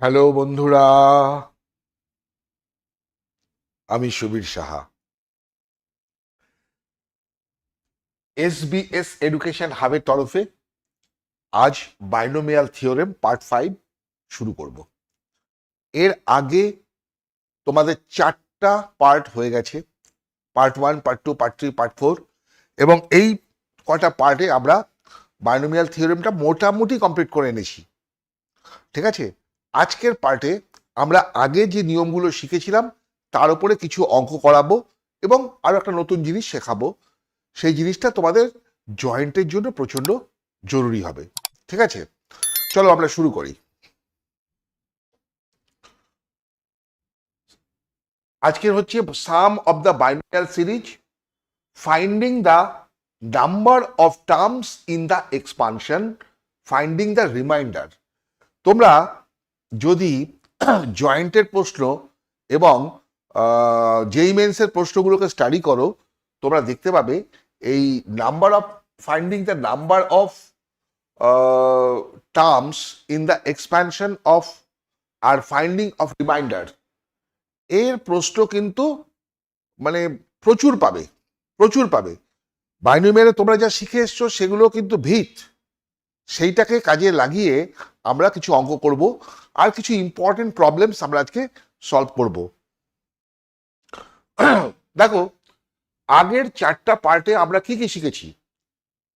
Hello বন্ধুরা, আমি Subir Saha. SBS education হাবের তরফে আজ বাইনোমিয়াল থিওরেম পার্ট 5 শুরু করব। এর আগে তোমাদের 4টা পার্ট হয়ে গেছে, পার্ট 1, পার্ট 2, পার্ট 3, পার্ট 4, এবং এই কটা পার্টে আমরা বাইনোমিয়াল থিওরেমটা মোটামুটি কমপ্লিট করে এনেছি। ঠিক আছে, আজকের পার্টে আমরা আগে যে নিয়মগুলো শিখেছিলাম তার উপরে কিছু অঙ্ক করাবো এবং আরো একটা নতুন জিনিস শেখাবো। সেই জিনিসটা তোমাদের জয়েন্টের জন্য প্রচন্ড জরুরি হবে। ঠিক আছে, চলো আমরা শুরু করি। আজকের হচ্ছে sum of the binomial series, finding the number of terms in the expansion, finding the remainder. তোমরা যদি জয়েন্টের প্রশ্ন এবং জেই মেন্সের প্রশ্নগুলোকে স্টাডি করো, তোমরা দেখতে পাবে এই number of finding the number of terms in the expansion of are finding of reminder, এর প্রশ্ন কিন্তু মানে প্রচুর পাবে, প্রচুর পাবে। বাইনোমিয়ালে তোমরা যা শিখে এসছো সেগুলো কিন্তু ভিত, সেইটাকে কাজে লাগিয়ে আমরা কিছু অঙ্ক করব আর কিছু ইম্পর্টেন্ট প্রবলেমস আমরা আজকে সলভ করব। দেখো, আগের 4টা পার্টে আমরা কি কি শিখেছি।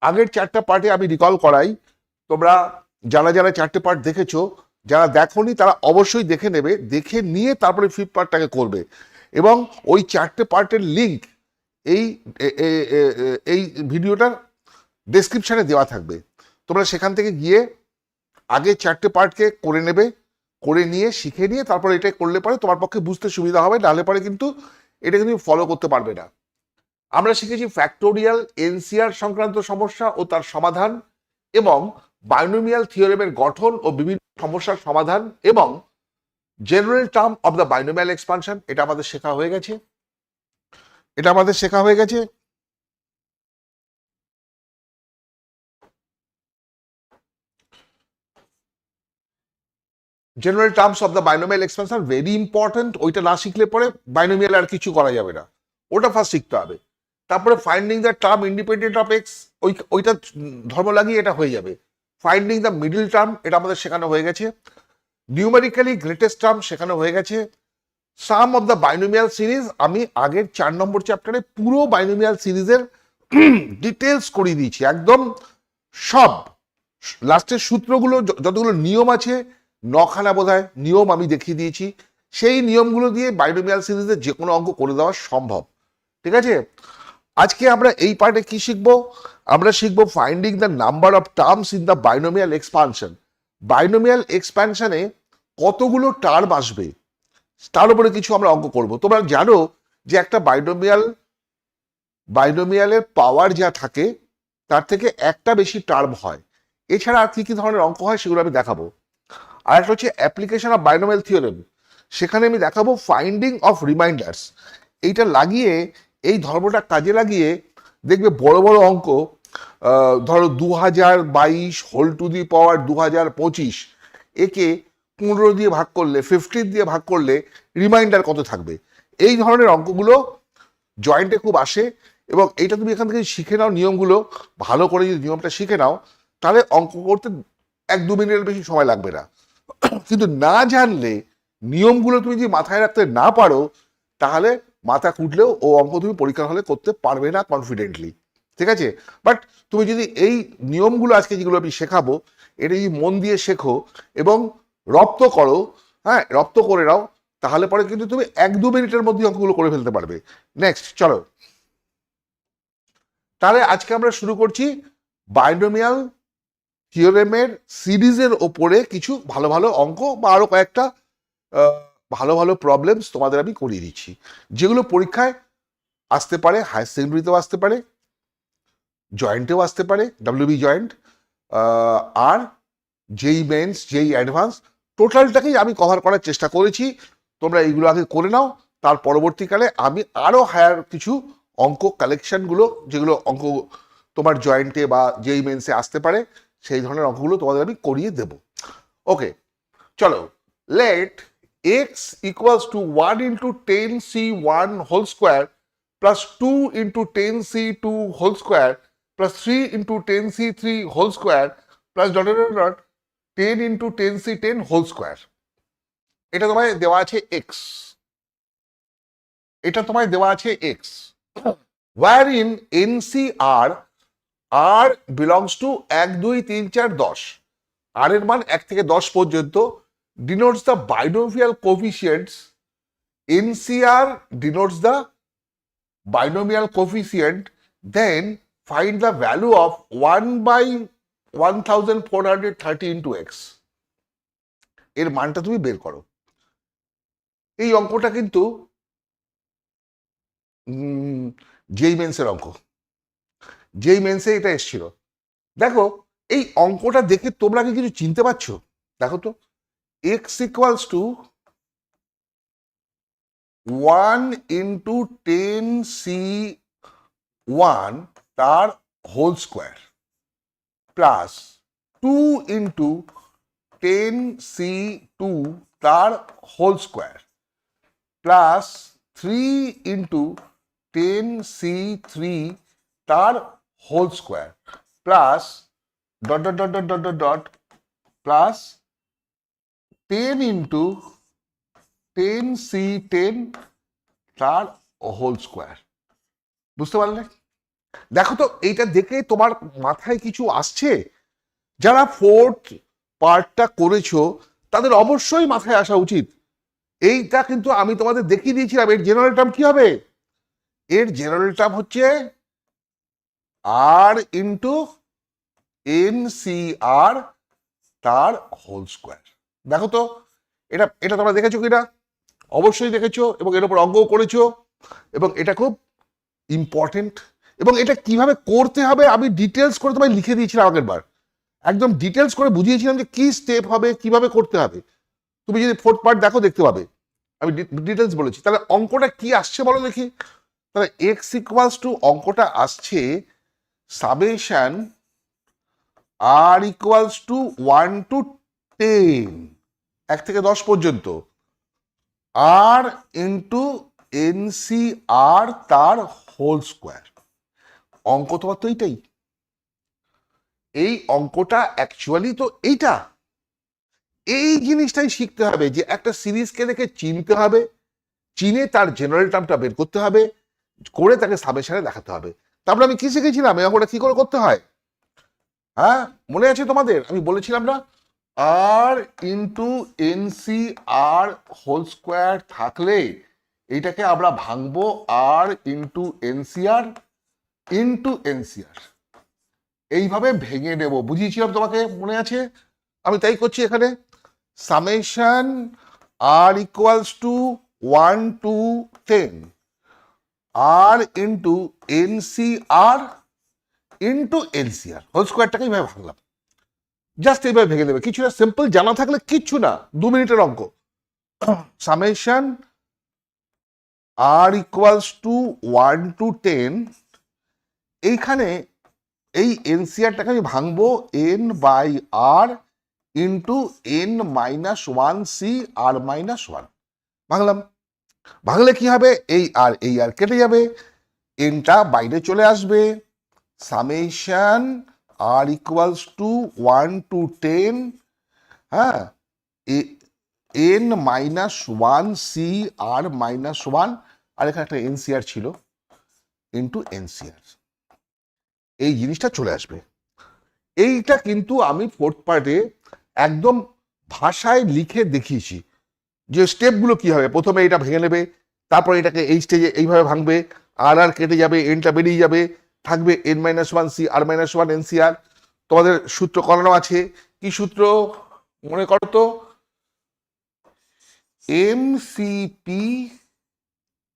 আগের 4টা পার্টে আমি রিকল করাই, তোমরা যারা যারা 4টে পার্ট দেখেছো, যারা দেখোনি তারা অবশ্যই দেখে নেবে, দেখে নিয়ে তারপরে 5th পার্টটাকে করবে। এবং ওই 4টে পার্টের লিঙ্ক এই এই ভিডিওটার ডেসক্রিপশনে দেওয়া থাকবে। তোমরা সেখান থেকে গিয়ে আগে 4টে পার্টকে করে নেবে, করে নিয়ে শিখে নিয়ে তারপর এটা করলে পরে তোমার পক্ষে বুঝতে সুবিধা হবে, নাহলে পরে কিন্তু এটা কিন্তু ফলো করতে পারবে না। আমরা শিখেছি ফ্যাক্টোরিয়াল, এনসিআর সংক্রান্ত সমস্যা ও তার সমাধান, এবং বাইনোমিয়াল থিওরেমের গঠন ও বিভিন্ন সমস্যার সমাধান, এবং general term of the binomial expansion. এটা আমাদের শেখা হয়ে গেছে, এটা আমাদের শেখা হয়ে গেছে। General terms of the binomial expansion very important. ওইটা না শিখলে পরে বাইনোমিয়াল আর কিছু করা যাবে না, ওটা ফার্স্ট শিখতে হবে। তারপরে finding the term independent of x, ওইটা ধর্ম লাগিয়ে এটা হয়ে যাবে। ফাইন্ডিং দ্য মিডল টার্ম, এটা আমাদের শেখানো হয়ে গেছে। নিউমেরিক্যালি গ্রেটেস্ট টার্ম শেখানো হয়ে গেছে। সাম অফ দ্য বাইনোমিয়াল সিরিজ, আমি আগের 4 নম্বর চ্যাপ্টারে পুরো বাইনোমিয়াল সিরিজের ডিটেলস করিয়ে দিয়েছি, একদম সব লাস্টের সূত্রগুলো, যতগুলো নিয়ম আছে, 9খানা বোধহয় নিয়ম আমি দেখিয়ে দিয়েছি। সেই নিয়মগুলো দিয়ে বাইনোমিয়াল সিরিজের যে কোনো অঙ্ক করে দেওয়া সম্ভব। ঠিক আছে, আজকে আমরা এই পার্টে কি শিখবো? আমরা শিখবো finding the number of terms in the binomial expansion. Binomial এক্সপ্যানশনে কতগুলো টার্ম আসবে তার উপরে কিছু আমরা অঙ্ক করব। তোমরা জানো যে একটা বাইনোমিয়ালের পাওয়ার যা থাকে তার থেকে একটা বেশি টার্ম হয়। এছাড়া আর কি কি ধরনের অঙ্ক হয় সেগুলো আমি দেখাবো। আর একটা হচ্ছে অ্যাপ্লিকেশন অফ বাইনোমিয়াল থিওরেম, সেখানে আমি দেখাবো ফাইন্ডিং অফ রিমাইন্ডার্স। এইটা লাগিয়ে, এই ধর্মটা কাজে লাগিয়ে দেখবে বড় বড় অঙ্ক, ধরো 2022 হোল টু দি পাওয়ার 2025, একে 15 দিয়ে ভাগ করলে, 15 দিয়ে ভাগ করলে রিমাইন্ডার কত থাকবে। এই ধরনের অঙ্কগুলো জয়েন্টে খুব আসে, এবং এইটা তুমি এখান থেকে শিখে নাও নিয়মগুলো, ভালো করে যদি নিয়মটা শিখে নাও তাহলে অঙ্ক করতে 1-2 মিনিটের বেশি সময় লাগবে না। কিন্তু না জানলে, নিয়মগুলো তুমি যদি মাথায় রাখতে না পারো, তাহলে মাথা কুটলেও ও অঙ্ক তুমি পরীক্ষার হলে করতে পারবে না কনফিডেন্টলি। ঠিক আছে, বাট তুমি যদি এই নিয়মগুলো আজকে যেগুলো আমি শেখাবো, এটা যদি মন দিয়ে শেখো এবং রপ্ত করো, হ্যাঁ রপ্ত করে নাও, তাহলে পরে কিন্তু তুমি 1-2 মিনিটের মধ্যে অঙ্কগুলো করে ফেলতে পারবে। নেক্সট চলো, তাহলে আজকে আমরা শুরু করছি বাইনোমিয়াল থিওরেমের সিরিজের ওপরে কিছু ভালো ভালো অঙ্ক বা আরো কয়েকটা ভালো ভালো প্রবলেমস তোমাদের আমি করিয়ে দিচ্ছি, যেগুলো পরীক্ষায় আসতে পারে, হায়ার সেকেন্ডারিতেও আসতে পারে, জয়েন্টেও আসতে পারে, ডাব্লিউবি জয়েন্ট, আর যেই মেন্স, যেই অ্যাডভান্স, টোটালটাকেই আমি কভার করার চেষ্টা করেছি। তোমরা এইগুলো আগে করে নাও, তার পরবর্তীকালে আমি আরো হায়ার কিছু অঙ্ক কালেকশনগুলো, যেগুলো অঙ্ক তোমার জয়েন্টে বা যেই মেন্সে আসতে পারে, সেই ধরনের অঙ্কগুলো তোমাদের আমি করিয়ে দেব। ওকে, চলো let x equals to 1 into 10c1 whole square plus 2 into 10c2 whole square plus 3 into 10c3 whole square plus dot dot dot 10 into 10c10 whole square. এটা তোমায় দেওয়া আছে x, এটা তোমায় দেওয়া আছে x, wherein NCR R belongs to 1 2 3 4 10, R এর মান 1 থেকে 10 পর্যন্ত denotes the binomial coefficients. NCR denotes the binomial coefficient. Then find the value of 1 by 1430 into x. এর মানটা তুমি বের করো। এই অঙ্কটা কিন্তু জেই মেন্সের অঙ্ক, জেই মেন্সে এটা এসেছিল। দেখো এই অঙ্কটা দেখে তোমরা কি কিছু চিনতে পারছো? দেখো তো, x equals to 1 into 10c1 তার whole square plus 2 into 10c2 তার whole square plus 3 into 10c3 তার whole square plus dot dot dot dot dot dot plus 10 into 10c10 তার হোল স্কোয়ার। বুঝতে পারলে? দেখো তো এইটা দেখে তোমার মাথায় কিছু আসছে? যারা ফোর্থ পার্টটা করেছো তাদের অবশ্যই মাথায় আসা উচিত। এইটা কিন্তু আমি তোমাদের দেখিয়ে দিয়েছিলাম। এর জেনারেল টার্ম কি হবে? এর জেনারেল টার্ম হচ্ছে আর ইন্টু NCR তার হোল স্কোয়ার। দেখো তো এটা এটা তোমরা দেখেছো কিনা? অবশ্যই দেখেছো এবং এর উপর অঙ্কও করেছো এবং এটা খুব ইম্পর্টেন্ট। এবং এটা কিভাবে করতে হবে আমি ডিটেলস করে তোমায় লিখে দিয়েছিলাম আগের বার, একদম ডিটেলস করে বুঝিয়েছিলাম যে কি স্টেপ হবে, কিভাবে করতে হবে। তুমি যদি ফোর্থ পার্ট দেখো দেখতে পাবে আমি ডিটেলস বলেছি। তাহলে অঙ্কটা কি আসছে বলো দেখি। তাহলে এক্স ইকুয়ালস টু অঙ্কটা আসছে summation R equals to 1 to 10, 1 থেকে 10 পর্যন্ত, আর ইন্টু NCR তার হোল স্কোয়ার। অঙ্ক তোমার তো এইটাই, এই অঙ্কটা অ্যাকচুয়ালি তো এইটা। এই জিনিসটাই শিখতে হবে যে একটা সিরিজকে দেখে চিনতে হবে, চিনে তার জেনারেল টার্মটা বের করতে হবে, করে তাকে সামেশনে দেখাতে হবে। তারপরে আমি কি শিখেছিলাম এই অঙ্কটা কি করে করতে হয়? হ্যাঁ মনে আছে তোমাদের? আমি বলেছিলাম না, আর ইন্টু NCR হোল স্কোয়ার থাকলে এইটাকে আমরা ভাঙবো আর ইন্টু NCR ইন্টু NCR, এইভাবে ভেঙে নেব। বুঝিয়েছিলাম তোমাকে, মনে আছে? আমি তাই করছি এখানে। Summation R equals to 1 to 10 R into NCR into NCR whole স্কোয়ারটাকে এইভাবে ভাঙলাম। জাস্ট এইভাবে ভেঙে দেবে, কিছু না, সিম্পল, জানা থাকলে কিচ্ছু না, 2 মিনিটের অঙ্ক। Summation R equals to 1 to 10, এইখানে এই NCRটাকে আমি ভাঙবো N by R into N minus 1C R minus 1। ভাঙলাম, ভাঙলে কি হবে? এই আর কেটে যাবে, এনটা বাইরে চলে আসবে। Summation R equals to 1 to 10, হ্যাঁ, N minus 1C R minus 1, আর এখানে একটা NCR ছিল, ইন্টু NCR, এই জিনিসটা চলে আসবে। এইটা কিন্তু আমি ফোর্থ পার্টে একদম ভাষায় লিখে দেখিয়েছি যে স্টেপগুলো কি হবে। প্রথমে এটা ভেঙে নেবে, তারপরে এটাকে এই স্টেজে এইভাবে ভাঙবে, আর কেটে যাবে, এনটা বেরিয়ে যাবে, থাকবে N minus 1C R minus 1 NCR। তোমাদের সূত্র করানো আছে, কি সূত্র মনে করো তো? MCP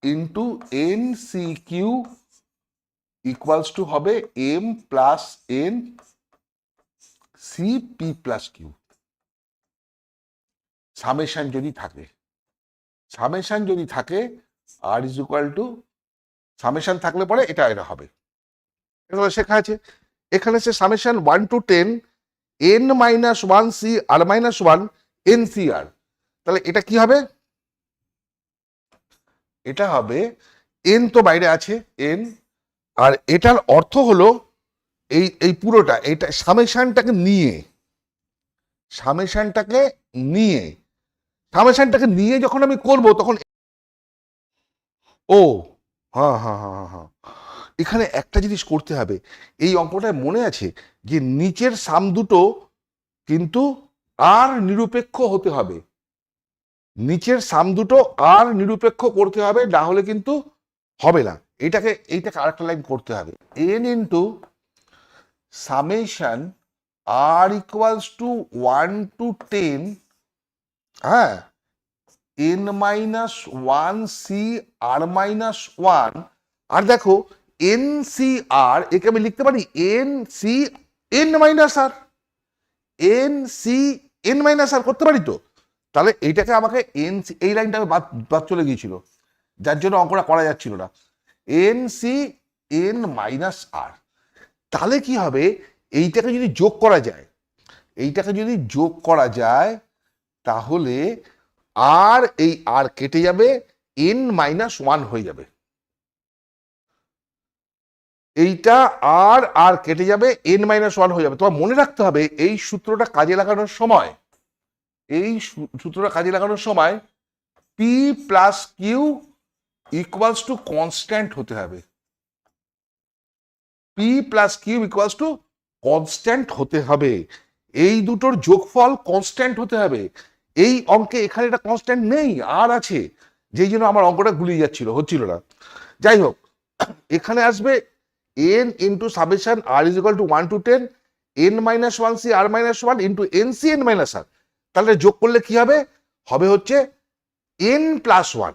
into NCQ equals to হবে M plus N CP plus Q। Summation যদি থাকে, সামেশন যদি থাকে R is equal to, summation থাকলে পরে এটা এটা হবে, এটা শেখা আছে। এখানে সে summation 1 to 10 N minus 1C R minus 1 NCR। তাহলে এটা কি হবে, এটা হবে এন তো বাইরে আছে এন, আর এটার অর্থ হলো এই এই পুরোটা এটা সামেশনটাকে নিয়ে, সামেশনটাকে নিয়ে সামেশনটাকে নিয়ে যখন আমি করব তখন ও হ্যাঁ হ্যাঁ হ্যাঁ হ্যাঁ হ্যাঁ, এখানে একটা জিনিস করতে হবে, এই অঙ্কটায় মনে আছে যে নিচের সাম দুটো কিন্তু আর নিরপেক্ষ হতে হবে, নিচের সাম দুটো আর নিরপেক্ষ করতে হবে, না হলে কিন্তু হবে না। এইটাকে আরেকটা লাইন করতে হবে, N into summation R equals to 1 to 10, হ্যাঁ, এন মাইনাস ওয়ান সি আর মাইনাস ওয়ান, আর দেখো এন সি আর, একে আমি লিখতে পারি N C N minus R, N C N minus R করতে পারি তো। তাহলে এইটাকে আমাকে এন সি, এই লাইনটা বাদ বাদ চলে গিয়েছিল যার জন্য অঙ্কটা করা যাচ্ছিল না, N C N minus R. তাহলে কি হবে, এইটাকে যদি যোগ করা যায়, এইটাকে যদি যোগ করা যায় তাহলে আর এই আর কেটে যাবে, এন মাইনাস ওয়ান হয়ে যাবে, এইটা আর আর কেটে যাবে, এন মাইনাস ওয়ান হয়ে যাবে। তোমার মনে রাখতে হবে এই সূত্রটা কাজে লাগানোর সময়, এই সূত্রটা কাজে লাগানোর সময় P plus Q equals to constant হতে হবে, P plus Q equals to constant হতে হবে, এই দুটোর যোগফল কনস্ট্যান্ট হতে হবে। এই অঙ্কে এখানে এটা কনস্ট্যান্ট নেই, আর আছে, যেই জন্য আমার অঙ্কটা গুলিয়ে যাচ্ছিল, হচ্ছিল না। যাই হোক, এখানে আসবে N into summation R is equal to 1 to 10 N minus one C R minus one into N C N minus R. তাহলে যোগ করলে কি হবে, হবে হচ্ছে N plus one,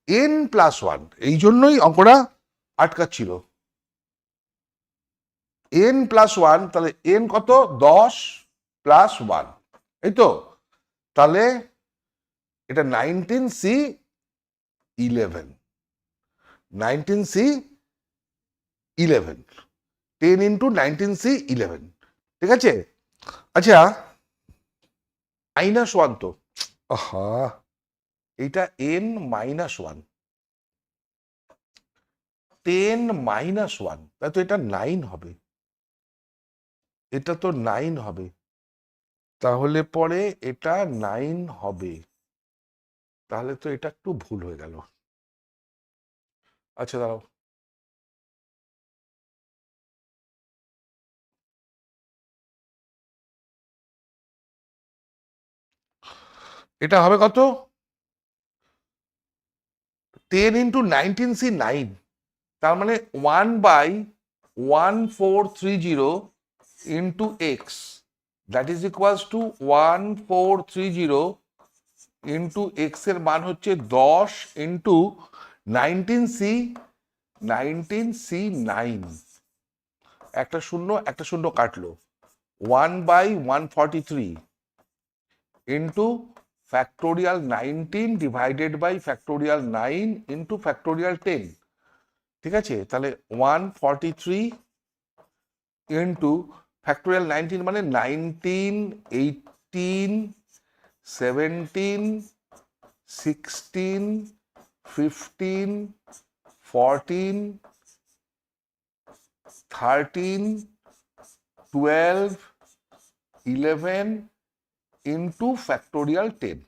N plus one, এই জন্যই অঙ্কটা আটকাচ্ছিল, এন প্লাস ওয়ান। তাহলে এন কত, 10 প্লাস ওয়ান, এই তো। তাহলে এটা 19C 11, 19C 11, 10 ইন্টু 19C 11, ঠিক আছে। আচ্ছা মাইনাস ওয়ান তো, আহা, এইটা N minus one, 10 minus one, তাই তো এটা 9 হবে, এটা তো 9 হবে, তাহলে পরে এটা 9 হবে, তাহলে তো এটা একটু ভুল হয়ে গেল। আচ্ছা দাঁড়াও, এটা হবে কত, 10 ইন্টু 19C 9, তার মানে 1/1430 into x, that is equals to 1430 into x এর মান হচ্ছে 10 ইন্টু 19C 9, একটা শূন্য কাটলো, 1/143 into factorial 19 divided by factorial 9 into factorial 10, ঠিক আছে। তাহলে 143 ইন্টু ফ্যাক্টোরিয়াল 19 মানে 19, 18, 17, 16, 15, 14, 13, 12, 11 ইন্টু ফ্যাক্টোরিয়াল 10,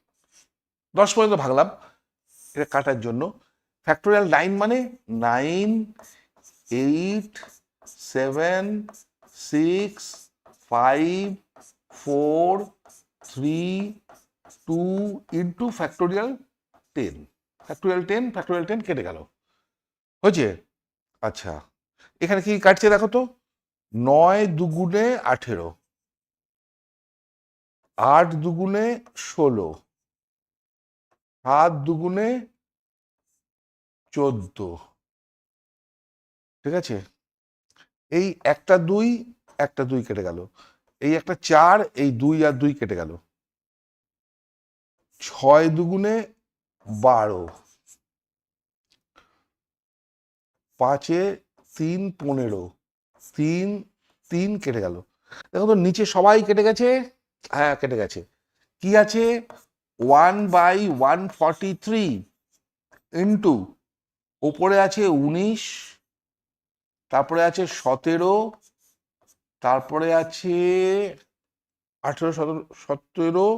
10 পর্যন্ত ভাগলাম এটা কাটার জন্য। ফ্যাক্টোরিয়াল 9 মানে 9, 8, 7, 6, 5, 4, 3, 2 ইন্টু ফ্যাক্টোরিয়াল 10, ফ্যাক্টোরিয়াল 10 কেটে গেল, হয়েছে। আচ্ছা এখানে কি কাটছে দেখো তো, 9 দুগুণে 18, 8 দুগুণে 16, 7 দুগুণে 14, ঠিক আছে। এই একটা দুই কেটে গেল, এই একটা 4, এই 2 আর 2 কেটে গেল, 6 দুগুণে 12, 5 3 15, 3 কেটে গেল। দেখো তো নিচে সবাই কেটে গেছে, হ্যাঁ কেটে গেছে, কি আছে 1/143 ইন্টু ওপরে আছে 19, তারপরে আছে 17, তারপরে আছে 18, 17,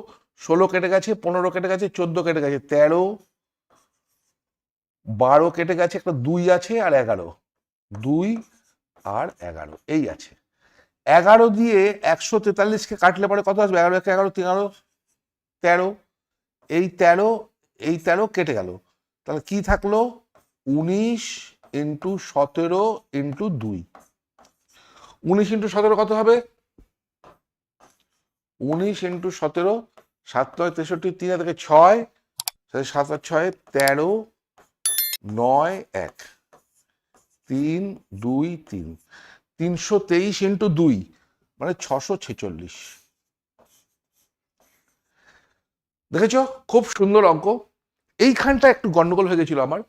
16 কেটে গেছে, 15 কেটে গেছে, 14 কেটে গেছে, 13, 12 কেটে গেছে, একটা 2 আছে আর 11, 2 আর 11 এই আছে। 11 দিয়ে 143কে কাটলে পরে কত আসবে? 11 1 11 13, 13, এই 13 এই 13 কেটে গেল, তাহলে কি থাকলো? 19 ইন্টু 17 ইন্টু 2। 19 ইন্টু 17 কত হবে? 19 ইন্টু 17, 7 9 63, 3 থেকে 6, 7 আর 6 13, 9 1, 3 2 3, 323 ইন্টু 2 মানে 646। দেখেছো, খুব সুন্দর অঙ্ক। এইখানটা একটু গন্ডগোল হয়ে গেছিল আমার।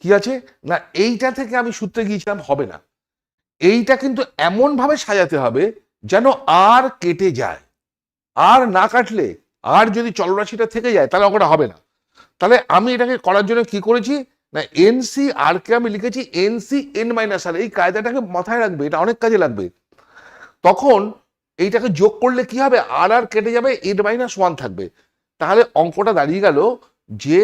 কি আছে না, এইটা থেকে আমি সূত্রে গিয়েছিলাম, হবে না। এইটা কিন্তু এমন ভাবে সাজাতে হবে যেন আর কেটে যায়, আর না কাটলে, আর যদি চলরাশিটা থেকে যায় তাহলে অঙ্কটা হবে না। তাহলে আমি এটাকে করার জন্য কি করেছি না, এনসি আর কে আমি লিখেছি এনসি এন মাইনাস আর। এই কায়দাটাকে মাথায় রাখবে, এটা অনেক কাজে লাগবে। তখন এইটাকে যোগ করলে কি হবে, আর আর কেটে যাবে, এন মাইনাস ওয়ান থাকবে। তাহলে অঙ্কটা দাঁড়িয়ে গেল যে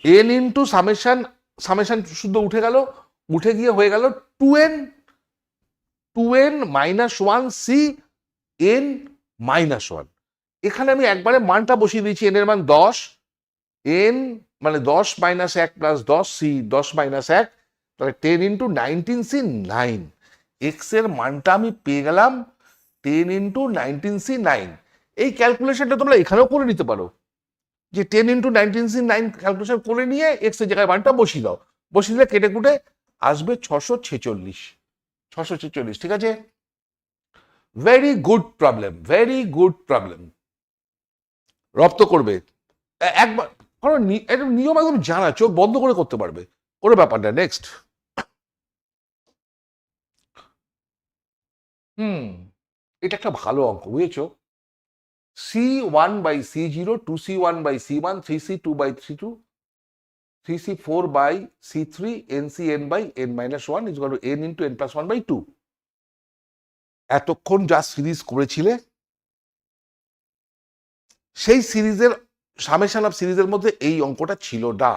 এন ইন্টু সামেশন, সামেশন শুদ্ধ উঠে গেল, উঠে গিয়ে হয়ে গেল 2n minus one C N minus one. এখানে আমি একবারে মানটা বসিয়ে দিয়েছি, এন এর মান 10, এন মানে 10 মাইনাস 1 প্লাস 10 সি 10 মাইনাস 1, তাহলে 10 ইন্টু 19 সি 9। এক্স এর মানটা আমি পেয়ে গেলাম 10 ইন্টু 19 সি 9। এই ক্যালকুলেশনটা তোমরা এখানেও করে নিতে পারো, যে 10 ইন্টু 19 সি 9 ক্যালকুলেশন করে নিয়ে এক্স এর জায়গায় মানটা বসিয়ে দাও, বসিয়ে দিলে কেটে কুটে আসবে 646। 646, ঠিক আছে। Very good problem, very good problem. রপ্ত করবে একবার, কারণ এটা নিয়ম একদম জানা, চোখ বন্ধ করে করতে পারবে, কোনো ব্যাপার না। নেক্সট, এটা একটা ভালো অঙ্ক, বুঝেছো? C1/C0, 2C1/C1, 3C2/C2, 3C4/C3, NCn/n-1 is equal to n into n+1/2। এতক্ষণ যা সিরিজ করেছিলে সেই সিরিজের সামেশন অফ সিরিজের মধ্যে এই অঙ্কটা ছিল না।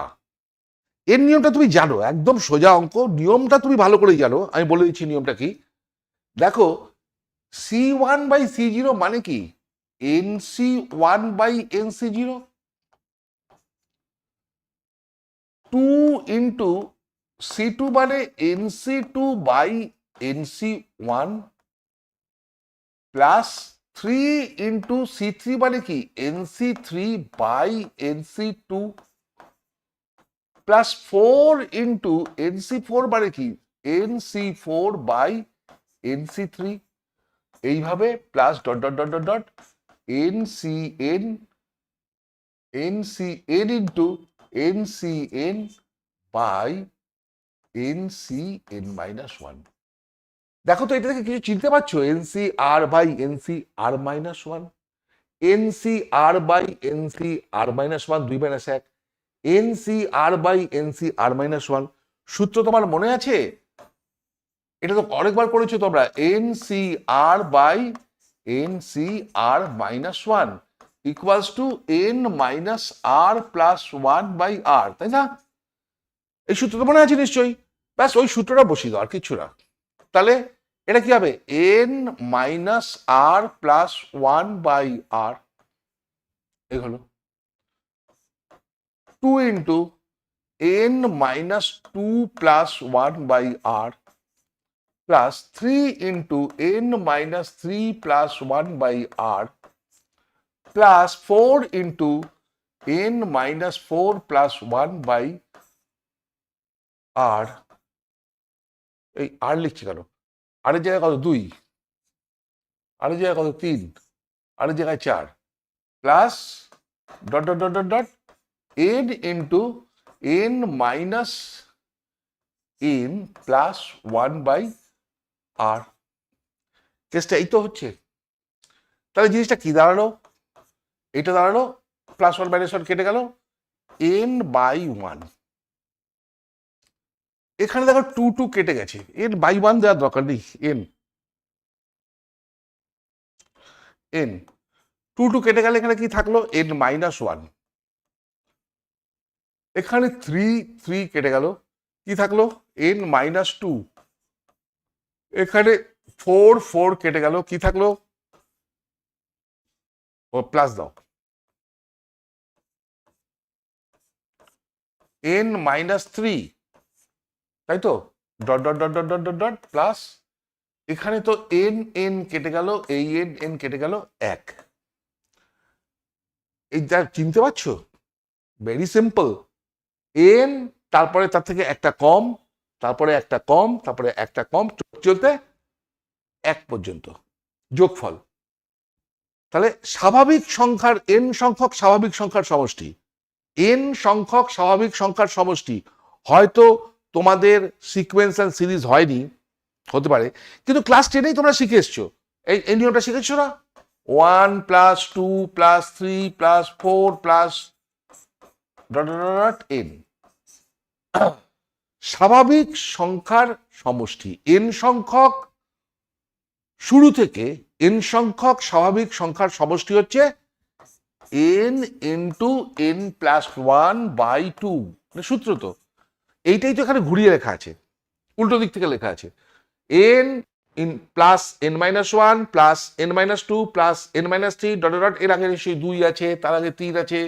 এর নিয়মটা তুমি জানো, একদম সোজা অঙ্ক, নিয়মটা তুমি ভালো করেই জানো। আমি বলে দিচ্ছি নিয়মটা কি। দেখো, C1/C0 মানে কি? NC1/NC0, 2 ইন্টু C2 মানে NC2/NC1 প্লাস 3 ইন্টু C3 মানে কি? NC3/NC2 প্লাস 4 ইন্টু NC4 মানে কি? NC4/NC3। এইভাবে plus dot dot dot dot dot NCn into NCn/NCn-1। দেখো তো এটা থেকে কিছু চিনতে পারছো? NCr/NCr-1, NCr/NCr-1 2 - 1, NCr/NCr-1। সূত্র তোমার মনে আছে? এটা তো অনেকবার করেছো তোমরা। NCr/NCr-1 ইকুয়ালস টু n-r+1/r, তাই না? এই সূত্র তো মনে আছে নিশ্চয়ই। ব্যাস ওই সূত্রটা বসিয়ে দাও, আর কিছু না। তাহলে এটা কি হবে? n-r+1/r, এই হলো 2 into n-2+1/r plus 3 into n-3+1/r plus 4 into n-4+1/r। এই আর লিখছি কেন? আরের জায়গায় কত? 2, আরের জায়গায় কত? 3, আরের জায়গায় 4, plus dot dot dot dot dot n into n-n+1/r। কেসটা এই তো হচ্ছে। তাহলে জিনিসটা কি দাঁড়ালো? এটা দাঁড়ালো প্লাস ওয়ান মাইনাস ওয়ান কেটে গেল এন বাই ওয়ান। এখানে দেখো টু টু কেটে গেছে, এন বাই ওয়ান দেওয়ার দরকার নেই, এন এন টু টু কেটে গেলে এখানে কি থাকলো এন মাইনাস ওয়ান। এখানে থ্রি থ্রি কেটে গেল, কি থাকলো এন মাইনাস টু। এখানে ফোর ফোর কেটে গেল, কি থাকলো ও প্লাস দাও এন মাইনাস থ্রি, তাই তো dot dot dot dot dot dot dot plus এখানে তো এন এন কেটে গেল, এই এন এন কেটে গেল এক। এই যা চিনতে পারছো ভেরি সিম্পল, এন তারপরে তার থেকে একটা কম, তারপরে একটা কম, তারপরে একটা কম চলতে এক পর্যন্ত যোগফল। তাহলে স্বাভাবিক সংখ্যার এন সংখ্যক স্বাভাবিক সংখ্যার সমষ্টি, এন সংখ্যক স্বাভাবিক সংখ্যার সমষ্টি হয়তো তোমাদের সিকোয়েন্স অ্যান্ড সিরিজ হয়নি, হতে পারে, কিন্তু ক্লাস 10এই তোমরা শিখে এসছো, এই নিয়মটা শিখেছো না, 1 plus 2 plus 3 plus 4 plus dot dot N. স্বাভাবিক সংখ্যার সমষ্টি এন সংখ্যক, শুরু থেকে এন সংখ্যক স্বাভাবিক সংখ্যার সমষ্টি হচ্ছে N into N plus one by two, সূত্র তো এইটাই তো এখানে ঘুরিয়ে লেখা আছে, উল্টো দিক থেকে লেখা আছে N in plus N minus one plus N minus two plus N minus three dot dot, এর আগে নিশ্চয়ই দুই আছে, তার আগে তিন আছে,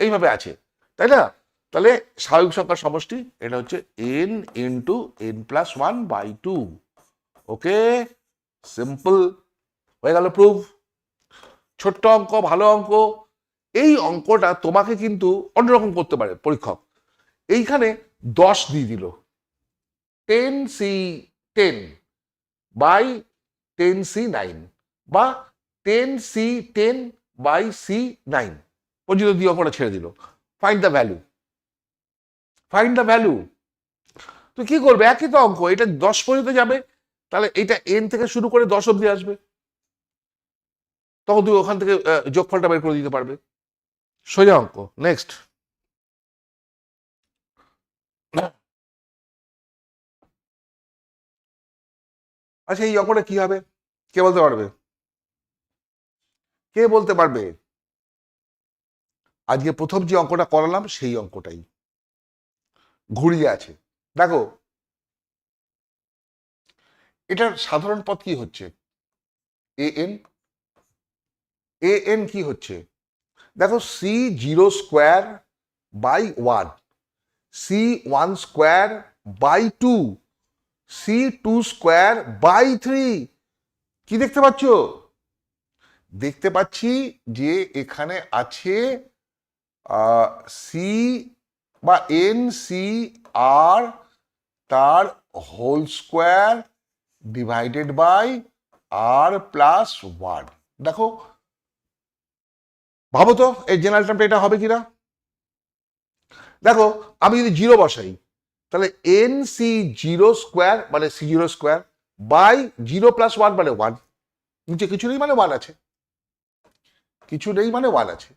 এইভাবে আছে, তাই না? তাহলে স্বাভাবিক সংখ্যার সমষ্টি এটা হচ্ছে N into N plus one by two. Okay, simple হয়ে গেল প্রুফ। ছোট্ট অঙ্ক, ভালো অঙ্ক। এই অঙ্কটা তোমাকে কিন্তু অন্যরকম করতে পারে পরীক্ষক। এইখানে 10 দিয়ে দিল, 10C10 বাই 10C9 বা 10C10 বাই C9 পর্যন্ত দিয়ে অঙ্কটা ছেড়ে দিল, find the value, find the value. তো কি করবে, একই তো অঙ্ক, এটা 10 পর্যন্ত যাবে, তাহলে এটা এন থেকে শুরু করে 10 অব্দি আসবে, তখন তুমি ওখান থেকে যোগফলটা বের করে দিতে পারবে, সোজা অঙ্ক। নেক্সট, আচ্ছা এই অঙ্কটা কি হবে কে বলতে পারবে? কে বলতে পারবে? আজকে প্রথম যে অঙ্কটা করালাম সেই অঙ্কটাই ঘুরিয়ে আছে, দেখো এটার সাধারণ পদ কি হচ্ছে এ এন, এ এন কি হচ্ছে দেখো C zero square by one, C one square by two, C two square by three. কি দেখতে পাচ্ছ? দেখতে পাচ্ছি যে এখানে আছে সি বা এন সি আর তার whole square divided by R plus one. দেখো ভাবো তো এই জেনারেল টার্মটা এটা হবে কিনা। দেখো আমি যদি জিরো বসাই তাহলে এন সি জিরো স্কোয়ার মানে C zero square by zero plus one মানে ওয়ান, নিচে কিছু নেই মানে ওয়ান আছে, কিছু নেই মানে ওয়ান আছে।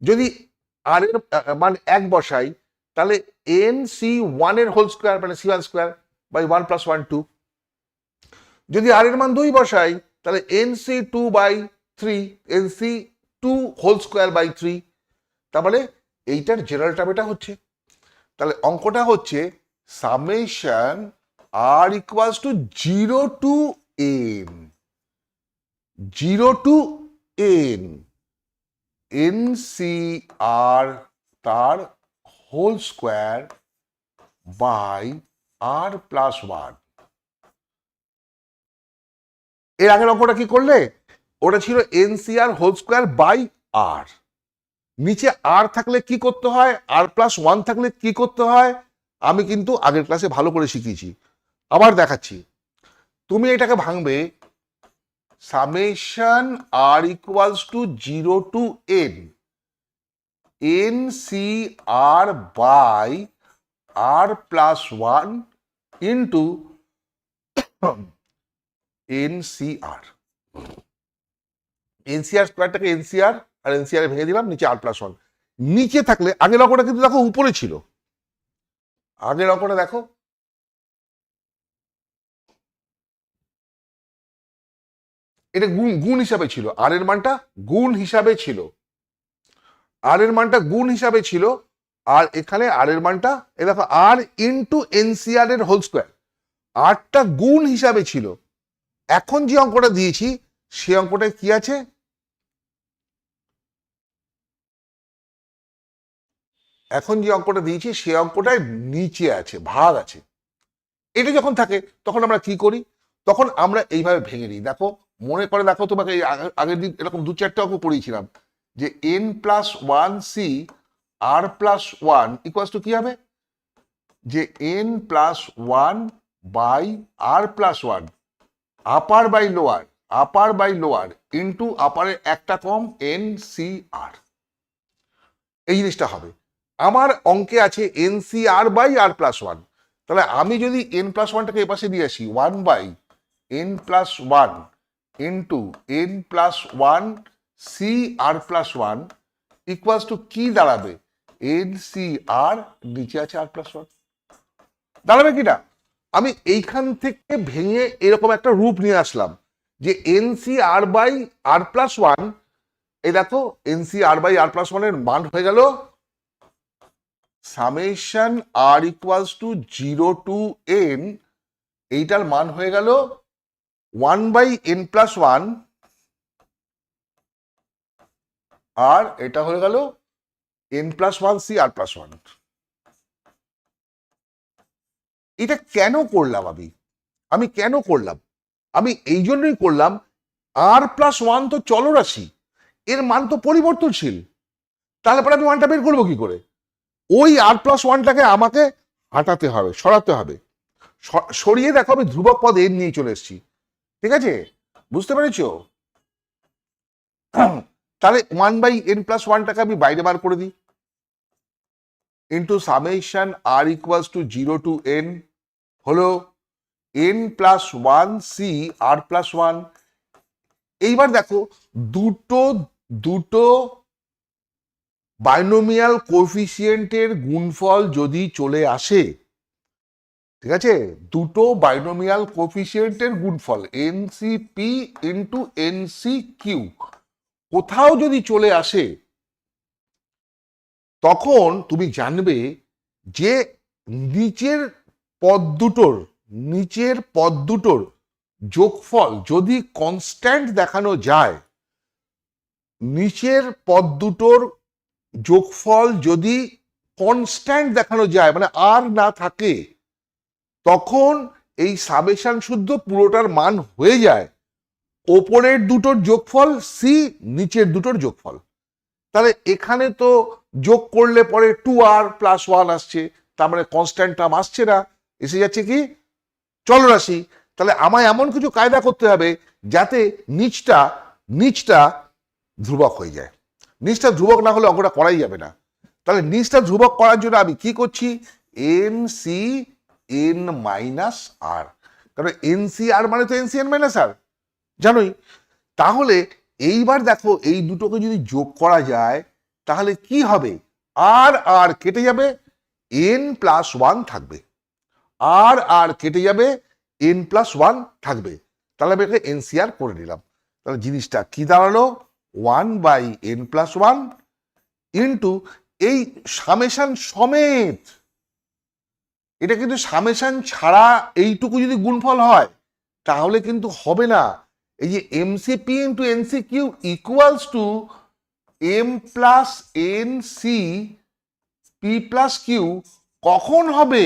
যদি আর এর মান এক বসাই তাহলে এন সি ওয়ানের হোল স্কোয়ার মানে C one square by one plus one two. যদি আর এর মান দুই বসাই তাহলে N C two by three, N C two whole square by three. তারপরে এইটার জেনারেল টার্ম এটা হচ্ছে, তাহলে অঙ্কটা হচ্ছে summation R equals to zero to N, zero to N N C R তার whole square by R plus one. এর আগের অঙ্কটা কি করলে, ওটা ছিল এনসিআর হোল স্কোয়ার বাই আর, নিচে আর থাকলে কি করতে হয়, আর প্লাস ওয়ান থাকলে কি করতে হয় আমি কিন্তু আগের ক্লাসে ভালো করে শিখিয়েছি, আবার দেখাচ্ছি। তুমি এটাকে ভাঙবে summation R equals to zero to N N C R by R plus one into NCR, NCR স্কোয়ারটাকে এনসিআর আর এনসিআর ভেঙে দিলাম, নিচে r+1। নিচে থাকলে আগের অঙ্কটা কিন্তু দেখো উপরে ছিল, আগের অঙ্কটা দেখো এটা গুণ গুণ হিসাবে ছিল, আর এর মানটা গুণ হিসাবে ছিল, আর এর মানটা গুণ হিসাবে ছিল, আর এখানে আর এর মানটা এ দেখো আর ইন্টু এনসিআর এর হোল স্কোয়ার, আরটা গুণ হিসাবে ছিল। এখন যে অঙ্কটা দিয়েছি সে অঙ্কটায় কি আছে, এখন যে অঙ্কটা দিয়েছি সে অঙ্কটায় নিচে আছে, ভাগ আছে। এটা যখন থাকে তখন আমরা কি করি, তখন আমরা এইভাবে ভেঙে নিই। দেখো মনে করে দেখো, তোমাকে আগের দিন এরকম 2-4টে অঙ্ক পড়িয়েছিলাম যে n+1c r+1 ইকুয়ালস টু কি হবে, যে n+1 by r+1 upper by lower, upper by lower into আপারের একটা কম NCR, এই জিনিসটা হবে। আমার অঙ্কে আছে NCR বাই r+1, তাহলে আমি যদি n+1টাকে এপাশে দিয়ে আসি 1 by n+1 into n+1 CR+1 equals to কি দাঁড়াবে, NCR নিচে আছে r+1, দাঁড়াবে কিনা। আমি এইখান থেকে ভেঙে এরকম একটা রূপ নিয়ে আসলাম যে NCR বাই r+1, এই দেখো NCR বাই r+1 এর মান হয়ে গেল summation r equals to 0 to n, এইটার মান হয়ে গেল 1 বাই n+1, আর এটা হয়ে গেল n+1 CR+1। এটা কেন করলাম আমি কেন করলাম, আমি এই জন্যই করলাম, r+1 তো চলরাশি, এর মান তো পরিবর্তনশীল, তাহলে পরে আমি মানটা বের করবো কি করে, ওই r+1টাকে আমাকে হাঁটাতে হবে, সরাতে হবে, সরিয়ে দেখো আমি ধ্রুবক পদ n নিয়ে চলে এসেছি, ঠিক আছে, বুঝতে পেরেছো। তাহলে 1 বাই n+1টাকে আমি বাইরে বার করে দিই, into summation r equals to 0 to n হলো n+1 CR+1। এইবার দেখো দুটো দুটো বাইনোমিয়াল কোএফিসিয়েন্টের গুণফল যদি চলে আসে, ঠিক আছে, দুটো বাইনোমিয়াল কোএফিসিয়েন্টের গুণফল NCP ইন্টু NCQ কোথাও যদি চলে আসে, তখন তুমি জানবে যে নিচের পদ দুটোর যোগফল যদি কনস্ট্যান্ট দেখানো যায়, নিচের পদ দুটোর যোগফল যদি কনস্ট্যান্ট দেখানো যায়, মানে আর না থাকে, তখন এই সামেশন শুদ্ধ পুরোটার মান হয়ে যায় ওপরের দুটোর যোগফল সি, নিচের দুটোর যোগফল। তাহলে এখানে তো যোগ করলে পরে 2r+1 আসছে, তার মানে কনস্ট্যান্ট টার্ম আসছে না, এসে যাচ্ছে কি চলরাশি। তাহলে আমায় এমন কিছু কায়দা করতে হবে যাতে নিচটা ধ্রুবক হয়ে যায়, নিচটা ধ্রুবক না হলে অঙ্কটা করাই যাবে না। তাহলে নিচটা ধ্রুবক করার জন্য আমি কি করছি, NCN-R, কারণ NCR মানে তো NCN-R জানোই। তাহলে এইবার দেখো এই দুটোকে যদি যোগ করা যায় তাহলে কি হবে, আর আর কেটে যাবে, n+1 থাকবে, আর কেটে যাবে, n+1 থাকবে, তাহলে আমি এখানে NCR করে নিলাম। তাহলে জিনিসটা কি দাঁড়ালো, 1 বাই n+1 ইন্টু এই সামেশন সমেত, এটা কিন্তু সামেশন ছাড়া এইটুকু যদি গুণফল হয় তাহলে কিন্তু হবে না। এই যে MCP into NCQ equals two M+NC P+Q কখন হবে,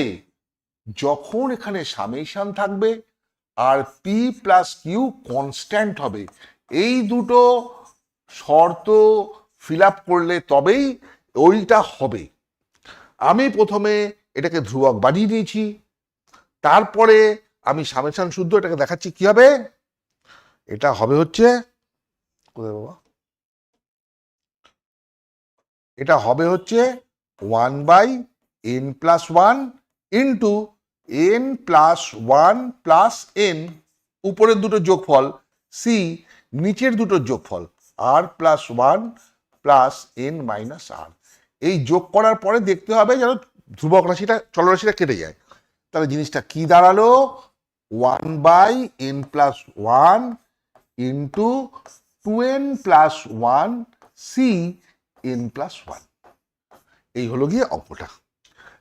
যখন এখানে সামেশন থাকবে আর P+Q কনস্ট্যান্ট হবে। এই দুটো শর্ত ফিল আপ করলে তবেই ওইটা হবে। আমি প্রথমে এটাকে ধ্রুবক বানিয়ে দিয়েছি, তারপরে আমি সামেশন শুদ্ধ এটাকে দেখাচ্ছি কি হবে। এটা হবে হচ্ছে, কোথায় বাবা, এটা হবে হচ্ছে 1 by n+1 into n+1 plus n, উপরের দুটো যোগফল সি, নিচের দুটো যোগফল r+1 প্লাস এন মাইনাস আর। এই যোগ করার পরে দেখতে হবে যেন ধ্রুবক রাশিটা চলরাশিটা কেটে যায়। তাহলে জিনিসটা কি দাঁড়ালো, 1/n+1 ইন্টু 2n+1 cn+1। এই হলো গিয়ে অঙ্কটা।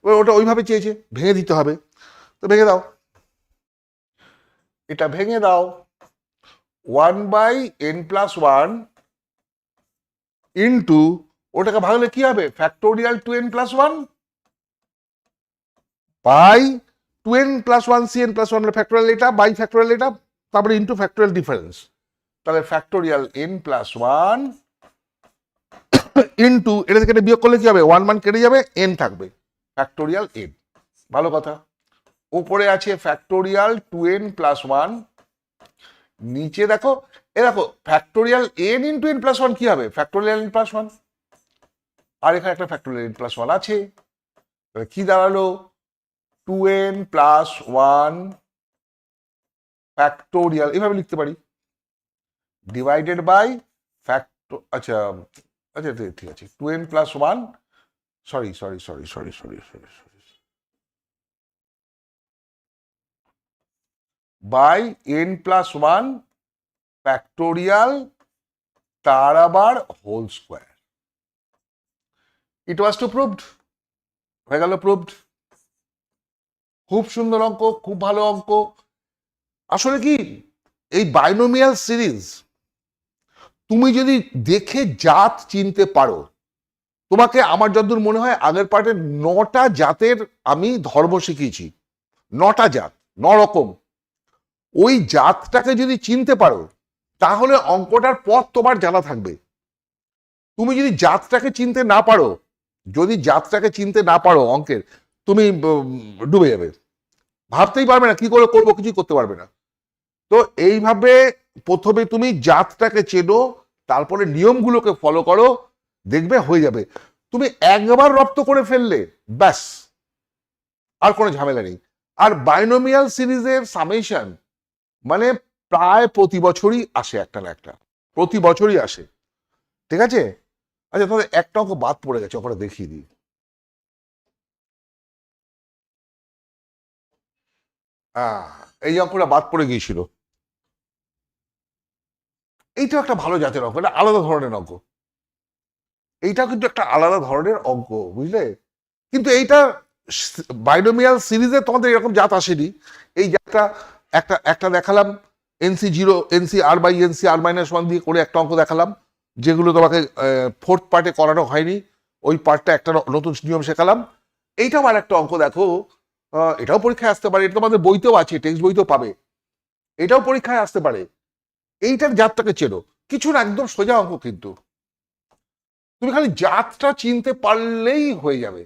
এবার ওটা ওইভাবে চেয়েছে, ভেঙে দিতে হবে, তো ভেঙে দাও, এটা ভেঙে দাও। 1/n+1 ইন্টু, ওটাকে ভাঙলে কি হবে, factorial 2n+1 by 2n+1 cn+1 factorial এটা বাই ফ্যাক্টোরিয়াল এটা, তারপরে ইন্টু ফ্যাক্টোরিয়াল ডিফারেন্স। তাহলে ফ্যাক্টোরিয়াল n+1 ইন্টু, এটা থেকে বিয়োগ করলে কি হবে, 1 কেটে যাবে, n থাকবে, ফ্যাক্টোরিয়াল n। ভালো কথা। উপরে আছে ফ্যাক্টোরিয়াল 2n+1, নিচে দেখো এ দেখো ফ্যাক্টোরিয়াল n ইন্টু n+1 কি হবে, ফ্যাক্টোরিয়াল n+1, আর এখানে একটা ফ্যাক্টোরিয়াল n+1 আছে, কি দাঁড়ালো, 2n+1 ফ্যাক্টোরিয়াল, এভাবে লিখতে পারি, ডিভাইডেড বাই ফ্যাক্টো, আচ্ছা আচ্ছা ঠিক আছে, 2n+1, sorry bye n+1 factorial, তার আবার হোল স্কোয়ার। ইট ওয়াজ টু প্রুভড, হয়ে গেল প্রুভড। খুব সুন্দর অঙ্ক, খুব ভালো অঙ্ক। আসলে কি, এই বাইনোমিয়াল সিরিজ তুমি যদি দেখে জাত চিনতে পারো, তোমাকে আমার যতদূর মনে হয় আগের পার্টে 9টা জাতের আমি ধর্ম শিখিয়েছি, 9টা জাত, 9 রকম। ওই জাতটাকে যদি চিনতে পারো তাহলে অঙ্কটার পথ তোমার জানা থাকবে। তুমি যদি জাতটাকে চিনতে না পারো, যদি জাতটাকে চিনতে না পারো অঙ্কের, তুমি ডুবে যাবে, ভাবতেই পারবে না কি করে করবো, কিছুই করতে পারবে না। তো এইভাবে প্রথমে তুমি জাতটাকে চেনো, তারপরে নিয়মগুলোকে ফলো করো, দেখবে হয়ে যাবে। তুমি একবার রপ্ত করে ফেললে ব্যাস, আর কোনো ঝামেলা নেই। আর বাইনোমিয়াল সিরিজের সামেশন মানে প্রায় প্রতি বছরই আসে, একটা না একটা প্রতি বছরই আসে, ঠিক আছে। আচ্ছা তাহলে একটা অঙ্ক বাদ পড়ে গেছে, ওখানে দেখিয়ে দিই। এই অঙ্কটা বাদ পড়ে গিয়েছিল। এইটাও একটা ভালো জাতের অঙ্ক, এটা আলাদা ধরনের অঙ্ক, এইটাও কিন্তু একটা আলাদা ধরনের অঙ্ক, বুঝলে। কিন্তু এইটা বাইনোমিয়াল সিরিজে তোমাদের এরকম জাত আসেনি। এই জাতটা একটা একটা দেখালাম, NC0 NC r/NC r-1 দিয়ে করে একটা অঙ্ক দেখালাম, যেগুলো তোমাকে 4th পার্টে করানো হয়নি, ওই পার্টটা একটা নতুন নিয়ম শেখালাম। এইটাও আর একটা অঙ্ক দেখো, এটাও পরীক্ষায় আসতে পারে, এটা তোমাদের বইতেও আছে, টেক্সট বইতেও পাবে, এটাও পরীক্ষায় আসতে পারে। এইটার জাতটাকে চেনো, কিছু না, একদম সোজা অঙ্ক, কিন্তু তুমি খালি জাতটা চিনতে পারলেই হয়ে যাবে।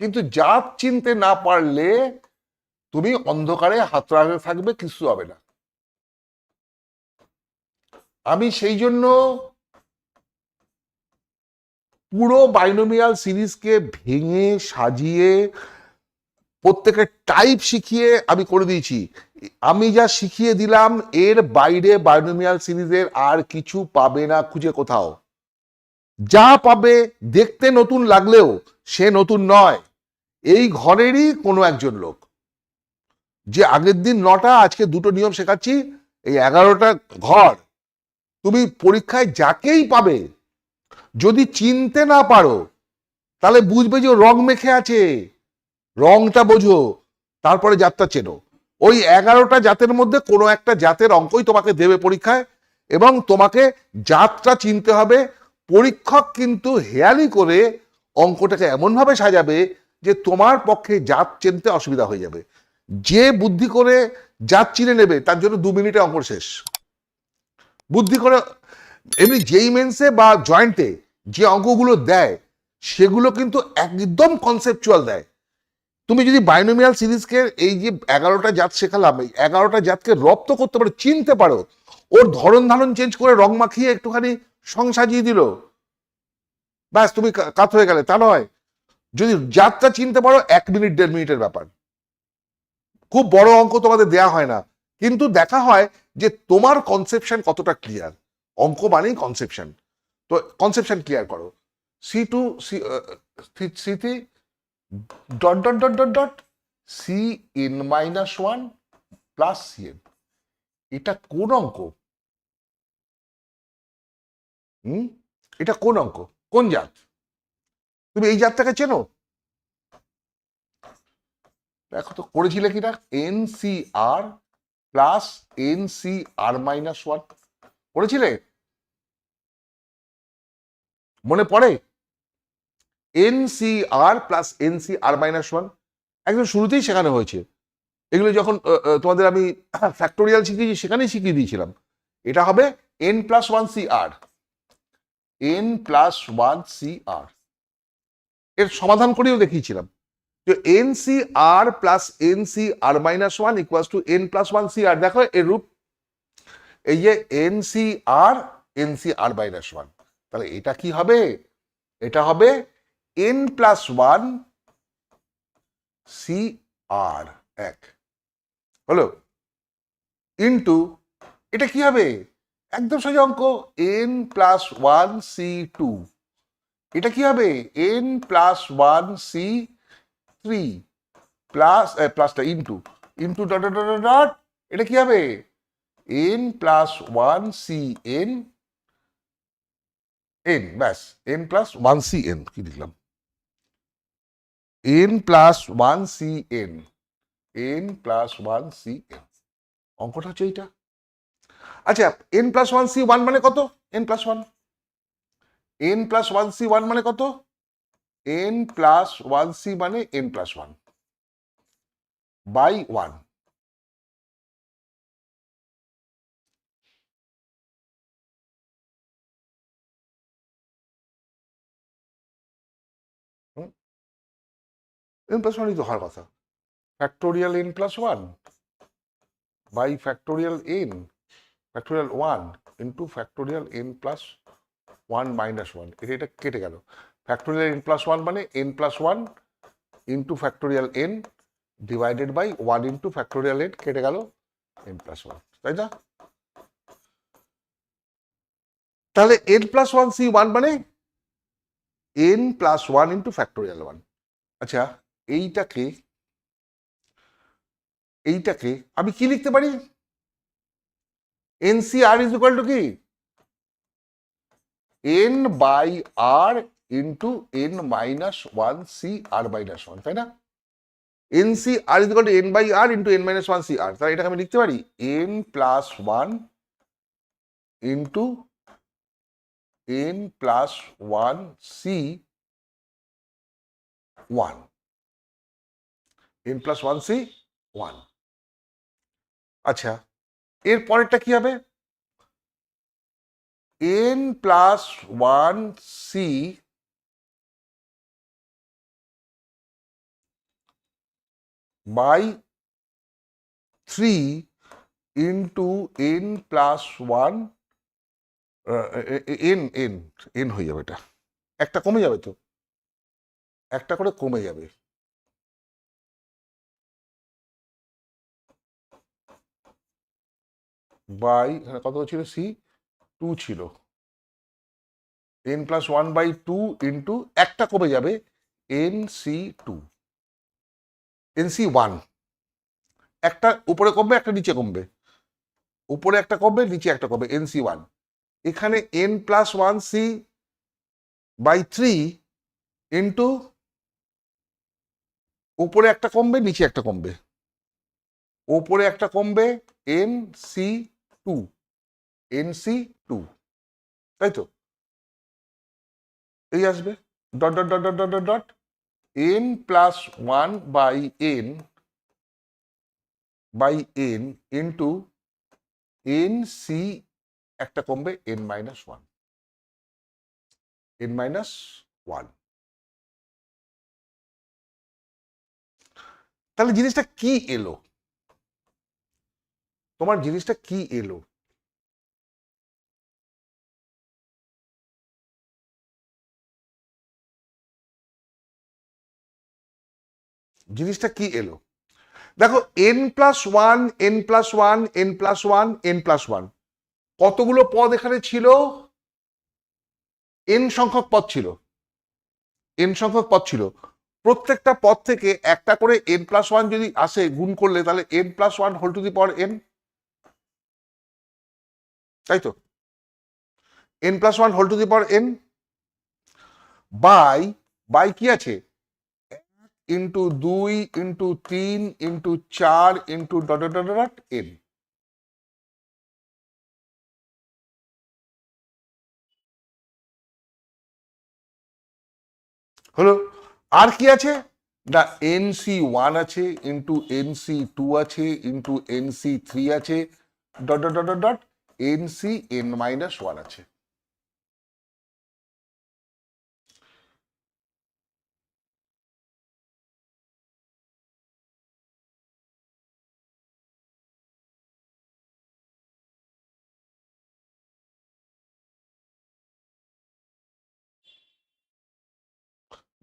কিন্তু জাত চিনতে না পারলে তুমি অন্ধকারে হাতড়াতে থাকবে, কিছু হবে না। আমি সেই জন্য পুরো বাইনোমিয়াল সিরিজকে ভেঙে সাজিয়ে প্রত্যেকের টাইপ শিখিয়ে আমি করে দিয়েছি। আমি যা শিখিয়ে দিলাম এর বাইরে বাইনোমিয়াল সিরিজের আর কিছু পাবে না খুঁজে কোথাও। যা পাবে দেখতে নতুন লাগলেও সে নতুন নয়, এই ঘরেরই কোনো একজন লোক, যে আগের দিন 9টা আজকে 2টো নিয়ম শেখাচ্ছি, এই 11টা ঘর। তুমি পরীক্ষায় যাকেই পাবে, যদি চিনতে না পারো তাহলে বুঝবে যে রং মেখে আছে, রংটা বোঝো, তারপরে জাতটা চেনো। ওই 11টা জাতের মধ্যে কোনো একটা জাতের অঙ্কই তোমাকে দেবে পরীক্ষায়, এবং তোমাকে জাতটা চিনতে হবে। পরীক্ষক কিন্তু হেয়ালি করে অঙ্কটাকে এমনভাবে সাজাবে যে তোমার পক্ষে জাত চিনতে অসুবিধা হয়ে যাবে। যে বুদ্ধি করে জাত চিনে নেবে তার জন্য 2 মিনিটে অঙ্ক শেষ। বুদ্ধি করে এমনি যেই মেন্সে বা জয়েন্টে যে অঙ্কগুলো দেয় সেগুলো কিন্তু একদম কনসেপচুয়াল দেয়। তুমি যদি বাইনোমিয়াল সিরিজকে এই যে 11টা জাত শেখালাম, এই 11টা জাতকে রপ্ত করতে পারো, চিনতে পারো, ওর ধরন ধারণ চেঞ্জ করে রং মাখিয়ে একটুখানি সং সাজিয়ে দিল, ব্যাস তুমি কাত হয়ে গেলে, তা নয়। যদি জাতটা চিনতে পারো 1 মিনিট 1.5 মিনিটের ব্যাপার। খুব বড় অঙ্ক তোমাদের দেয়া হয় না, কিন্তু দেখা হয় যে তোমার কনসেপশন কতটা ক্লিয়ার। অঙ্ক মানেই কনসেপশন। তো কনসেপশন ক্লিয়ার করো। C2 C3 dot dot dot dot dot Cn-1 plus Cn। এটা কোন অঙ্ক? এটা কোন অঙ্ক, কোন জাত? তুমি এই জাতটাকে চেনো? দেখো তো করেছিলে কিনা। NCR প্লাস NCR-1 করেছিলে? মনে পড়ে? NCR প্লাস NCR-1 একদম শুরুতেই শেখানো হয়েছে। এগুলো যখন তোমাদের আমি ফ্যাক্টোরিয়াল শিখিয়েছি সেখানেই শিখিয়ে দিয়েছিলাম। এটা হবে N+1CR, N+1CR। এর সমাধান করেও দেখিয়েছিলাম যে NCR plus NCR-1 equals to N+1CR। দেখো এর রূপ, এই যে NCR NCR-1, তাহলে এটা কি হবে? এটা হবে N+1CR, এক হলো, ইন্টু এটা কি হবে? একদম সোজা অঙ্ক, N+1C2। এটা কি হবে? N+1C3 প্লাস প্লাসটা into into dot dot dot dot, এটা কি হবে? N+1CN, N, ব্যাস, N+1CN কি লিখলাম? N+1CN, N+1CN। অঙ্কটা হচ্ছে এইটা। আচ্ছা, N+1C1 মানে কত? N+1, N+1C1 মানে কত? N+1C মানে N+1 বাই 1। N+1ই তো হওয়ার কথা। Factorial N+1 by factorial N factorial 1 into factorial N+1 minus 1। এটা কেটে গেল। ফ্যাক্টোরিয়াল N+1 মানে N+1 into factorial N divided by 1 into factorial N, কেটে গেল N+1, তাই না? তাহলে N+1C1 মানে N+1 ইন্টু ফ্যাক্টোরিয়াল 1। আচ্ছা, এইটাকে আমি কি লিখতে পারি? NCR ইজ ইকুয়াল টু কি? N by R into N-1CR-1, তাই না? NCR is equal to N by R into N-1CR। তাহলে এটাকে আমি লিখতে পারি N+1 ইন্টু N+1C1, N+1C1। আচ্ছা, এর পরেরটা কি হবে? N+1C by 3 into N+1 N হয়ে যাবে। এটা একটা কমে যাবে তো, একটা করে কমে যাবে। বাই কত ছিল? C2 ছিল। N+1 বাই 2 ইন্টু একটা কমে যাবে NC2, NC1। একটা উপরে কমবে, একটা নিচে কমবে, উপরে একটা কমবে, নিচে একটা কমবে, NC1। এখানে N+1C বাই 3 ইন্টু উপরে একটা কমবে, নিচে একটা কমবে, উপরে একটা কমবে, NC2, NC2, তাই তো? এই আসবে dot dot dot dot dot dot N+1 by N by N into NC একটা কমবে, N-1, N-1। তাহলে জিনিসটা কি এলো? তোমার জিনিসটা কি এলো? জিনিসটা কি এলো? দেখো, N+1 N+1 N+1 N+1 কতগুলো পদ এখানে ছিল? এন সংখ্যক পদ ছিল, এন সংখ্যক পদ ছিল, প্রত্যেকটা পদ থেকে একটা করে এন প্লাস ওয়ান যদি আসে গুণ করলে তাহলে N plus one whole to the power N, তাই তো, N plus one whole to the power N by by কি আছে into 2 into 3 into 4 into dot dot dot dot N. হলো। আর কি আছে না এনসি ওয়ান আছে ইন্টু এনসি টু আছে ইন্টু এনসি থ্রি আছে dot dot dot dot N C N minus one আছে।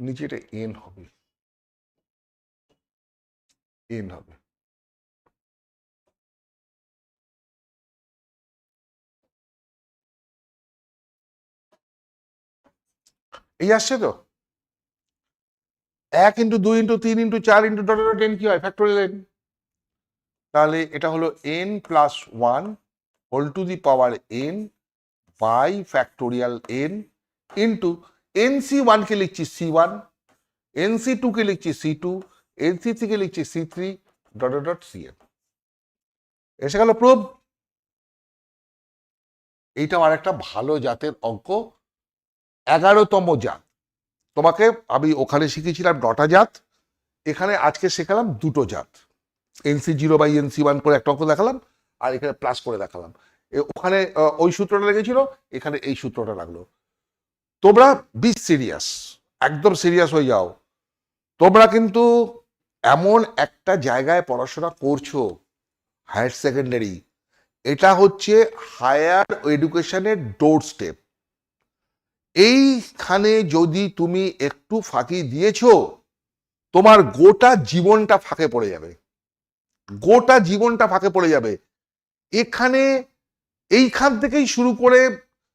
নিচে এটা এন হবে, এন হবে। এই আসছে তো, 1 into 2 into 3 into 4 into dot dot N কি হয় ফ্যাক্টোরিয়াল এন। তাহলে এটা হলো N plus one whole to the power N by factorial N into N C ওয়ানকে লিখছি সি ওয়ান, এনসি টু কে লিখছি সি টু, এনসি থ্রি কে লিখছি C three dot dot dot C N. এসে গেল প্রুফ। এইটাও আর একটা ভালো জাতের অঙ্ক, 11তম জাত। তোমাকে আমি ওখানে শিখেছিলাম 9টা জাত, এখানে আজকে শেখালাম 2টো জাত। N C zero by N C one করে একটা অঙ্ক দেখালাম আর এখানে প্লাস করে দেখালাম। ওখানে ওই সূত্রটা লেগেছিল, এখানে এই সূত্রটা লাগলো। তোমরা বি সিরিয়াস, একদম সিরিয়াস হয়ে যাও। তোমরা কিন্তু এমন একটা জায়গায় পড়াশোনা করছো, হায়ার সেকেন্ডারি, এটা হচ্ছে হায়ার এডুকেশনের ডোর স্টেপ। এইখানে যদি তুমি একটু ফাঁকি দিয়েছো, তোমার গোটা জীবনটা ফাঁকে পড়ে যাবে, গোটা জীবনটা ফাঁকে পড়ে যাবে। এখানে এইখান থেকেই শুরু করে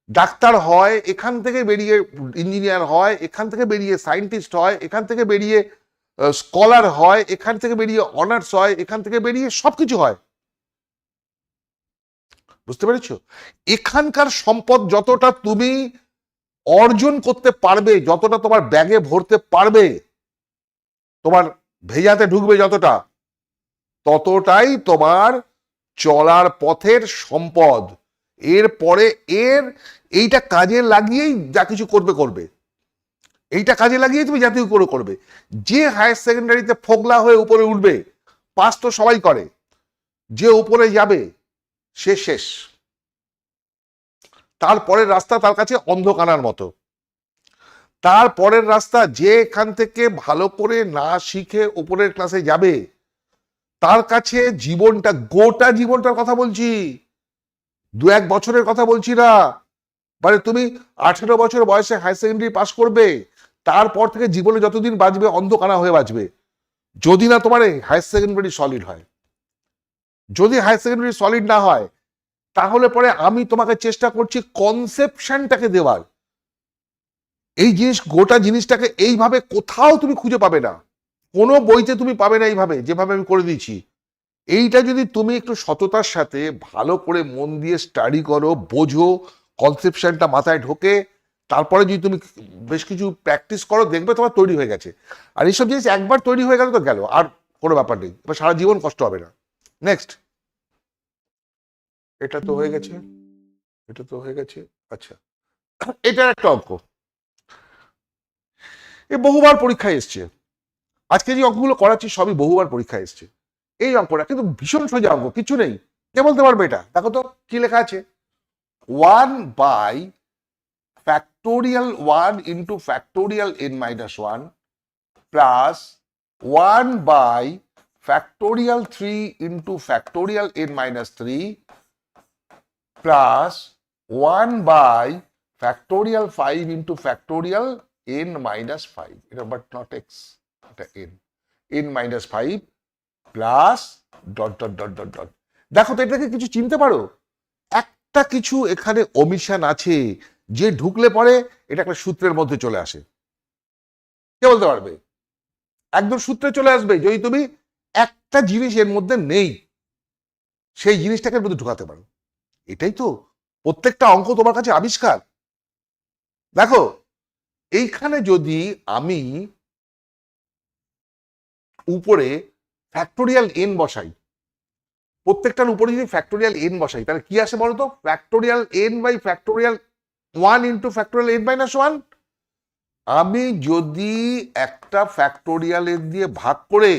ডাক্তার হয়, এখান থেকে বেরিয়ে ইঞ্জিনিয়ার হয়, এখান থেকে বেরিয়ে সায়েন্টিস্ট হয়, এখান থেকে বেরিয়ে স্কলার হয়, এখান থেকে বেরিয়ে অনার্স হয়, এখান থেকে বেরিয়ে সবকিছু হয়। বুঝতে পেরেছো? এখানকার সম্পদ যতটা তুমি অর্জন করতে পারবে, যতটা তোমার ব্যাগে ভরতে পারবে, তোমার ভেজাতে ঢুকবে যতটা, ততটাই তোমার চলার পথের সম্পদ। এরপরে এইটা কাজে লাগিয়েই যা কিছু করবে করবে, এইটা কাজে লাগিয়ে তুমি জাতীয় করে করবে। যে হায়ার সেকেন্ডারিতে ফোগলা হয়ে উপরে উঠবে, পাস তো সবাই করে, যে উপরে যাবে সে শেষ, তারপরের রাস্তা তার কাছে অন্ধকারার মতো। তারপরের রাস্তা যে এখান থেকে ভালো করে না শিখে উপরের ক্লাসে যাবে, তার কাছে জীবনটা, গোটা জীবনটার কথা বলছি, 2-1 বছরের কথা বলছি না। মানে তুমি 18 বছর বয়সে হায়ার সেকেন্ডারি পাস করবে, তারপর থেকে জীবনে যতদিন বাঁচবে অন্ধকানা হয়ে বাঁচবে, যদি না তোমার হায়ার সেকেন্ডারি সলিড হয়। যদি হায়ার সেকেন্ডারি সলিড না হয়, তাহলে পরে আমি তোমাকে চেষ্টা করছি কনসেপশনটাকে দেওয়ার। এই জিনিস, গোটা জিনিসটাকে এইভাবে কোথাও তুমি খুঁজে পাবে না, কোনো বইতে তুমি পাবে না এইভাবে, যেভাবে আমি করে দিয়েছি। এইটা যদি তুমি একটু সততার সাথে ভালো করে মন দিয়ে স্টাডি করো, বোঝো, কনসেপশনটা মাথায় ঢোকে, তারপরে যদি তুমি বেশ কিছু প্র্যাকটিস করো, দেখবে তোমার তৈরি হয়ে গেছে। আর এইসব জিনিস একবার তৈরি হয়ে গেল তো গেল, আর কোনো ব্যাপার নেই, এবার সারা জীবন কষ্ট হবে না। নেক্সট, এটা তো হয়ে গেছে, এটা তো হয়ে গেছে। আচ্ছা, এটার একটা অঙ্ক, এ বহুবার পরীক্ষায় এসছে। আজকে যে অঙ্কগুলো করাচ্ছি সবই বহুবার পরীক্ষায় এসছে। এই অঙ্কটা কিন্তু ভীষণ সোজা অঙ্ক, কিছু নেই। কে বলতে পারবে এটা? দেখো তো কি লেখা আছে, 1 by factorial 1 into factorial n minus 1 plus 1 by factorial 3 into factorial n minus 3 plus 1 by factorial 5 into factorial n minus 5, এটা বাট নট x, এটা n minus 5 plus dot dot dot dot dot. দেখো তো এটাকে কিছু চিনতে পারো? একটা কিছু এখানে ওমিশন আছে, যে ঢুকলে পরে এটা একটা সূত্রের মধ্যে চলে আসে। কে বলতে পারবে? একদম সূত্রে চলে আসবে যদি তুমি একটা জিনিস এর মধ্যে নেই সেই জিনিসটাকে এর মধ্যে ঢুকাতে পারো। এটাই তো প্রত্যেকটা অঙ্ক তোমার কাছে আবিষ্কার। দেখো এইখানে যদি আমি উপরে ফ্যাক্টোরিয়াল এন বসাই, প্রত্যেকটার উপরে যদি ফ্যাক্টোরিয়াল এন বসাই তাহলে কি আসে বলতো? Factorial N by factorial 1 into factorial N minus 1। আমি যদি একটা ফ্যাক্টোরিয়াল এন দিয়ে ভাগ করে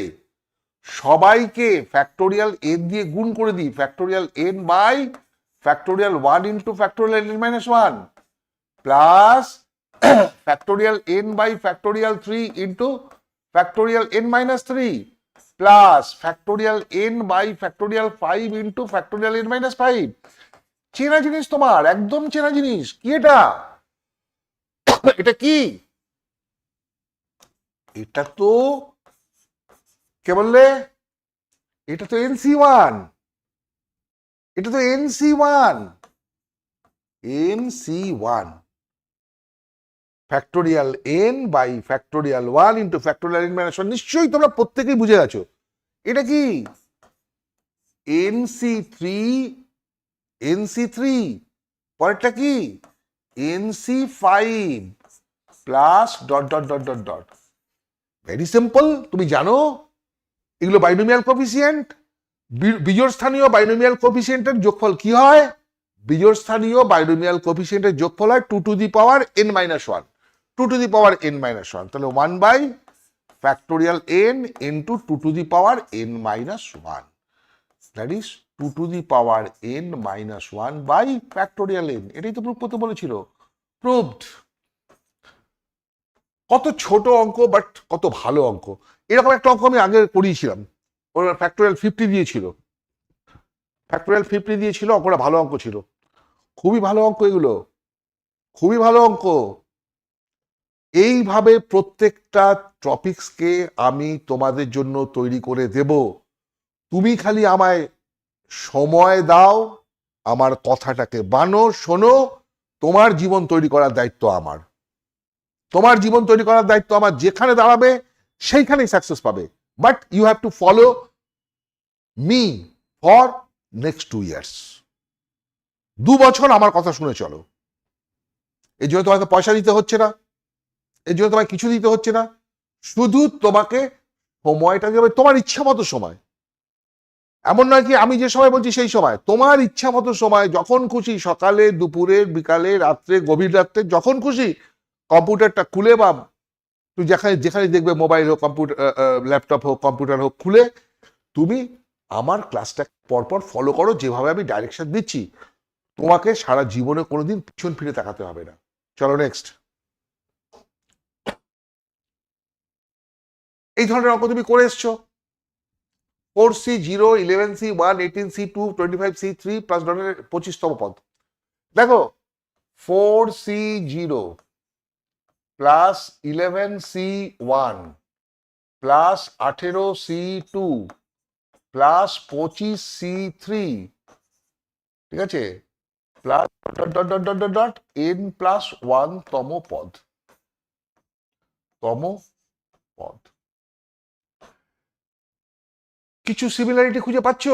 সবাইকে ফ্যাক্টোরিয়াল এন দিয়ে গুণ করে দিই, factorial N by factorial 1 into factorial N minus 1 plus factorial N by factorial 3 into factorial N minus 3 plus factorial N by factorial 5 into factorial N minus 5। চেনা জিনিস, তোমার একদম চেনা জিনিস। কি এটা? এটা কি? এটা তো কে বললে? এটা তো NC1, এটা তো NC1, NC1 factorial N by factorial 1 into factorial N minus 1। নিশ্চয়ই তোমরা প্রত্যেকেই বুঝে গেছো এটা কি। NC3, NC3 পরেরটা কি? NC5 plus dot dot dot dot dot. Very simple, তুমি জানো এগুলো বাইনোমিয়াল কোফিসিয়েন্ট। বিজোড় স্থানীয় বাইনোমিয়াল কোফিসিয়েন্টের যোগফল কি হয়? বিজোড় স্থানীয় বাইনোমিয়াল কোফিসিয়েন্টের যোগফল হয় 2 to the power n minus 1, 2 to the power n minus 1। তাহলে 1 by factorial n into 2 to the power n minus 1, that is 2 to the power n minus 1 by factorial n। এটাই তো প্রুফ করতে বলেছিল, proved. কত ছোট অঙ্ক but কত ভালো অঙ্ক। এরকম একটা অঙ্ক আমি আগে করিয়েছিলাম, ওর ফ্যাক্টোরিয়াল 50 দিয়েছিল, ফ্যাক্টোরিয়াল 50 দিয়েছিল, অঙ্কটা ভালো অঙ্ক ছিল, খুবই ভালো অঙ্ক এগুলো, খুবই ভালো অঙ্ক। এইভাবে প্রত্যেকটা টপিকসকে আমি তোমাদের জন্য তৈরি করে দেব। তুমি খালি আমায় সময় দাও, আমার কথাটাকে বানো, শোনো। তোমার জীবন তৈরি করার দায়িত্ব আমার, তোমার জীবন তৈরি করার দায়িত্ব আমার। যেখানে দাঁড়াবে সেইখানেই সাকসেস পাবে, but you have to follow me for next 2 years. 2 বছর আমার কথা শুনে চলো। এই জন্য তোমাকে পয়সা দিতে হচ্ছে না, এর জন্য তোমায় কিছু দিতে হচ্ছে না, শুধু তোমাকে সময়টা দেবে, তোমার ইচ্ছা মতো সময়। এমন নয় কি আমি যে সময় বলছি সেই সময়, তোমার ইচ্ছা মতো সময়, যখন খুশি, সকালে, দুপুরে, বিকালে, রাত্রে, গভীর রাত্রে, যখন খুশি কম্পিউটারটা খুলে বা তুই যেখানে যেখানে দেখবে মোবাইল হোক, কম্পিউটার, ল্যাপটপ হোক, কম্পিউটার হোক, খুলে তুমি আমার ক্লাসটা পরপর ফলো করো যেভাবে আমি ডাইরেকশন দিচ্ছি। তোমাকে সারা জীবনে কোনোদিন পিছন ফিরে তাকাতে হবে না। চলো নেক্সট। এই ধরনের অঙ্ক তুমি করে এসছো। 4C0, 11C1, 18C2, 25C3 plus ডটের 25তম পদ। দেখো 4C0 plus 11C1 plus 18C2 plus 25C3, ঠিক আছে, plus dot dot dot dot dot n plus 1 তম পদ, তম পদ। কিছু সিমিলারিটি খুঁজে পাচ্ছ?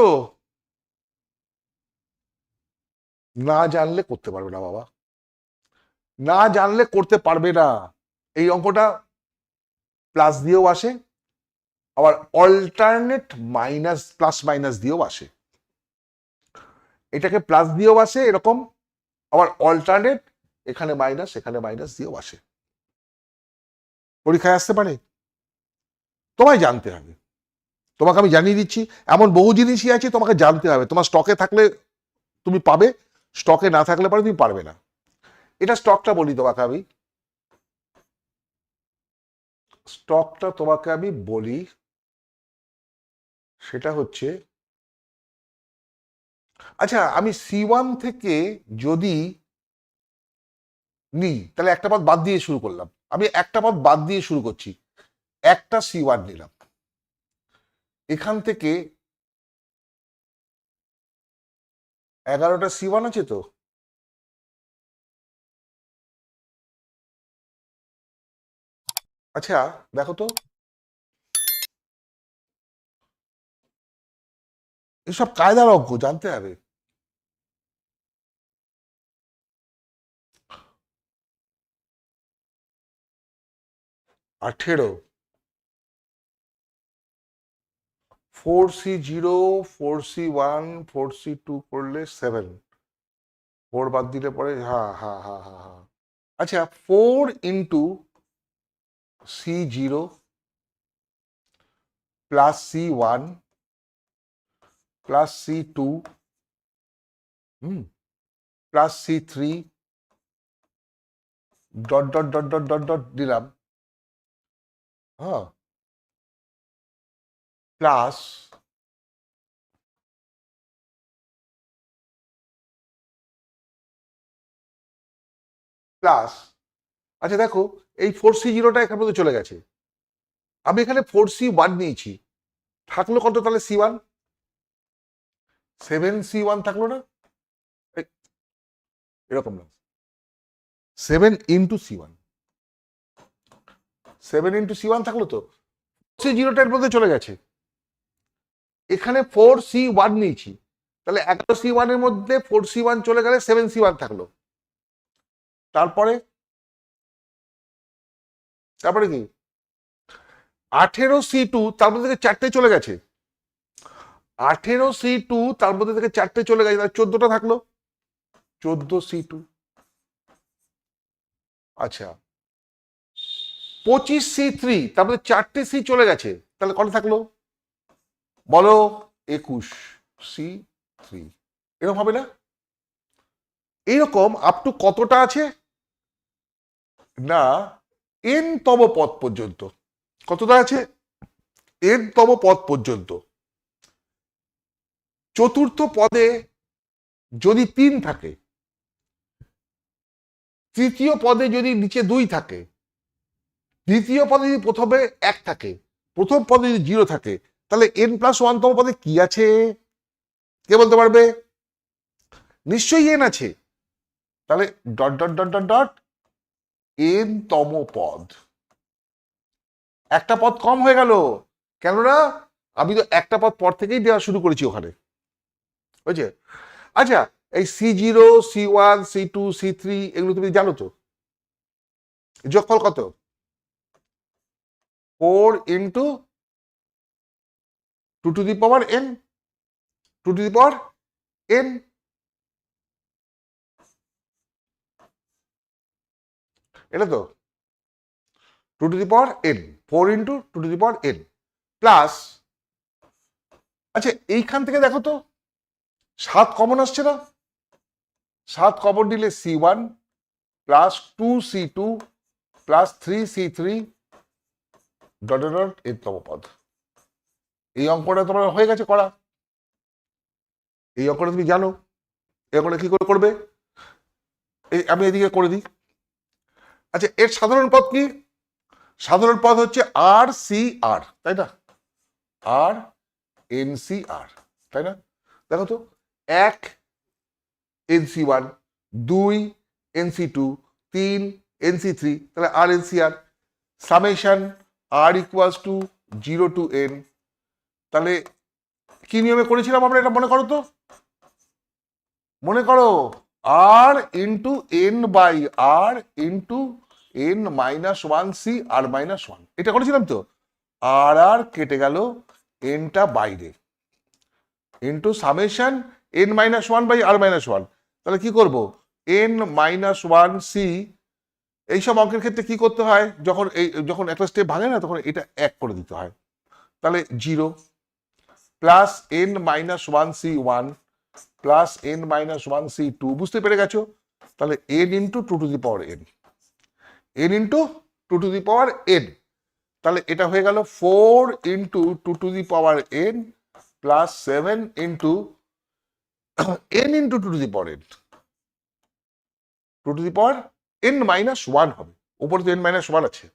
না জানলে করতে পারবে না বাবা, না জানলে করতে পারবে না। এই অঙ্কটা প্লাস দিয়েও আসে, আবার অল্টারনেট মাইনাস প্লাস মাইনাস দিয়েও আসে। এটাকে প্লাস দিয়েও আসে এরকম, আবার অল্টারনেট এখানে মাইনাস এখানে মাইনাস দিয়েও আসে। পরীক্ষায় আসতে পারে, তোমায় জানতে হবে। তোমাকে আমি জানিয়ে দিচ্ছি, এমন বহু জিনিসই আছে তোমাকে জানতে হবে। তোমার স্টকে থাকলে তুমি পাবে, স্টকে না থাকলে পরে তুমি পারবে না। এটা স্টকটা বলি তোমাকে আমি, স্টকটা তোমাকে আমি বলি, সেটা হচ্ছে, আচ্ছা আমি C1 থেকে যদি নিই তাহলে একটা পদ বাদ দিয়ে শুরু করলাম, আমি একটা পদ বাদ দিয়ে শুরু করছি, একটা C1 নিলাম, এখান থেকে 11টা C1 আছে তো, আচ্ছা দেখো তো, এসব কায়দার অঙ্ক জানতে হবে। আঠেরো, 4C0, 4C1, 4C2 করলে 7, 4 বাদ দিলে পরে, হ্যাঁ হ্যাঁ হ্যাঁ হ্যাঁ হ্যাঁ। আচ্ছা 4 × C0 plus C1 plus C2 plus C3 dot dot dot dot dot dot দিলাম, হ্যাঁ, প্লাস প্লাস আচ্ছা দেখো, এই 4C0টা এখান মধ্যে চলে গেছে, আমি এখানে 4C1 নিয়েছি, থাকলো কত তাহলে C1? 7C1 থাকলো না? এরকম না, 7 × C1, 7 × C1 থাকলো তো, C0টার মধ্যে চলে গেছে, এখানে 4C1 নিয়েছি, তাহলে 11C1 এর মধ্যে 4C1 চলে গেলে 7C1 থাকলো, তারপরে তারপরে কি 18C2 তার মধ্যে থেকে 4টে চলে গেছে, 18C2 তার মধ্যে থেকে 4টে চলে গেছে, তাহলে 14টা থাকলো, 14C2। আচ্ছা 25C3 তার মধ্যে 4টে সি চলে গেছে, তাহলে কত থাকলো বলো? 21C3। এরকম হবে না? এইরকম আপ টু কতটা আছে না, n তম পদ পর্যন্ত। কতটা আছে? n তম পদ পর্যন্ত। চতুর্থ পদে যদি 3 থাকে, তৃতীয় পদে যদি নিচে 2 থাকে, দ্বিতীয় পদে যদি প্রথমে 1 থাকে, প্রথম পদে যদি 0 থাকে, তাহলে n+1 তম পদে কি আছে কে বলতে পারবে? নিশ্চয়ই n আছে, তাহলে dot dot dot dot dot n তম পদ। একটা পদ কম হয়ে গেল, কেননা আমি তো একটা পদ পর থেকেই দেওয়া শুরু করেছি ওখানে, বুঝছে? আচ্ছা এই C0, C1, C2, C3 এগুলো তুমি জানো তো, যোগফল কত? 4 × 2n, 2n, এটা তো 2n, 4 × 2n প্লাস, আচ্ছা এইখান থেকে দেখো তো 7 কমন আসছে না? 7 কমন নিলে C1 plus 2C2 plus 3C3 dot dot dot n তম পদ। এই অঙ্কটা তোমার হয়ে গেছে করা, এই অঙ্কটা তুমি জানো, এই অঙ্কটা কি করে করবে? আমি এদিকে করে দিই। আচ্ছা এর সাধারণ পদ কি? সাধারণ পদ হচ্ছে RCR, তাই না? RNCR, তাই না? দেখো তো, 1 NC1, 2 NC2, 3 NC3, তাহলে RNCR। Summation R = 0 to n, তাহলে কি নিয়মে করেছিলাম আমরা এটা মনে করো তো, মনে করো R × n/r × n-1C r-1, এটা করেছিলাম তো, আর কেটে গেল, nটা বাইরে, ইন্টু সামেশন n-1/r-1, তাহলে কি করব? n-1C। এইসব অঙ্কের ক্ষেত্রে কি করতে হয়, যখন একটা স্টেপ ভাঙে না, তখন এটা 1 করে দিতে হয়, তাহলে 0 প্লাস n-1C1 প্লাস n-1C2, বুঝতে পেরে গেছো? তাহলে n × 2n, n × 2n, তাহলে এটা হয়ে গেল 4 × 2n plus 7 × n × 2n, 2n-1 হবে, উপরে তো n-1 আছে,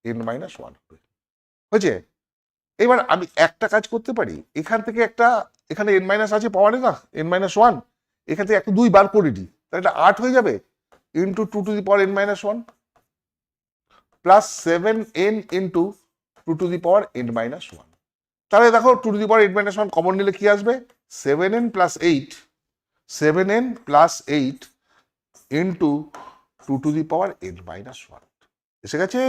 n-1 হবে, হয়েছে? এবার আমি একটা কাজ করতে পারি, এখান থেকে একটা, এখানে n- আছে পাওয়ারে না, n-1, এখান থেকে একটা 2 বার করে দিই, তাহলে এটা 8 হয়ে যাবে, × 2n-1 plus 7n into 2^n-1। তাহলে দেখো 2^n-1 কমন নিলে কি আসবে? 7n প্লাস 8 ইন্টু 2^n-1 এসে গেছে।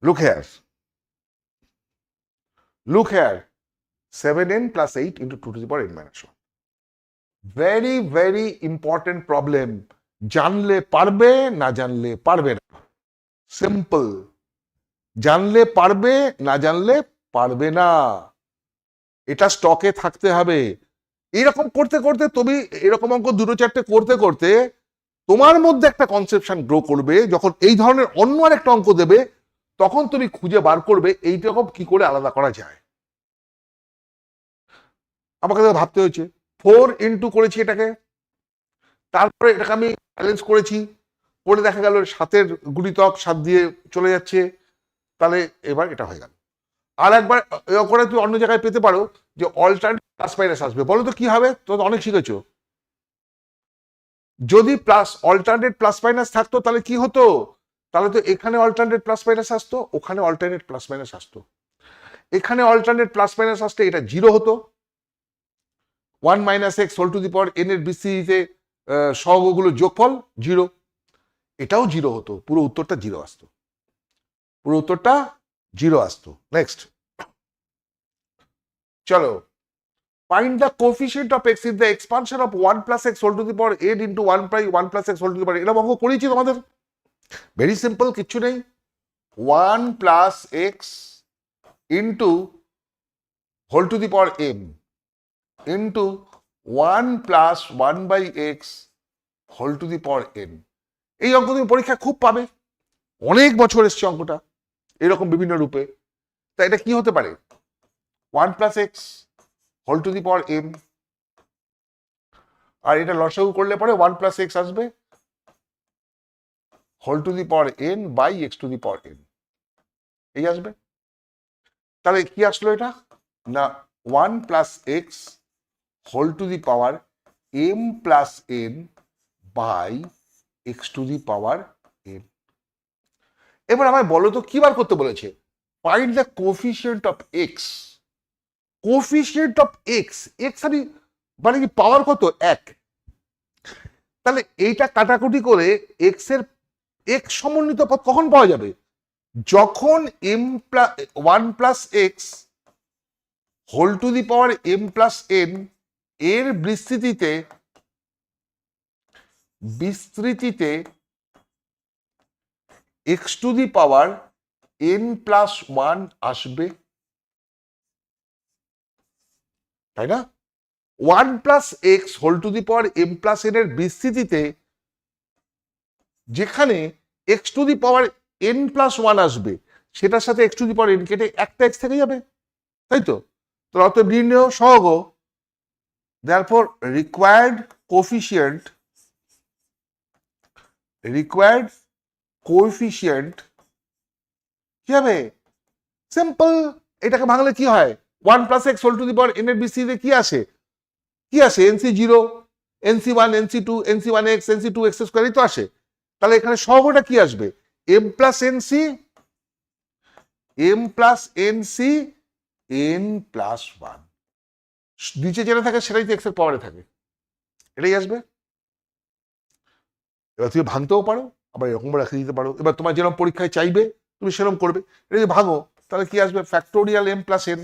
Look here 7n plus 8 into 2^n-1। Very very important problem. জানলে পারবে, না জানলে পারবে না। সিম্পল। জানলে পারবে, না জানলে পারবে না। এটা স্টকে থাকতে হবে। এরকম করতে করতে তুমি এরকম অঙ্ক দুটো চারটে করতে করতে তোমার মধ্যে একটা কনসেপশন গ্রো করবে। যখন এই ধরনের অন্য আর একটা অঙ্ক দেবে তখন তুমি খুঁজে বার করবে এইরকম কি করে আলাদা করা যায়। আমাকে ভাবতে হয়েছে 4 ইন্টু করেছি এটাকে, তারপরে এটাকে আমি ব্যালেন্স করেছি, করে দেখা গেল 7-এর গুণিতক 7 দিয়ে চলে যাচ্ছে। তাহলে এবার এটা হয়ে গেল। আর একবার করে তুই অন্য জায়গায় পেতে পারো যে অল্টারনেট প্লাস মাইনাস আসবে। বলো তো কি হবে? তো অনেক শিখেছো। যদি অল্টারনেট প্লাস মাইনাস থাকতো তাহলে কি হতো? তাহলে তো এখানে অল্টারনেট প্লাস মাইনাস আসতো, ওখানে অল্টারনেট প্লাস মাইনাস আসতো। এখানে অল্টারনেট প্লাস মাইনাস আসতে এটা 0 হতো। 1 - x whole to the power n এর বিস্তৃতিতে সহগগুলো যোগফল 0, এটাও 0 হতো। পুরো উত্তরটা 0 আসতো। নেক্সট চলো, find the coefficient of x in the expansion of 1 plus x whole to the power n into 1 plus x whole to the power। এটা অঙ্ক করেছি তোমাদের। ভেরি সিম্পল, কিচ্ছু নেই। 1 plus x into whole to the power m into 1 plus 1 by x whole to the power n। এই অঙ্ক তুমি পরীক্ষা খুব পাবে, অনেক বছর এসছে অঙ্কটা এরকম বিভিন্ন রূপে। তা এটা কি হতে পারে? 1 plus x whole to the power m, আর এটা লসাগু করলে পরে 1 plus x আসবে whole to the power n by x to the power n, এই আসবে। তাহলে কি আসলো এটা? না 1 plus x whole to the power m plus n by x to the power n। এবার আমায় বলো তো কি বার করতে বলেছে? Find the coefficient of x। Coefficient of X, X আমি মানে কি পাওয়ার কত? 1। তাহলে এইটা কাটাকুটি করে এক্স এর এক্স সমন্বিত পদ কখন পাওয়া যাবে? যখন one plus x whole to the power m plus n এর বিস্তৃতিতে x to the power n plus 1 আসবে, তাই না? 1 plus x whole to the power m plus n এর বিস্তৃতিতে যেখানে x to the power n plus 1 আসবে সেটার সাথে x to the power n কেটে একটা x থেকে যাবে, তাই তো? তো অতএব নির্ণয় সহগ, therefore required coefficient কি হবে? সিম্পল। এটাকে ভাঙলে কি হয়? 1 plus x whole to the power n এর বিস্তৃতিতে কি আসে? NC0, NC1, NC2, NC1x, NC2x স্কয়ারই তো আসে। তাহলে এখানে সহগটা কি আসবে? m plus NC n plus 1। নিচে যেটা থাকে সেটাই তো এক্স এর পাওয়ারে থাকে, এটাই আসবে। এবার তুমি ভাঙতেও পারো, আবার এরকম রেখে দিতে পারো। এবার তোমার যেরকম পরীক্ষায় চাইবে তুমি সেরকম করবে। এটা যদি ভাঙো তাহলে কি আসবে? Factorial m plus n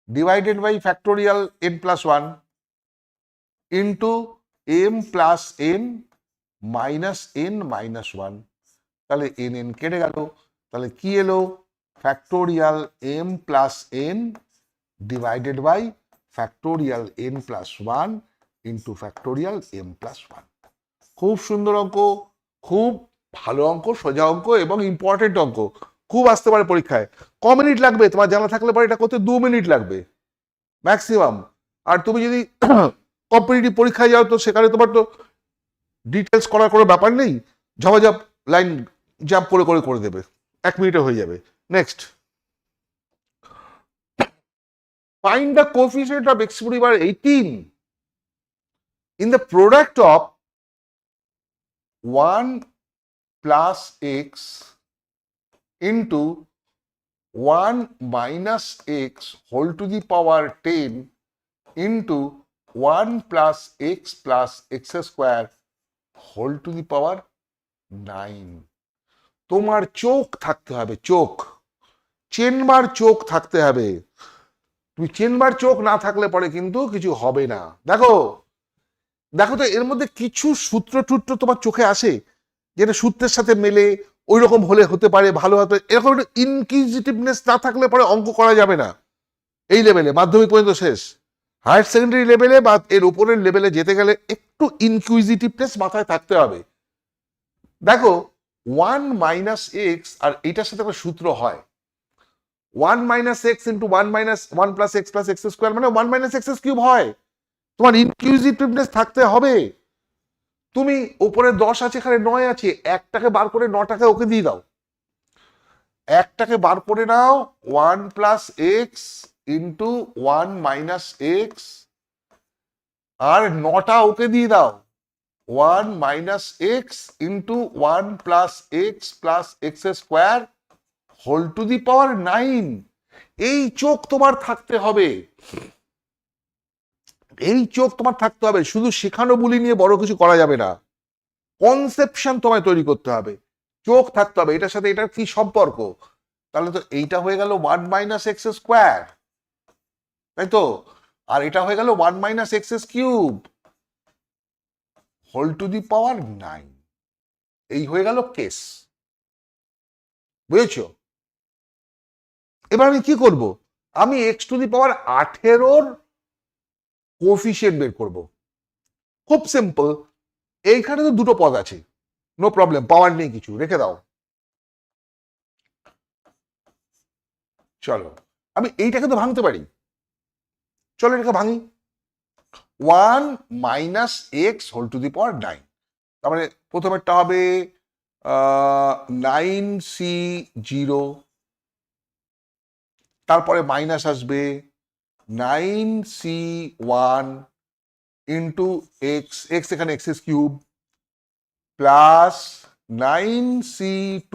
divided by factorial n plus 1 into m plus n minus n minus 1। তাহলে n n কেটে গেল। তাহলে কি এলো? Factorial m plus n divided by factorial n plus 1 into factorial m plus 1। খুব সুন্দর অঙ্ক, খুব ভালো অঙ্ক, সোজা অঙ্ক এবং ইম্পর্টেন্ট অঙ্ক। খুব আসতে পারে পরীক্ষায়। ক মিনিট লাগবে তোমার জানা থাকলে পরে এটা করতে? 2 মিনিট লাগবে ম্যাক্সিমাম। আর তুমি যদি কম্পিটিটিভ পরীক্ষায় যাও তো সেখানে তোমার তো ডিটেলস করার কোনো ব্যাপার নেই, ঝপাঝপ লাইন জাম্প করে করে করে দেবে, 1 মিনিটে হয়ে যাবে। Next, find the coefficient of x to the power 18 in the product of 1 plus X into 1 minus x whole to the power 10 into 1 plus x square whole to the power 9. তোমার চোখ থাকতে হবে, চোখ, চেনবার চোখ থাকতে হবে। তুমি চেনবার চোখ না থাকলে পরে কিন্তু কিছু হবে না। দেখো দেখো তো এর মধ্যে কিছু সূত্র টুত্র তোমার চোখে আসে যেটা সূত্রের সাথে মেলে, ওই রকম হলে হতে পারে, ভালো হতে, এরকম একটা ইনকুইজিটিভনেস না থাকলে পরে অঙ্ক করা যাবে না এই লেভেলে, মাধ্যমিক পর্যন্ত শেষ। হায়ার সেকেন্ডারি লেভেলে বা এর উপরের লেভেলে যেতে গেলে একটু ইনকুইজিটিভনেস মাথায় থাকতে হবে। দেখো 1 মাইনাস এক্স আর এটার সাথে একটা সূত্র হয়, 1 minus X into 1 minus 1 plus X square মানে 1 মাইনাস এক্স কিউব হয়। তোমার ইনকুইজিটিভনেস থাকতে হবে। তুমি উপরে 10 আছে, এখানে 9 আছে, একটাকে বার করে 9টাকে ওকে দিয়ে দাও, একটাকে বার করে নাও 1 plus X into 1 minus X, আর 9টা ওকে দিয়ে দাও 1 minus X into 1 plus X square whole to the power 9। এই চোখ তোমার থাকতে হবে, এই চোখ তোমার থাকতে হবে। শুধু শেখানো বুলি নিয়ে বড় কিছু করা যাবে না, কনসেপশন তোমায় তৈরি করতে হবে, চোখ থাকতে হবে এটার সাথে এটার কি সম্পর্ক। তাহলে তো এইটা হয়ে গেল 1 মাইনাস এক্স স্কোয়ার, তাই তো, আর এটা হয়ে গেল 1 minus X cube whole to the power 9। এই হয়ে গেল কেস, বুঝেছ? এবার আমি কি করব, আমি x to the power 18 coefficient বের করব। খুব সিম্পল, এইখানে তো দুটো পদ আছে, নো প্রবলেম, পাওয়ার নেই কিছু, রেখে দাও। চলো আমি এইটাকে তো ভাঙতে পারি, চলো এটাকে ভাঙি। 1 minus X whole to the power 9, তার মানে প্রথমেরটা হবে 9c0, তারপরে মাইনাস আসবে 9c1 ইন্টু এক্স, এক্স এখানে X cube, plus 9c2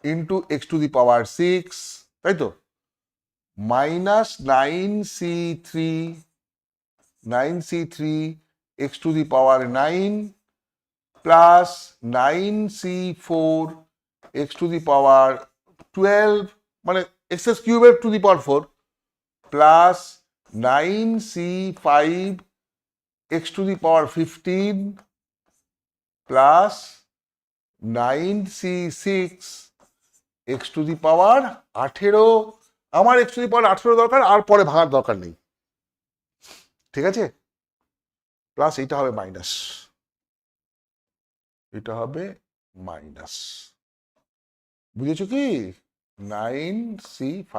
into X to the power 6, তাই তো, minus 9c3 X to the power 9 plus 9c4 X to the power 12 মানে X কিউবের to the power 4 plus 9c5 X to the power 15 plus 9c6 X to the power 18। আমার x to the power 18 দরকার, আর পরে ভাঙার দরকার নেই, ঠিক আছে? প্লাস এটা হবে মাইনাস, এটা হবে মাইনাস, বুঝেছো কি? 9c5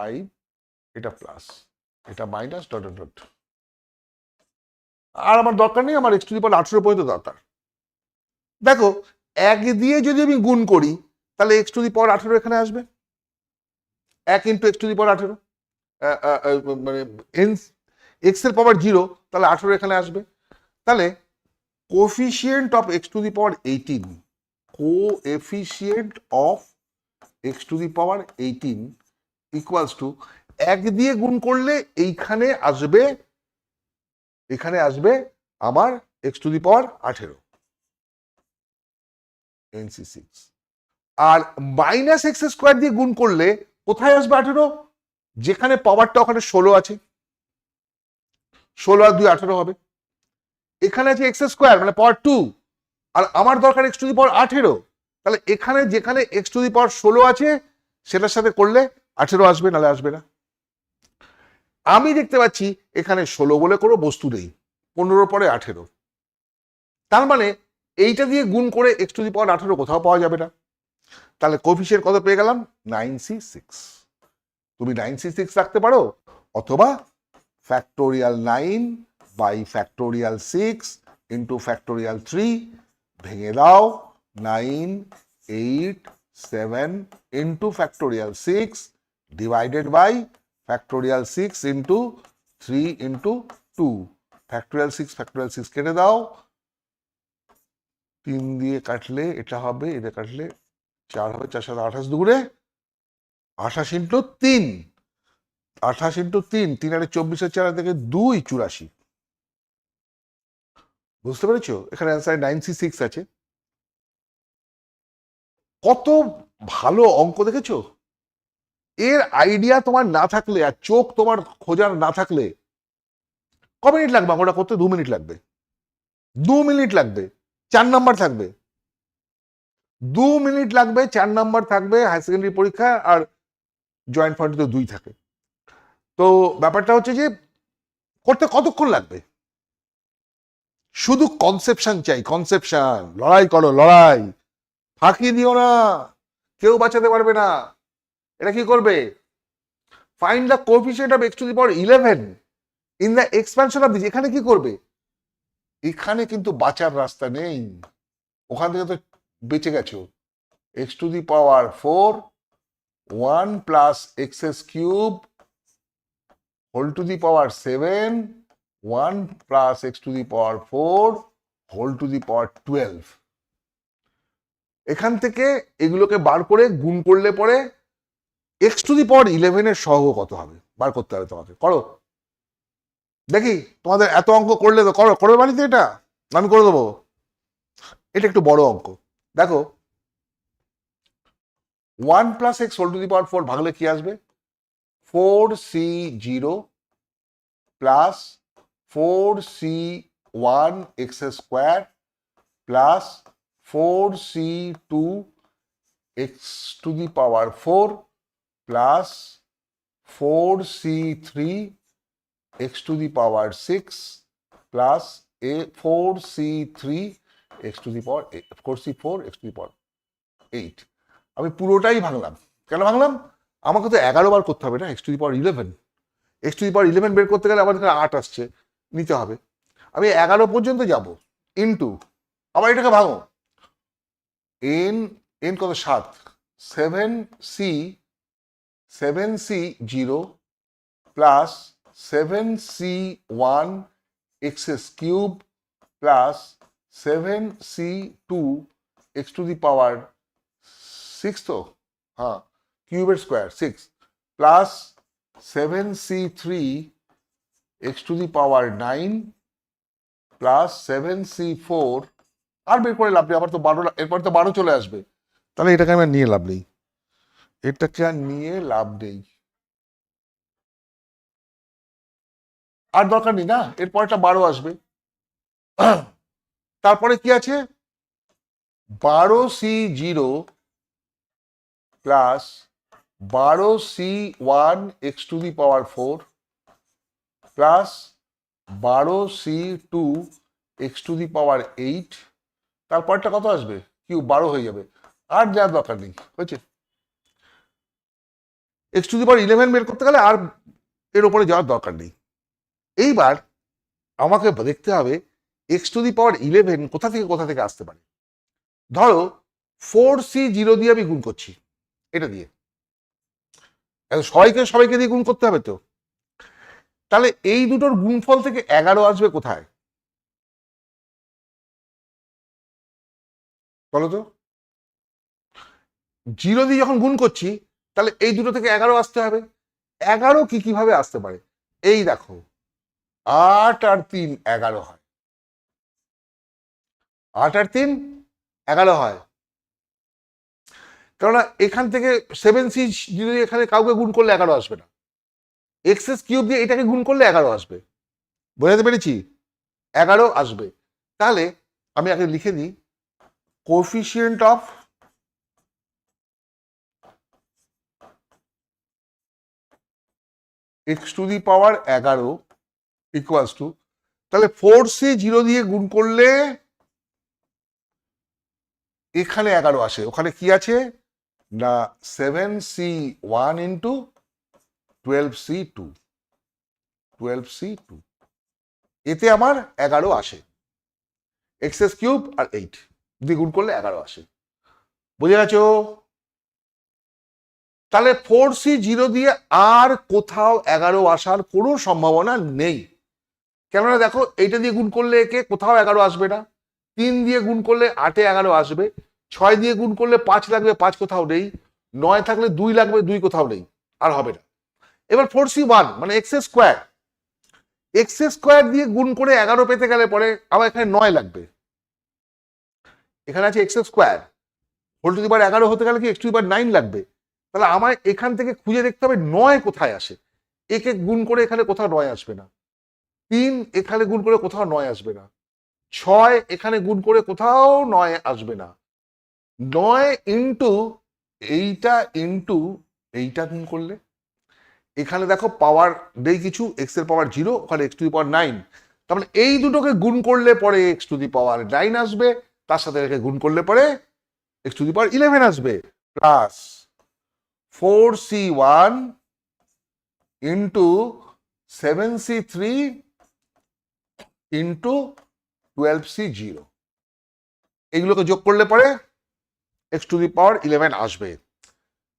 এটা প্লাস, এটা মাইনাস, ডট ডট ডট। আর আমার দরকার নেই, আমার এক্স টু দি পাওয়ার 18 পর্যন্ত দরকার। দেখো 1 দিয়ে যদি আমি গুণ করি তাহলে এক্স টু দি পাওয়ার 18 এখানে আসবে, 1 into X to the power 18, মানে এক্স এর পাওয়ার 0, তাহলে 18 এখানে আসবে। তাহলে coefficient of x to the power 18, coefficient of x to the power 18 equals to 1 দিয়ে গুণ করলে এইখানে আসবে, এখানে আসবে আমার x to the power 18 NC6, আর মাইনাস এক্স স্কোয়ার দিয়ে গুণ করলে কোথায় আসবে 18? যেখানে পাওয়ারটা ওখানে 16 আছে, 16 আর 2 18 হবে। এখানে আছে এক্স স্কোয়ার মানে পাওয়ার 2, আর আমার দরকার এক্স টু দি পাওয়ার 18, তাহলে এখানে যেখানে এক্স টু দি পাওয়ার 16 আছে সেটার সাথে করলে 18 আসবে, নাহলে আসবে না। আমি দেখতে পাচ্ছি এখানে 16 বলে কোনো বস্তু নেই, 15 পরে 18, তার মানে এইটা দিয়ে গুণ করে এক্স টু দি পাওয়ার 18 কোথাও পাওয়া যাবে না। তাহলে কোএফিসিয়েন্ট কত পেয়ে গেলাম? 9c6। তুমি 9c6 রাখতে পারো, অথবা factorial 9 by factorial 6 into factorial 3 ভেঙে দাও, 9 8 7 into factorial 6 divided by factorial 6 into 3 into 2, factorial 6 কেটে দাও, 3 দিয়ে কাটলে এটা হবে, এটা কাটলে 4 হবে, 4 7 28 দুগুণে 28 ইন্টু 3, 28 ইন্টু 3, 3 আর 24 4 থেকে 2 84। বুঝতে পেরেছো? এখানে অ্যান্সার 9C6 আছে। কত ভালো অঙ্ক দেখেছো? এর আইডিয়া তোমার না থাকলে আর চোখ তোমার খোঁজার না থাকলে ক মিনিট লাগবে ওটা করতে? 2 মিনিট লাগবে, 2 মিনিট লাগবে, 4 নাম্বার থাকবে, 2 মিনিট লাগবে, 4 নাম্বার থাকবে হায়ার সেকেন্ডারি পরীক্ষা, আর জয়েন্ট পয়েন্ট তো 2 থাকে। তো ব্যাপারটা হচ্ছে যে করতে কতক্ষণ লাগবে? শুধু কনসেপশন চাই, কনসেপশন। লড়াই করো, লড়াই, ফাঁকি দিও না, কেউ বাঁচাতে পারবে না। এটা কি করবে? Find the coefficient of x to the power 11 in the expansion of this. এখানে কি করবে? এখানে কিন্তু বাঁচার রাস্তা নেই, ওখান থেকে তো বেঁচে গেছো। x to the power 4 1 plus X cube whole to the power 7 1 plus x to the power 4 whole to the power 12। এখান থেকে এগুলোকে বার করে গুণ করলে পরে এক্স টু দি পাওয়ার 11 এর সহগ কত হবে বার করতে হবে তোমাকে। করো দেখি, তোমাদের এত অঙ্ক করলে তো করো, করবে বাড়িতে এটা, আমি করে দেবো। এটা একটু বড় অঙ্ক। দেখো 1 plus x whole to the power 4 ভাগলে কি আসবে? 4C0 plus 4C1 X square plus 4C2 X to the power 4 plus 4C3 X to the power 6 plus 4C3 X to the power 4C4 X to the power 8। আমি পুরোটাই ভাঙলাম। কেন ভাঙলাম? আমাকে তো 11 বার করতে হবে না X to the power 11। X to the power 11 বের করতে গেলে আমার এখানে 8 আসছে, নিতে হবে। আমি 11 পর্যন্ত যাব, ইন্টু আবার এটাকে ভাঙো, এন এন কত 7, 7C0 plus 7C1 X cube plus 7C2 X to the power 6, তো হ্যাঁ কিউবের square 6 plus 7C3 X to the power 9 plus 7C4। আর বের করে লাভ নেই, আবার তো 12, এরপর তো 12 চলে আসবে, তাহলে এটাকে আমার নিয়ে লাভ নেই, এটাকে আর নিয়ে লাভ নেই, আর দরকার নেই না, এরপর একটা 12 আসবে। তারপরে কি আছে? 12C0 plus 12C1 X to the power 4 plus 12C2 X to the power 8। তারপরটা কত আসবে? কিউ 12 হয়ে যাবে, আর যার দরকার নেই, হয়েছে। এক্স টু দি পাওয়ার 11 বের করতে গেলে আর এর উপরে যাওয়ার দরকার নেই। এইবার আমাকে দেখতে হবে এক্স টু দি পাওয়ার 11 কোথা থেকে আসতে পারে। ধরো 4C0 দিয়ে আমি গুণ করছি, এটা দিয়ে সবাইকে দিয়ে গুণ করতে হবে তো, তাহলে এই দুটোর গুণফল থেকে 11 আসবে কোথায় বলো তো? 0 দিয়ে যখন গুণ করছি তাহলে এই দুটো থেকে 11 আসতে হবে। 11 কিভাবে আসতে পারে? এই দেখো 8 আর 3 11 হয়, 8 আর 3 11 হয়, কেননা এখান থেকে 7C0 এখানে কাউকে গুণ করলে 11 আসবে না, এক্স কিউব দিয়ে এটাকে গুণ করলে 11 আসবে। বোঝাতে পেরেছি? 11 আসবে। তাহলে আমি আগে লিখে দিই coefficient of x to the power 11 equals to, তাহলে 4C0 দিয়ে গুণ করলে এখানে 11 আসে, ওখানে কি আছে না 7C1 ইন্টু 12C2, এতে আমার 11 আসে, এক্স কিউব আর 8 দিয়ে গুণ করলে 11 আসে। বুঝে গেছো? তাহলে 4C0 দিয়ে আর কোথাও 11 আসার কোনো সম্ভাবনা নেই, কেননা দেখো এইটা দিয়ে গুণ করলে একে কোথাও 11 আসবে না, 3 দিয়ে গুণ করলে 8 এ 11 আসবে, 6 দিয়ে গুণ করলে 5 লাগবে, 5 কোথাও নেই, 9 থাকলে 2 লাগবে, 2 কোথাও নেই, আর হবে না। এবার 4c1 মানে এক্স স্কোয়ার, এক্স স্কোয়ার দিয়ে গুণ করে 11 পেতে গেলে পরে আমার এখানে 9 লাগবে, এখানে আছে X square, whole to the power 11 হতে গেলে কি এক্স টু দি পাওয়ার 9 লাগবে। তাহলে আমার এখান থেকে খুঁজে দেখতে হবে 9 কোথায় আসে, একে গুণ করে এখানে কোথাও 9 আসবে না, 3 এখানে গুণ করে কোথাও 9 আসবে না, 6 এখানে গুণ করে কোথাও 9 আসবে না, 9 ইন্টু এইটা গুণ করলে এখানে দেখো পাওয়ার নেই কিছু, এক্স এর পাওয়ার 0, ওখানে এক্স টু দি পাওয়ার 9, তার মানে এই দুটোকে গুণ করলে পরে এক্স টু দি পাওয়ার 9 আসবে, তার সাথে একে গুণ করলে পরে এক্স টু দি পাওয়ার 11 আসবে, plus 4c1 into 7c3 into 12c0, এইগুলোকে যোগ করলে পরে এক্স টু দি পাওয়ার 11 আসবে।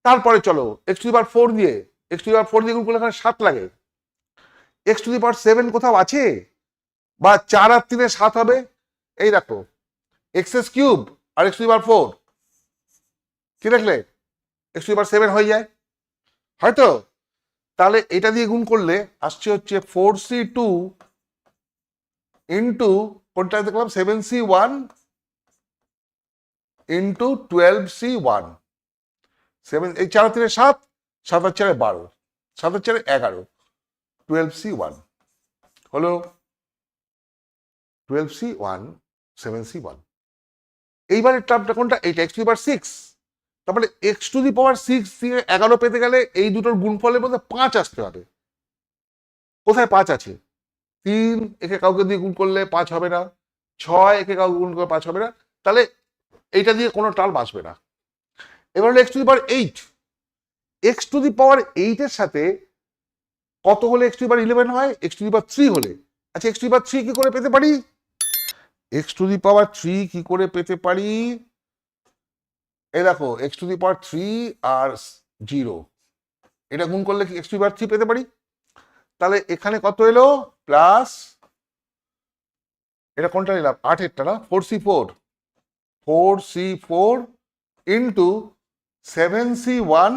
তারপরে চলো এক্স টু দি পাওয়ার 4 দিয়ে, এক্স টু দি পাওয়ার 4 দিয়ে গুণ করলে এখানে 7 লাগে, এক্স টু দি পাওয়ার 7 কোথাও আছে, বা 4 আর 3 7 হবে, এই দেখো এক্স এস কিউব আর এক্স টু দি পাওয়ার 4, কি দেখলে এক্স টু দি পাওয়ার 7 হয়ে যায়, হয়তো। তাহলে এটা দিয়ে গুণ করলে আসছে হচ্ছে 4c2 ইন্টু কোনটা দেখলাম 7c1 ইন্টু 12c1, 7 এই 4 3 7, 7 আর 4 12, 7 আর 4 11, 12c1 হলো 12c1 7c1। এইবারের টার্মটা কোনটা, এইটা এক্স টু দি পাওয়ার 6, তারপরে এক্স টু দি পাওয়ার 6 দিয়ে 11 পেতে গেলে এই দুটোর গুণফলের মধ্যে 5 আসতে হবে, কোথায় 5 আছে, 3 একে কাউকে দিয়ে গুণ করলে 5 হবে না, 6 একে কাউকে গুণ করলে 5 হবে না, তাহলে এইটা দিয়ে কোনো টার্ম আসবে না। এবার হলো X to the power 8, X to the power 8 এর সাথে কত হলে এক্স টু দি পাওয়ার 11 হয়, এক্স টু দি পাওয়ার 3 হলে। আচ্ছা এক্স টু দি পাওয়ার 3 কি করে পেতে পারি, এক্স টু দি পাওয়ার 3 কি করে পেতে পারি, এই দেখো এক্স টু দি পাওয়ার 3 আর 0, এটা গুণ করলে কি এক্স টু দি পাওয়ার 3 পেতে পারি। তাহলে এখানে কত এলো, প্লাস এটা কোনটা নিলাম 8 এরটা না, 4c4 ইন্টু 7c1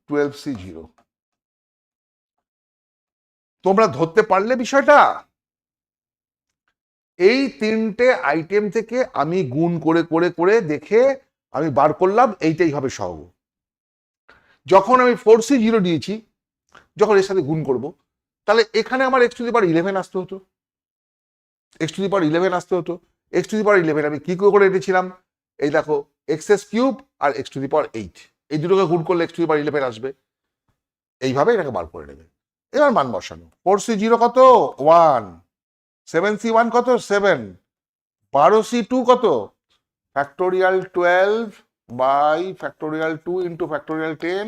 12c0। তোমরা ধরতে পারলে বিষয়টা, এই 3টে আইটেম থেকে আমি গুণ করে করে করে দেখে আমি বার করলাম এইটাই হবে সহগ। যখন আমি 4c0 দিয়েছি, যখন এর সাথে গুণ করব, তাহলে এখানে আমার এক্স টু দি পাওয়ার 11 আসতে হতো, এক্স টু দি পাওয়ার 11 আসতে হতো, এক্স টু দি পাওয়ার 11 আমি কি করে রেখেছিলাম, এই দেখো এক্স এস কিউব আর এক্স টু দি পাওয়ার 8, এই দুটোকে গুণ করলে এক্স টু দি পাওয়ার 11 আসবে, এইভাবে এটাকে বার করে নেবে। এবার মান বসানো, 4c0 কত 1, 7c1 কত 7, 12c2 কত factorial 12 by factorial 2 into factorial 10,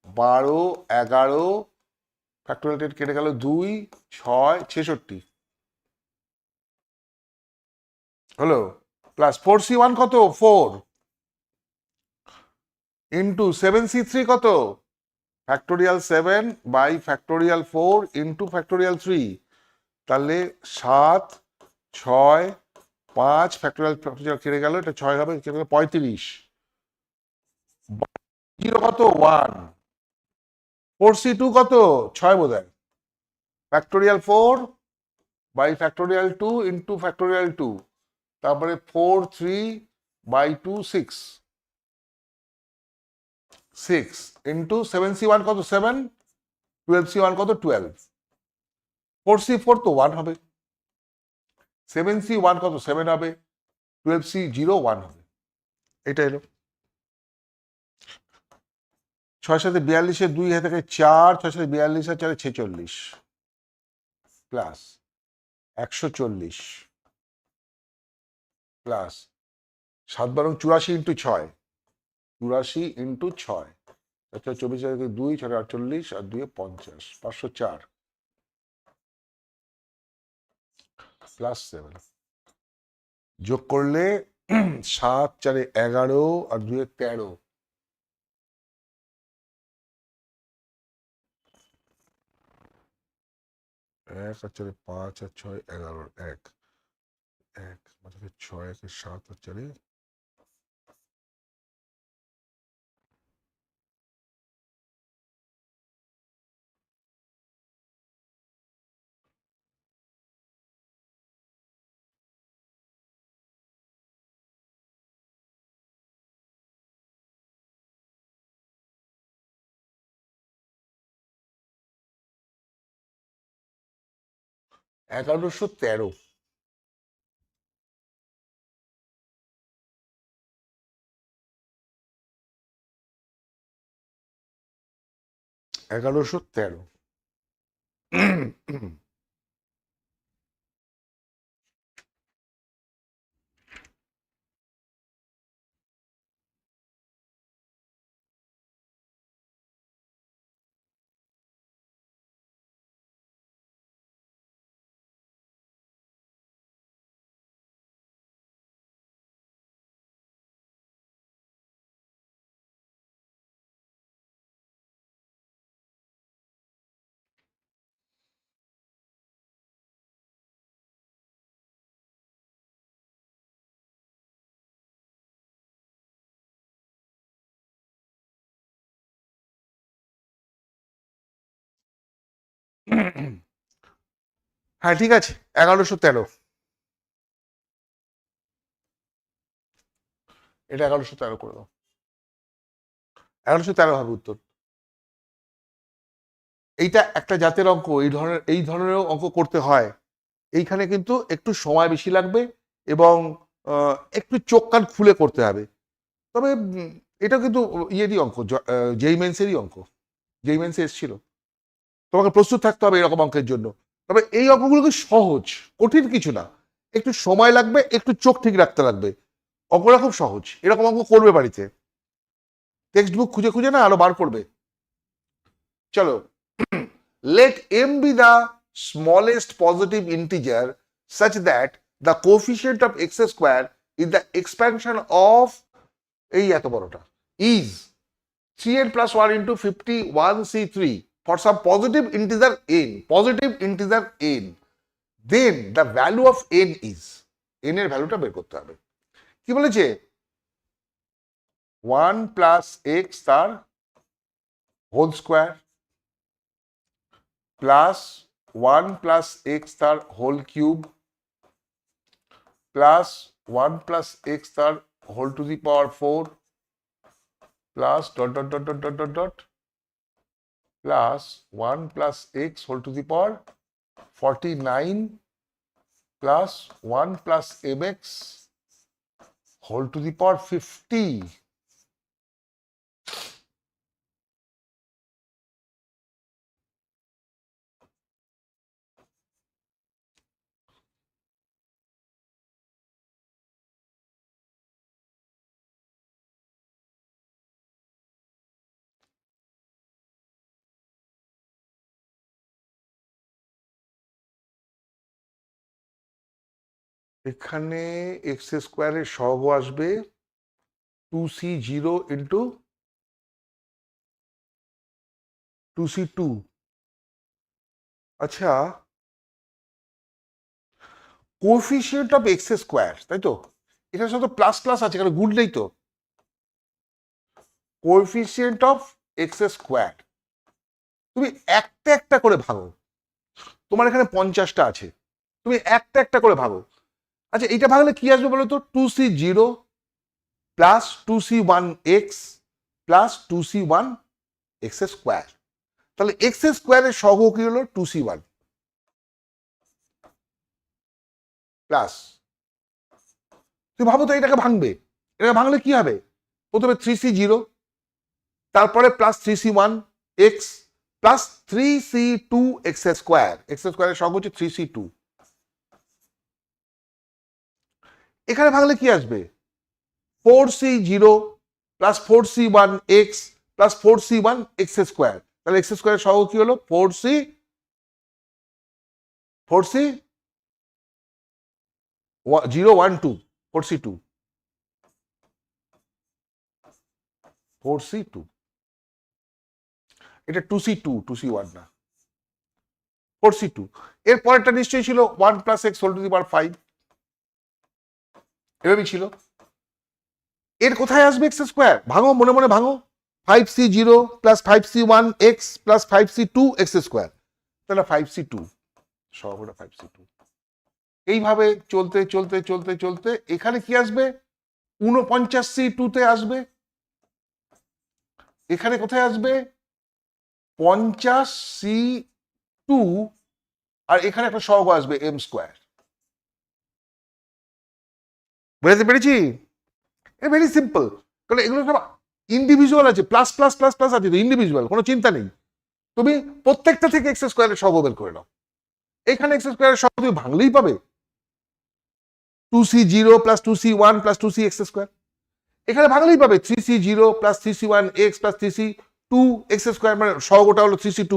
12 11 factorial 10 কেটে গেল 2 6 66 হলো, প্লাস 4c1 কত 4 ইন্টু 7c3 কত factorial 7 by factorial 4 into factorial 3, তাহলে 7 6 5 ফ্যাক্টোরিয়াল ফ্যাক্টোরিয়াল কেটে গেল, এটা 6 হবে, কেটে গেল 35, 0 কত 1, 4c2 কত 6 বোধ হয়, factorial 4 by factorial 2 into factorial 2, তারপরে 4 3 বাই 2 6 ইন্টু 7c1 কত 7, 12c1 কত 12, 4c4 তো 1 হবে, 7c1 কত 7 হবে, 12c0 1 হবে, এটা এলো। 6 সাথে 42 2 থেকে 4, 6 সাথে 42 আর 4 46 প্লাস 140 প্লাস 7 12 84 ইন্টু 6, 84 ইন্টু 6, 24 2 6 48 আর 2 50, 504 প্লাস 7, যোগ করলে 7 4 11 আর 2 13, এক আর 4 5 আর 6 11 এক এক মানে 6 1 7 আর 4 1113 1113 হ্যাঁ ঠিক আছে 1113 এটা 1113 করে দাও 1113 হবে উত্তর এইটা একটা জাতের অঙ্ক এই ধরনেরও অঙ্ক করতে হয় এইখানে কিন্তু একটু সময় বেশি লাগবে এবং একটু চোখ কান খুলে করতে হবে তবে এটা কিন্তু ইয়েরই অঙ্ক যেই মেন্সেরই অঙ্ক যেই মেন্সে এসেছিল তোমাকে প্রস্তুত থাকতে হবে এরকম অঙ্কের জন্য তবে এই অঙ্কগুলো কি সহজ কঠিন কিছু না একটু সময় লাগবে একটু চোখ ঠিক রাখতে লাগবে অঙ্কটা খুব সহজ এরকম অঙ্ক করবে বাড়িতে টেক্সট বুক খুঁজে খুঁজে না আরো বার করবে চলো let m be the smallest positive integer such that the coefficient of x square is the expansion of এই এত বড়টা is 3n plus 1 into 51c3 for some positive integer n then the value of n is n এর ভ্যালুটা বের করতে হবে কি বলেছে 1 plus x তার whole square plus 1 plus x তার whole cube plus 1 plus x তার whole to the power 4 plus dot dot dot dot dot dot dot plus 1 plus x whole to the power 49 plus 1 plus mx whole to the power 50 এখানে x স্কোয়ারের সহগ আসবে 2c0 into 2c2 আচ্ছা coefficient of x square তাই তো এটার সাথে plus plus আছে কারণ গুণ নেই তো কোএফিসিয়েন্ট অফ এক্স স্কোয়ার তুমি একটা একটা করে ভাগো তোমার এখানে 50টা আছে তুমি একটা একটা করে ভাগো আচ্ছা এইটা ভাগলে কি আসবে বলো তো 2c0 plus 2c1x plus 2c1 x square তাহলে এক্স স্কোয়ারের সহগ কি হলো 2c1 প্লাস তুমি ভাবো তো এটাকে ভাঙবে এটাকে ভাঙলে কি হবে প্রথমে 3c0 তারপরে plus 3c1 x plus 3c2 x স্কোয়ারের সহগ হচ্ছে 3c2 এখানে ভাঙলে কি আসবে 4c0 plus 4c1 X plus 4c1 X square তাহলে এক্স স্কোয়ারের সহগ কি হলো 4c 0 1 2 4c2 4c2 এটা 2c1 না 4c2। এর পরেরটা নিশ্চয়ই ছিল 1 plus x whole to the power 5, এভাবেই ছিল। এর কোথায় আসবে এক্স স্কোয়ার? ভাঙো, মনে মনে ভাঙো। 5c0 plus 5c1 x plus 5c2 x square, তাহলে 5c2 সহগটা 5c2। এইভাবে চলতে চলতে চলতে চলতে এখানে কি আসবে? 49c2 তে আসবে। এখানে কোথায় আসবে? 50c2, আর এখানে একটা সহগ আসবে এম স্কোয়ার। বুঝতে পেরেছি? ভেরি সিম্পল, কারণ এগুলো সব ইন্ডিভিজুয়াল আছে, প্লাস প্লাস প্লাস প্লাস আছে তো, ইন্ডিভিজুয়াল, কোনো চিন্তা নেই। তুমি প্রত্যেকটা থেকে এক্স স্কোয়ারের সহগ বের করে নাও। এখানে এক্স স্কোয়ারের সহগ তুমি ভাঙলেই পাবে 2c0 plus 2c1 plus 2c x square. এখানে ভাঙলেই পাবে 3c0 plus 3c1 x plus 3c2 x square, মানে সহগটা হলো 3c2।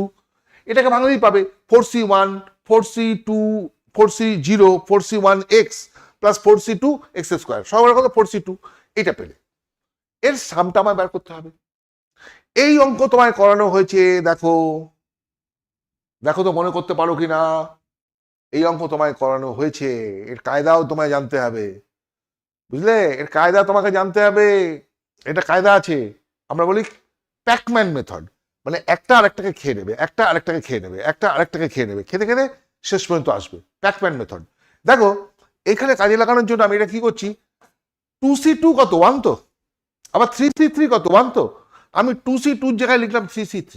এটাকে ভাঙলেই পাবে 4c1 4c2 4c0 4c1 X plus 4c2 X square, সহগটা কত? 4c2। এটা পেলে এর সামটা আমায় বের করতে হবে। এই অঙ্ক তোমায় করানো হয়েছে, দেখো দেখো তো মনে করতে পারো কিনা। এই অঙ্ক তোমায় করানো হয়েছে, এর কায়দাও তোমায় জানতে হবে, বুঝলে? এর কায়দা তোমাকে জানতে হবে। এটা কায়দা আছে, আমরা বলি প্যাকম্যান মেথড, মানে একটা আরেকটাকে খেয়ে নেবে, একটা আরেকটাকে খেয়ে নেবে, একটা আরেকটাকে খেয়ে নেবে, খেতে খেতে শেষ পর্যন্ত আসবে। Pac-Man method. দেখো এখানে কাজে লাগানোর জন্য আমি এটা কি করছি, 2c2 কত? 1 তো। আবার 3c3 কত? 1 তো। আমি 2c2 জায়গায় লিখলাম 3c3,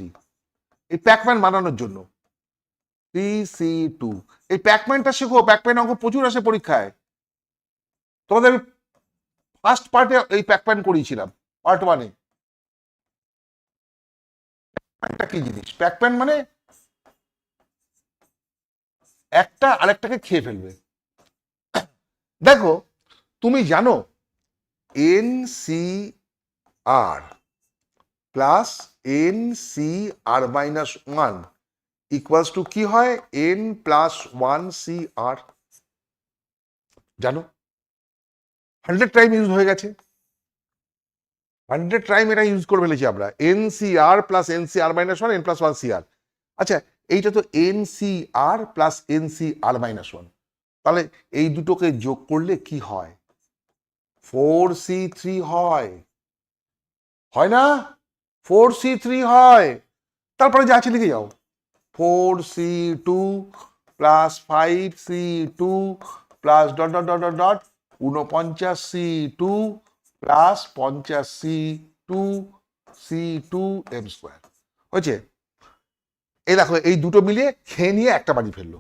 এই প্যাকম্যান বানানোর জন্য। 3c2, এই প্যাকম্যানটা শেখো, প্যাকম্যান অঙ্ক প্রচুর আসে পরীক্ষায়। তোমাদের আমি ফার্স্ট পার্টে এই প্যাকম্যান করিয়েছিলাম, পার্ট 1-এ। প্যাকম্যানটা কি জিনিস? প্যাকম্যান মানে একটা আরেকটাকে খেয়ে ফেলবে। দেখো তুমি জানো NCR plus NCR minus 1 equals to কি হয়? N plus 1CR। জানো 100 টাইম ইউজ হয়ে গেছে, 100 টাইম এটা ইউজ করে ফেলেছি আমরা। NCR plus NCR minus 1 N plus 1CR। আচ্ছা এইটা তো NCR প্লাস NCR মাইনাস 1, তাহলে এই দুটোকে যোগ করলে কি হয়? 4C3 হয়, হয় না? 4C3 হয়। তারপরে যা আছে লিখে যাও, 4C2 plus 5C2 plus dot dot dot dot dot 49C2 plus 50C2 C2 m square হয়েছে। এই দেখো এই দুটো মিলিয়ে খেয়ে নিয়ে একটা বাড়ি ফেললো।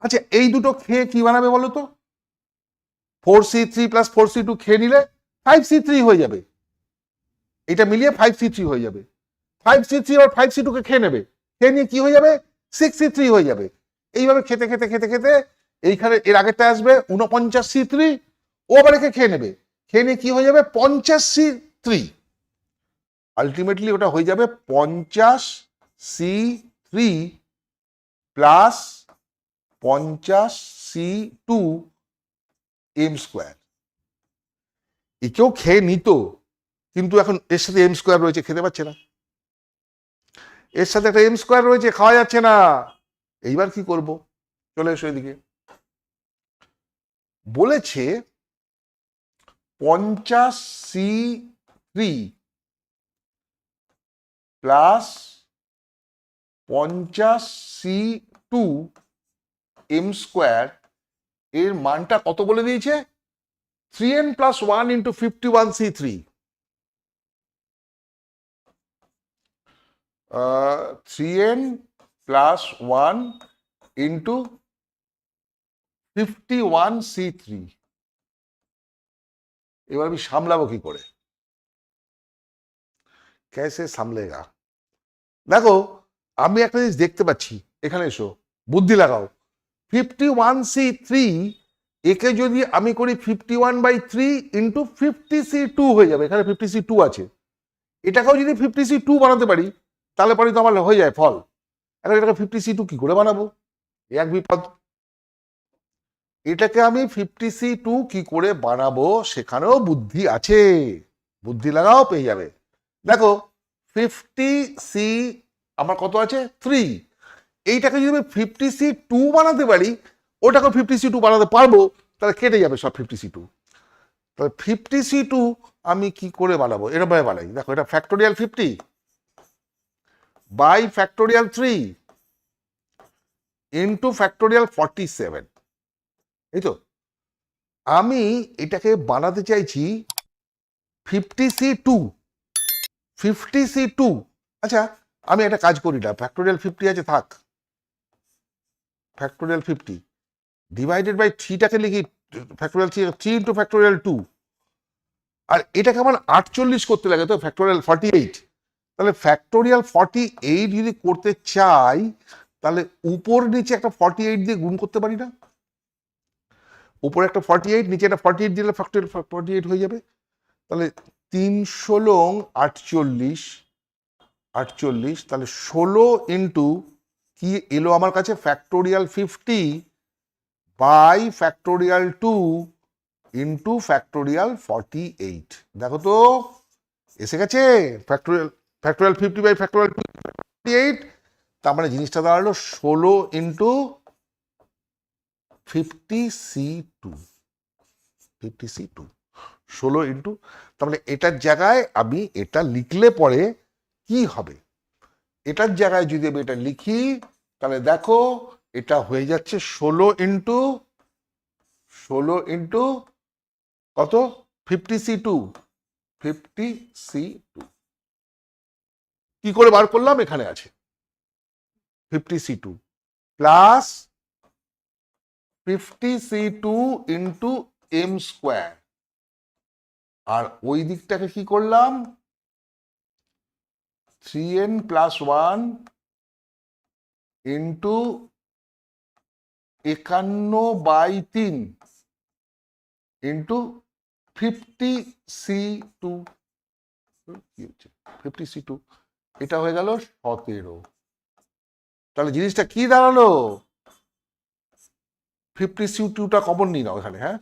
আচ্ছা এই দুটো খেয়ে কি বানাবে বলো তো? 4C3 প্লাস 4C2 খেয়ে নিলে 5C3 হয়ে যাবে, এটা মিলিয়ে 5C3 হয়ে যাবে। 5C3 আর 5C2 কে খেয়ে নেবে, খেয়ে নিয়ে কি হয়ে যাবে? 6C3 হয়ে যাবে। এইভাবে খেতে খেতে খেতে খেতে এইখানে এর আগেরটা আসবে 49C3, ও আবার একে খেয়ে নেবে, খেয়ে নিয়ে কি হয়ে যাবে? 50C3। আলটিমেটলি ওটা হয়ে যাবে 50C3 plus 50C2 M square. একেও খেয়ে নিত, কিন্তু এখন এর সাথে এম স্কোয়ার রয়েছে, খেতে পাচ্ছে না। এর সাথে একটা এম স্কোয়ার রয়েছে, খাওয়া যাচ্ছে না। এইবার কি করব? চলে এসো এদিকে। বলেছে 50C3 plus 50C2 M square এর মানটা কত বলে দিয়েছে? 3n plus 1 into 51C3। 3n plus 1 into 51C3। এবার আমি সামলাবো কি করে? कैसे সামলেগা? দেখো আমি একটা জিনিস দেখতে পাচ্ছি, এখানে এসো বুদ্ধি লাগাও। 51C3 একে যদি আমি করি 51/3 ইন্টু 50C2 হয়ে যাবে, এখানে 50C2 আছে। এটাকেও যদি 50C2 বানাতে পারি তাহলে পরে তো আমার হয়ে যায় ফল। এখন এটাকে 50C2 কি করে বানাবো? এক বিপদ। এটাকে আমি 50C2 কি করে বানাবো সেখানেও বুদ্ধি আছে, বুদ্ধি লাগাও পেয়ে যাবে। দেখো 50C আমার কত আছে? 3, এইটাকে যদি আমি 50C2 বানাতে পারি, ওটাকে 50C2 বানাতে পারবো, তাহলে কেটে যাবে সব 50C2। তাহলে 50C2 আমি কি করে বানাবো? এরকম ভাবে বানাই, দেখো এটা factorial 50 by factorial 3 into factorial 47, এই তো। আমি এটাকে বানাতে চাইছি 50C2। 50C2, আচ্ছা আমি একটা কাজ করি না, ফ্যাক্টোরিয়াল 50 আছে থাক, ফ্যাক্টোরিয়াল 50 ডিভাইডেড বাই 3টাকে লিখি ফ্যাক্টোরিয়াল 3 ইন্টু ফ্যাক্টোরিয়াল 2, আর এটাকে আমার 48 করতে লাগে তো ফ্যাক্টোরিয়াল 48। তাহলে ফ্যাক্টোরিয়াল 48 যদি করতে চাই, তাহলে উপর নিচে একটা 48 দিয়ে গুণ করতে পারি না? উপরে একটা 48, নিচে একটা 48 দিলে ফ্যাক্টোরিয়াল 48 হয়ে যাবে। তাহলে 3 48, 48, তাহলে 16 ইন্টু কি এলো আমার কাছে, factorial 50 by factorial 2 into factorial 48। দেখো তো এসে গেছে ফ্যাক্টোরিয়াল 50 বাই ফ্যাক্টোরিয়াল 48। তার মানে জিনিসটা দাঁড়ালো 16 ইন্টু 50C2, 50C2, 16 ইন্টু, তার মানে এটার জায়গায় আমি এটা লিখলে পরে কি হবে, এটার জায়গায় যদি আমি এটা লিখি, তাহলে দেখো এটা হয়ে যাচ্ছে 16 ইন্টু কত, 50C2, 50C2 কি করে বার করলাম, এখানে আছে 50C2 plus 50C2 into m square, আর ওই দিকটাকে কি করলাম 3n plus 1 into 51/3 into 50C2, কি হচ্ছে 50C2, এটা হয়ে গেল 17। তাহলে জিনিসটা কি দাঁড়ালো, 50C2টা কমন নিই না ওখানে, হ্যাঁ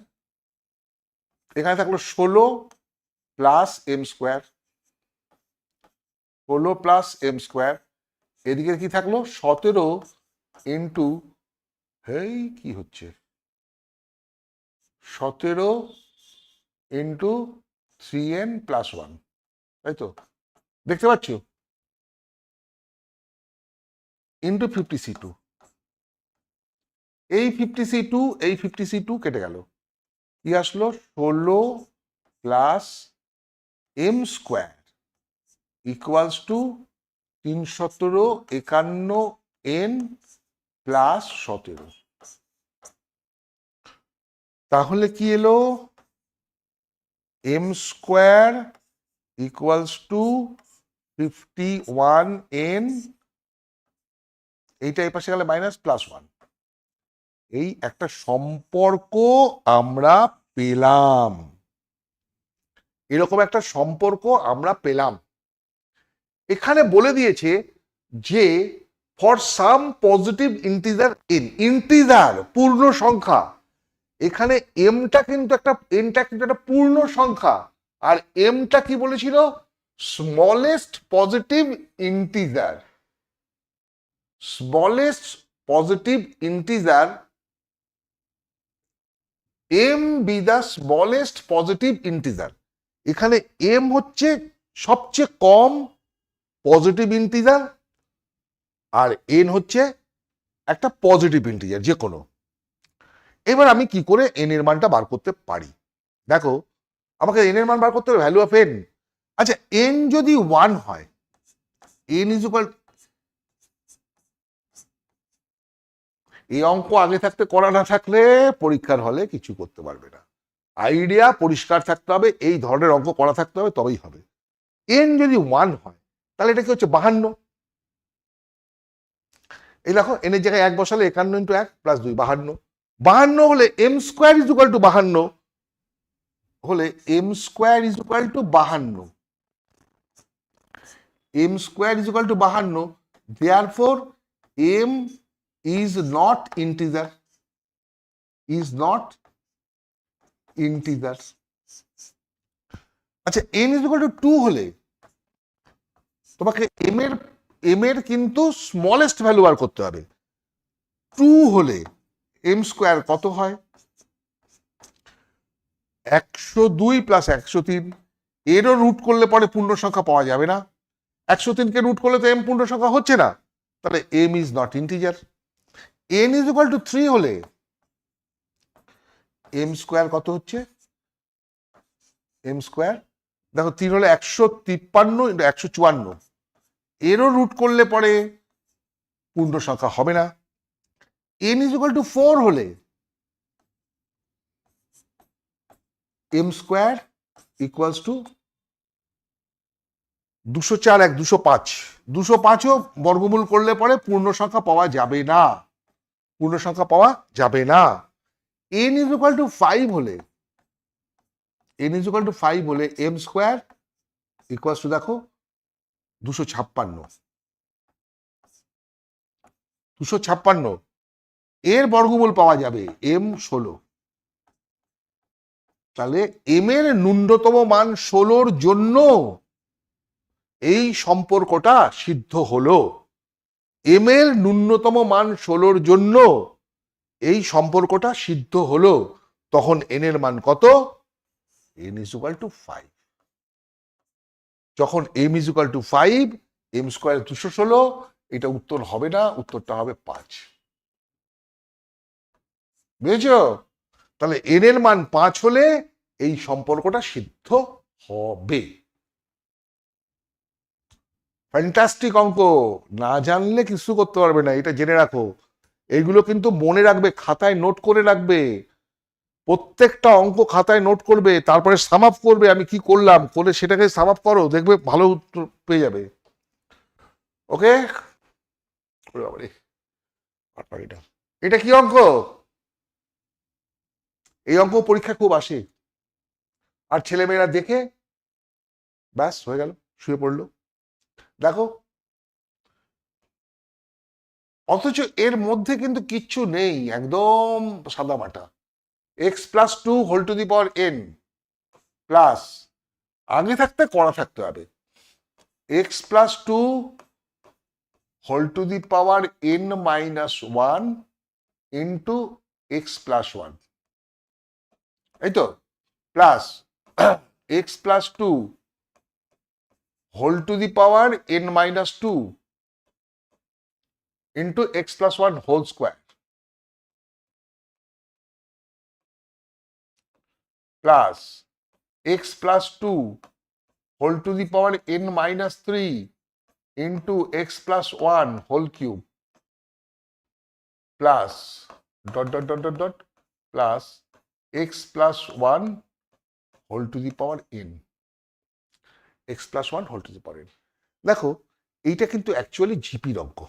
এখানে থাকলো 16 plus m square, 16 plus m square, এদিকে কি থাকলো 17 ইন্টু, হেই কি হচ্ছে 17 ইন্টু 3n প্লাস 1, তাই তো দেখতে পাচ্ছ, ইন্টু 50C2। এই 50C2 এই 50C2 কেটে গেল, কি আসলো 16 plus m square equals to 351n plus 17। তাহলে কি এলো, m square equals to 51n, এইটা এই পাশে গেলে মাইনাস প্লাস 1। এই একটা সম্পর্ক আমরা পেলাম, এরকম একটা সম্পর্ক আমরা পেলাম। এখানে বলে দিয়েছে যে for some positive integer n, integer পূর্ণ সংখ্যা, এখানে এমটা কিন্তু একটা পূর্ণ সংখ্যা, আর এমটা কি বলেছিল, smallest positive integer, smallest positive integer, m be the smallest positive integer. এখানে এম হচ্ছে সবচেয়ে কম পজিটিভ ইন্টিজার, আর এন হচ্ছে একটা পজিটিভ ইন্টিজার যে কোনো। এবার আমি কি করে এন এর মানটা বার করতে পারি, দেখো আমাকে এন এর মান বার করতে হবে, ভ্যালু অফ এন। আচ্ছা এন যদি 1 হয়, এন ইজ ইকুয়াল, এই অঙ্ক আগে থাকতে করা না থাকলে পরীক্ষার হলে কিছু করতে পারবে না, আইডিয়া পরিষ্কার থাকতে হবে, এই ধরনের অঙ্ক করা থাকতে হবে, তবেই হবে। এন যদি 1 হয় তাহলে এটা কি হচ্ছে 52, এই দেখো এন এর জায়গায় 1 বসালে 51 ইন্টু 1 প্লাস 2 52, 52 হলে m square is equal to 52, হলে m square is equal to 52, m square is equal to 52, therefore m is not integer, is not integer. আচ্ছা এন ইজ ইকুয়াল টু 2 হলে তোমাকে এম এর কিন্তু স্মলেস্ট ভ্যালু বার করতে হবে, 2 হলে m স্কোয়ার কত হয়? 102 প্লাস 103। এরও রুট করলে পরে পূর্ণ সংখ্যা পাওয়া যাবে না। 103কে রুট করলে তো m পূর্ণ সংখ্যা হচ্ছে না, তাহলে m is not integer. n is equal two 3 হলে m স্কোয়ার কত হচ্ছে? m স্কোয়ার দেখো 3 হলে 153 ইন্টু 154, এরও রুট করলে পরে পূর্ণ সংখ্যা হবে না। n ইজ ইকুয়াল টু 4 হলে m স্কোয়ার ইকুয়ালস টু 204 1 205, 205ও বর্গমূল করলে পরে পূর্ণ সংখ্যা পাওয়া যাবে না, পূর্ণ সংখ্যা পাওয়া যাবে না। n ইজ ইকুয়াল টু 5 হলে n ইজ ইকুয়াল টু 5 হলে m স্কোয়ার ইকুয়ালস টু দেখো 256, 256 এর বর্গমূল পাওয়া যাবে m 16। তাহলে m এর ন্যূনতম মান 16 জন্য এই সম্পর্কটা সিদ্ধ হলো। m এর ন্যূনতম মান 16 জন্য এই সম্পর্কটা সিদ্ধ হলো। তখন n এর মান কত? n is equal two 5। যখন m is equal two 5, m square 216, এটা উত্তর হবে না, উত্তরটা হবে 5। বুঝেছ? তাহলে n এর মান 5 হলে এই সম্পর্কটা সিদ্ধ হবে। ফ্যান্টাস্টিক অঙ্ক, না জানলে কিছু করতে পারবে না, এটা জেনে রাখো। এইগুলো কিন্তু মনে রাখবে, খাতায় নোট করে রাখবে, প্রত্যেকটা অঙ্ক খাতায় নোট করবে, তারপরে সাম আপ করবে আমি কি করলাম, করে সেটাকে সাম আপ করো, দেখবে ভালো উত্তর পেয়ে যাবে। ওকে, এটা কি অঙ্ক? এই অঙ্ক পরীক্ষা খুব আসে, আর ছেলেমেয়েরা দেখে ব্যাস হয়ে গেল, শুয়ে পড়লো। দেখো, অথচ এর মধ্যে কিন্তু কিচ্ছু নেই, একদম সাদামাটা। X plus 2 whole to the power n plus, আগে থাকতে করা থাকতে হবে, x plus 2 whole to the power n minus 1 into x plus 1, এই তো, plus x plus 2 whole to the power n minus 2 into x plus 1 whole square, plus x plus 2 whole to the power n minus 3 into x plus 1 whole cube, plus dot dot dot dot dot plus x plus 1 whole to the power n, x plus 1 whole to the power n। দেখো, এইটা কিন্তু actually জিপির অঙ্ক,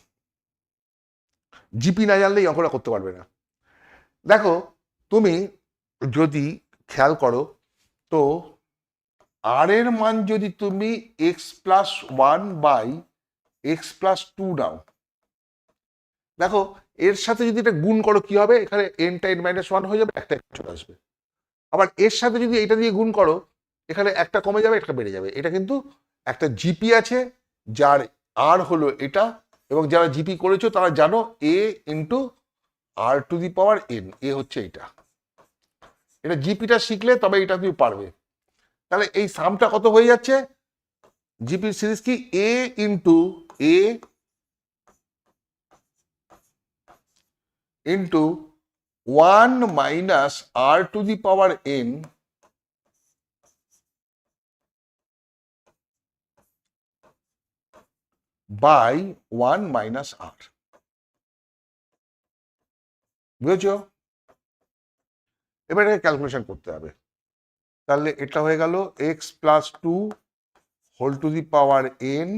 GP না জানলে এই অঙ্কটা করতে পারবে না। দেখো, তুমি যদি খেয়াল করো তো আর এর মান যদি তুমি x plus 1 by x plus 2 নাও, দেখো এর সাথে যদি এটা গুণ করো কি হবে, এখানে nটা n মাইনাস 1 হয়ে যাবে, একটা চলে আসবে। আবার এর সাথে যদি এটা দিয়ে গুণ করো, এখানে একটা কমে যাবে, একটা বেড়ে যাবে। এটা কিন্তু একটা জিপি আছে, যার আর হলো এটা, এবং যারা জিপি করেছো তারা জানো a into r to the power n, a হচ্ছে এটা। এটা জিপিটা শিখলে তবে এটা তুমি পারবে। তাহলে এই সামটা কত হয়ে যাচ্ছে? জিপির সিরিজ কি? a into a into 1 minus R to the power n by 1 minus R. বুঝেছ? এবার এটাকে ক্যালকুলেশন করতে হবে। তাহলে এটা হয়ে গেল x plus 2 whole to the power n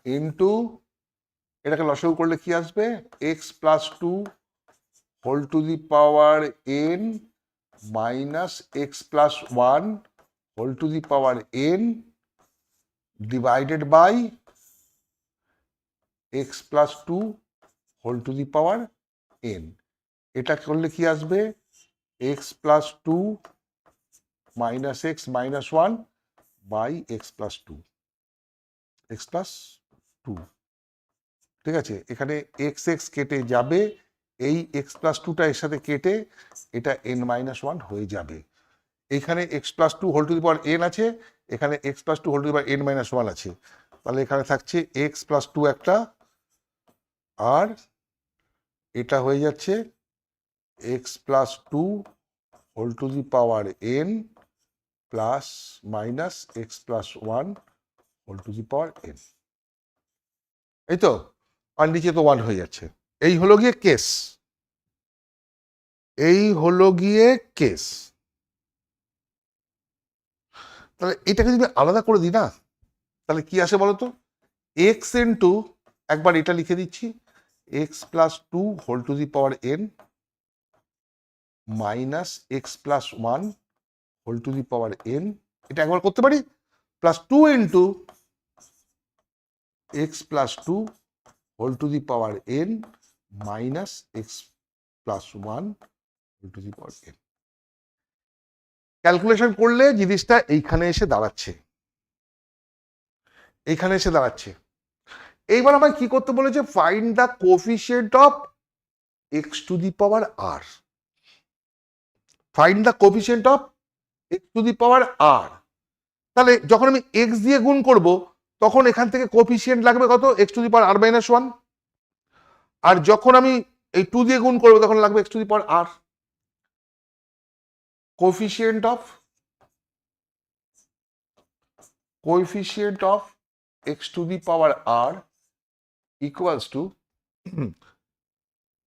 into, এটাকে লসাগু করলে কি আসবে? X plus 2 whole to the power n minus x plus 1 whole to the power n divided by x plus 2 whole to the power n। এটা করলে কি আসবে? X plus 2 minus x minus 1 by x plus 2, x plus 2। ঠিক আছে, এখানে x x কেটে যাবে, এই এক্স প্লাস টুটা এর সাথে কেটে এটা n মাইনাস ওয়ান হয়ে যাবে। এখানে x plus two whole to the power n আছে, এখানে x plus two whole to the power n minus one আছে, তাহলে এখানে থাকছে এক্স প্লাস টু একটা, আর এটা হয়ে যাচ্ছে x plus two whole to the power n plus minus x plus one whole to the power n। এই তো, আর নিচে তো ওয়ান হয়ে যাচ্ছে। এই হলো গিয়ে কেস, এই হলো গিয়ে কেস। তাহলে এটাকে যদি আলাদা করে দিই না, তাহলে কি আসে বলতো, এক্স ইন্টু, একবার এটা লিখে দিচ্ছি, x plus two whole to the power n minus x plus one whole to the power n, এটা একবার করতে পারি, plus two into x plus two whole to the power n minus x plus one whole to the power n। Calculation করলে জিনিসটা এইখানে এসে দাঁড়াচ্ছে, এইখানে এসে দাঁড়াচ্ছে। এইবার আমায় কি করতে বলেছে, find the coefficient of x to the power R. Find the coefficient of x to the power R. তাহলে যখন আমি এক্স দিয়ে গুণ করব তখন এখান থেকে কোফিশিয়েন্ট লাগবে কত, X to the power R minus one, আর যখন আমি এই টু দিয়ে গুণ করবো তখন লাগবে X to the power R. Coefficient of x to the power R equals to,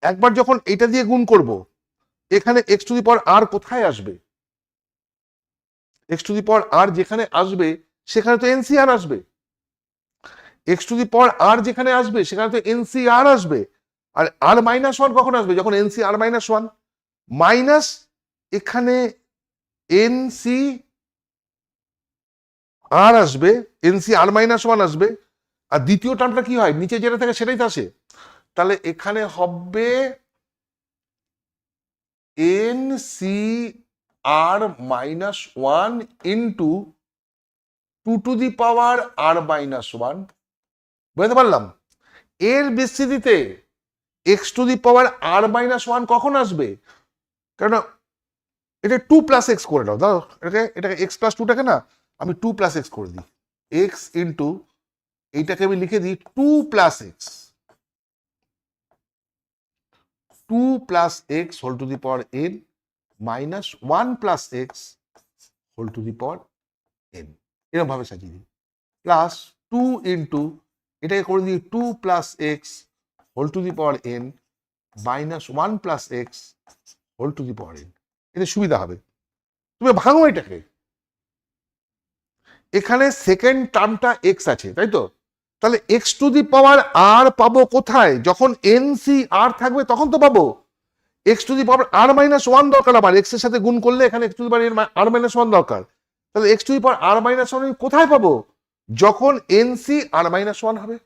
একবার যখন এটা দিয়ে গুণ করব এখানে এক্স টু দি পাওয়ার আর কোথায় আসবে, এক্স টু দি পাওয়ার আর যেখানে আসবে সেখানে তো এনসিআর আসবে, এক্স টু দি পাওয়ার আর যেখানে আসবে সেখানে তো এনসিআর আসবে। আর আর মাইনাস ওয়ান কখন আসবে, যখন এনসি আর মাইনাস ওয়ান, মাইনাস এখানে এনসি আর আসবে, এনসি আর মাইনাস ওয়ান আসবে, আর দ্বিতীয় টার্মটা কি হয়, নিচে যেটা থাকে সেটাই তো আসে, তাহলে এখানে হবে NC R minus one into two to the power R minus one. বুঝতে পারলাম, এর বিস্তৃতিতে X to the power R minus one কখন আসবে, কারণ এটা টু প্লাস এক্স করে দাও, দাও এটাকে এক্স প্লাস টুটাকে না আমি টু প্লাস এক্স করে দিই, এক্স ইন্টু এইটাকে আমি লিখে দিই two plus x, two plus x whole to the power N minus one plus x whole to the power n, এরকম ভাবে সাজিয়ে দিই, প্লাস টু ইন্টু এটাকে করে দিই two plus x whole to the power N minus one plus x whole to the power n. এতে সুবিধা হবে, তুমি ভাঙো এটাকে, এখানে সেকেন্ড টার্মটা এক্স আছে তাই তো, তাহলে এক্স টু দি পাওয়ার আর পাবো কোথায়, যখন এনসি আর থাকবে তখন তো পাবো, X to the power R minus one দরকার, আবার এক্স এর সাথে গুণ করলে এখানে X to the power R minus one দরকার, তাহলে X to the power R minus one কোথায় পাবো, যখন এনসি আর মাইনাস ওয়ান হবে,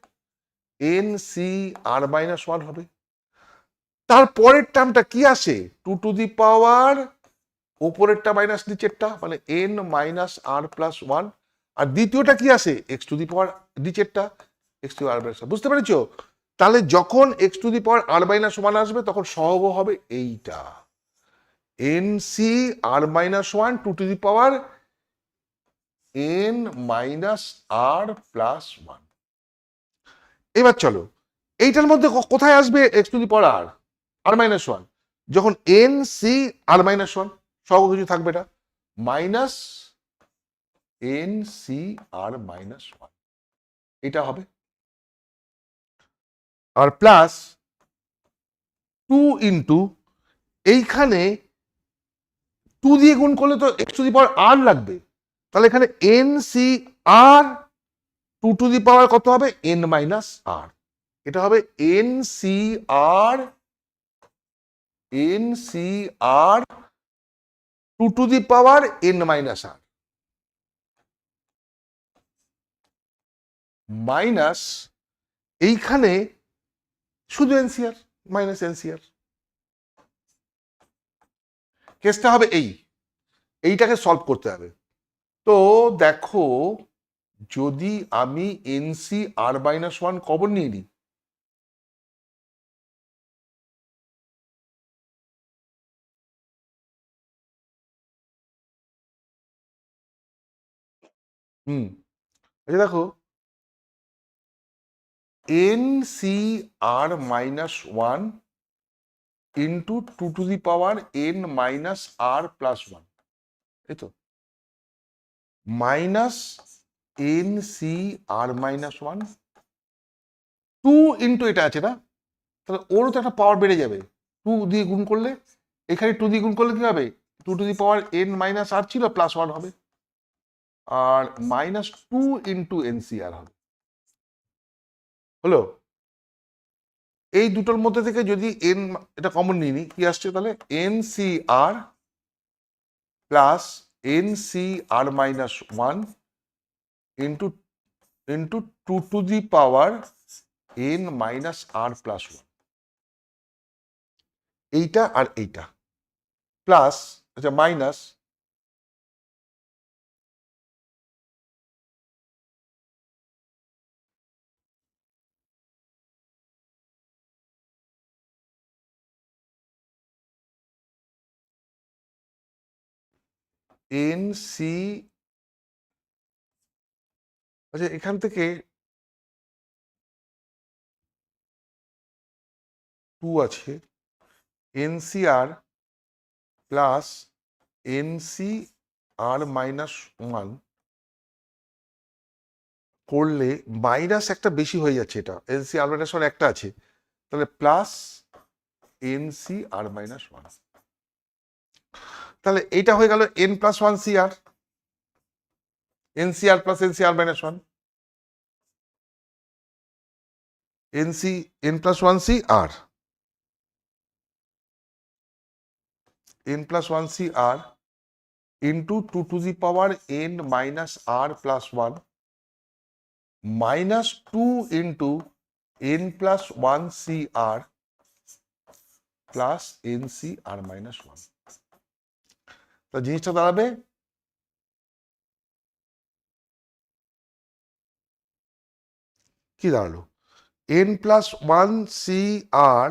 এনসি আর মাইনাস ওয়ান হবে। তারপরের টার্মটা কি আসে, টু টু দি পাওয়ার ওপরেরটা মাইনাস নিচেরটা, মানে এন মাইনাস আর প্লাস ওয়ান, আর দ্বিতীয়টা কি আসে, এক্স টু দি পাওয়ার নিচেরটা এক্স টু আর মাইনাস, বুঝতে পেরেছো? তাহলে যখন x to the power R minus one আসবে তখন সহগ হবে এইটা, n C R minus one two to the power N minus R plus one. এবার চলো এইটার মধ্যে কোথায় আসবে x to the power r, r minus one, যখন এন সি আর মাইনাস ওয়ান, সহগ কিছু থাকবে না, মাইনাস এন সি আর মাইনাস ওয়ান, এটা হবে, আর প্লাস টু ইন্টু এইখানে টু দিয়ে গুণ করলে তো এক্স টু দি পাওয়ার আর লাগবে, তাহলে এখানে N C R two to the power কত হবে, এন মাইনাস আর, এটা হবে N C R two to the power N minus R minus এইখানে শুধু এনসিআর মাইনাস এনসিআর। কেসটা হবে এইটাকে সলভ করতে হবে। তো দেখো যদি আমি এনসি আর মাইনাস ওয়ান কমন নিয়ে নিই, আচ্ছা দেখো, NCR minus one into two to the power N minus R plus one, এই তো, minus NCR minus one, two into এটা আছে না, তাহলে ওরও তো একটা পাওয়ার বেড়ে যাবে, টু দিয়ে গুণ করলে, এখানে টু দিয়ে গুণ করলে কি হবে, two to the power N minus R ছিল প্লাস ওয়ান হবে, আর মাইনাস টু ইন্টু NCR হবে, হলো। এই দুটোর মধ্যে থেকে যদি এন, এটা কমন নিয়ে নিই, কি আসছে তাহলে, NCR plus NCR minus one into into two to the power N minus R plus one, এইটা আর এইটা প্লাস, আচ্ছা মাইনাস NC, আচ্ছা এখান থেকে টু আছে, NCR plus NCR minus one করলে মাইনাস একটা বেশি হয়ে যাচ্ছে, এটা NCR মাইনাস ওয়ান একটা আছে, তাহলে প্লাস NCR মাইনাস ওয়ান, তাহলে এইটা হয়ে গেল N plus one CR, NCR plus NCR minus one, N plus one CR, N plus one CR into two to the power N minus R plus one minus two into N plus one CR plus NCR minus one, তা জিনিসটা দাঁড়াবে কি দাঁড়ালো, N plus one CR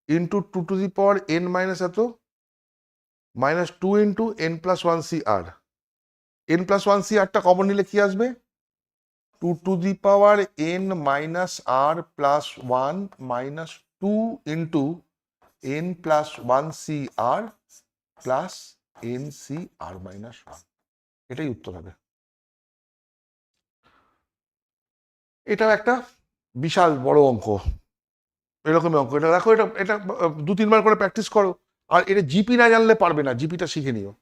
into two to the power N minus এত minus two into N plus one CR, N plus one CRটা common নিলে কি আসবে, two to the power N minus R plus one minus two into N plus one CR plus NCR minus one, এটাই উত্তর হবে। এটাও একটা বিশাল বড় অঙ্ক, এরকমই অঙ্ক, এটা দেখো, এটা এটা দু তিনবার করে প্র্যাকটিস করো, আর এটা জিপি না জানলে পারবে না, জিপিটা শিখে নিও।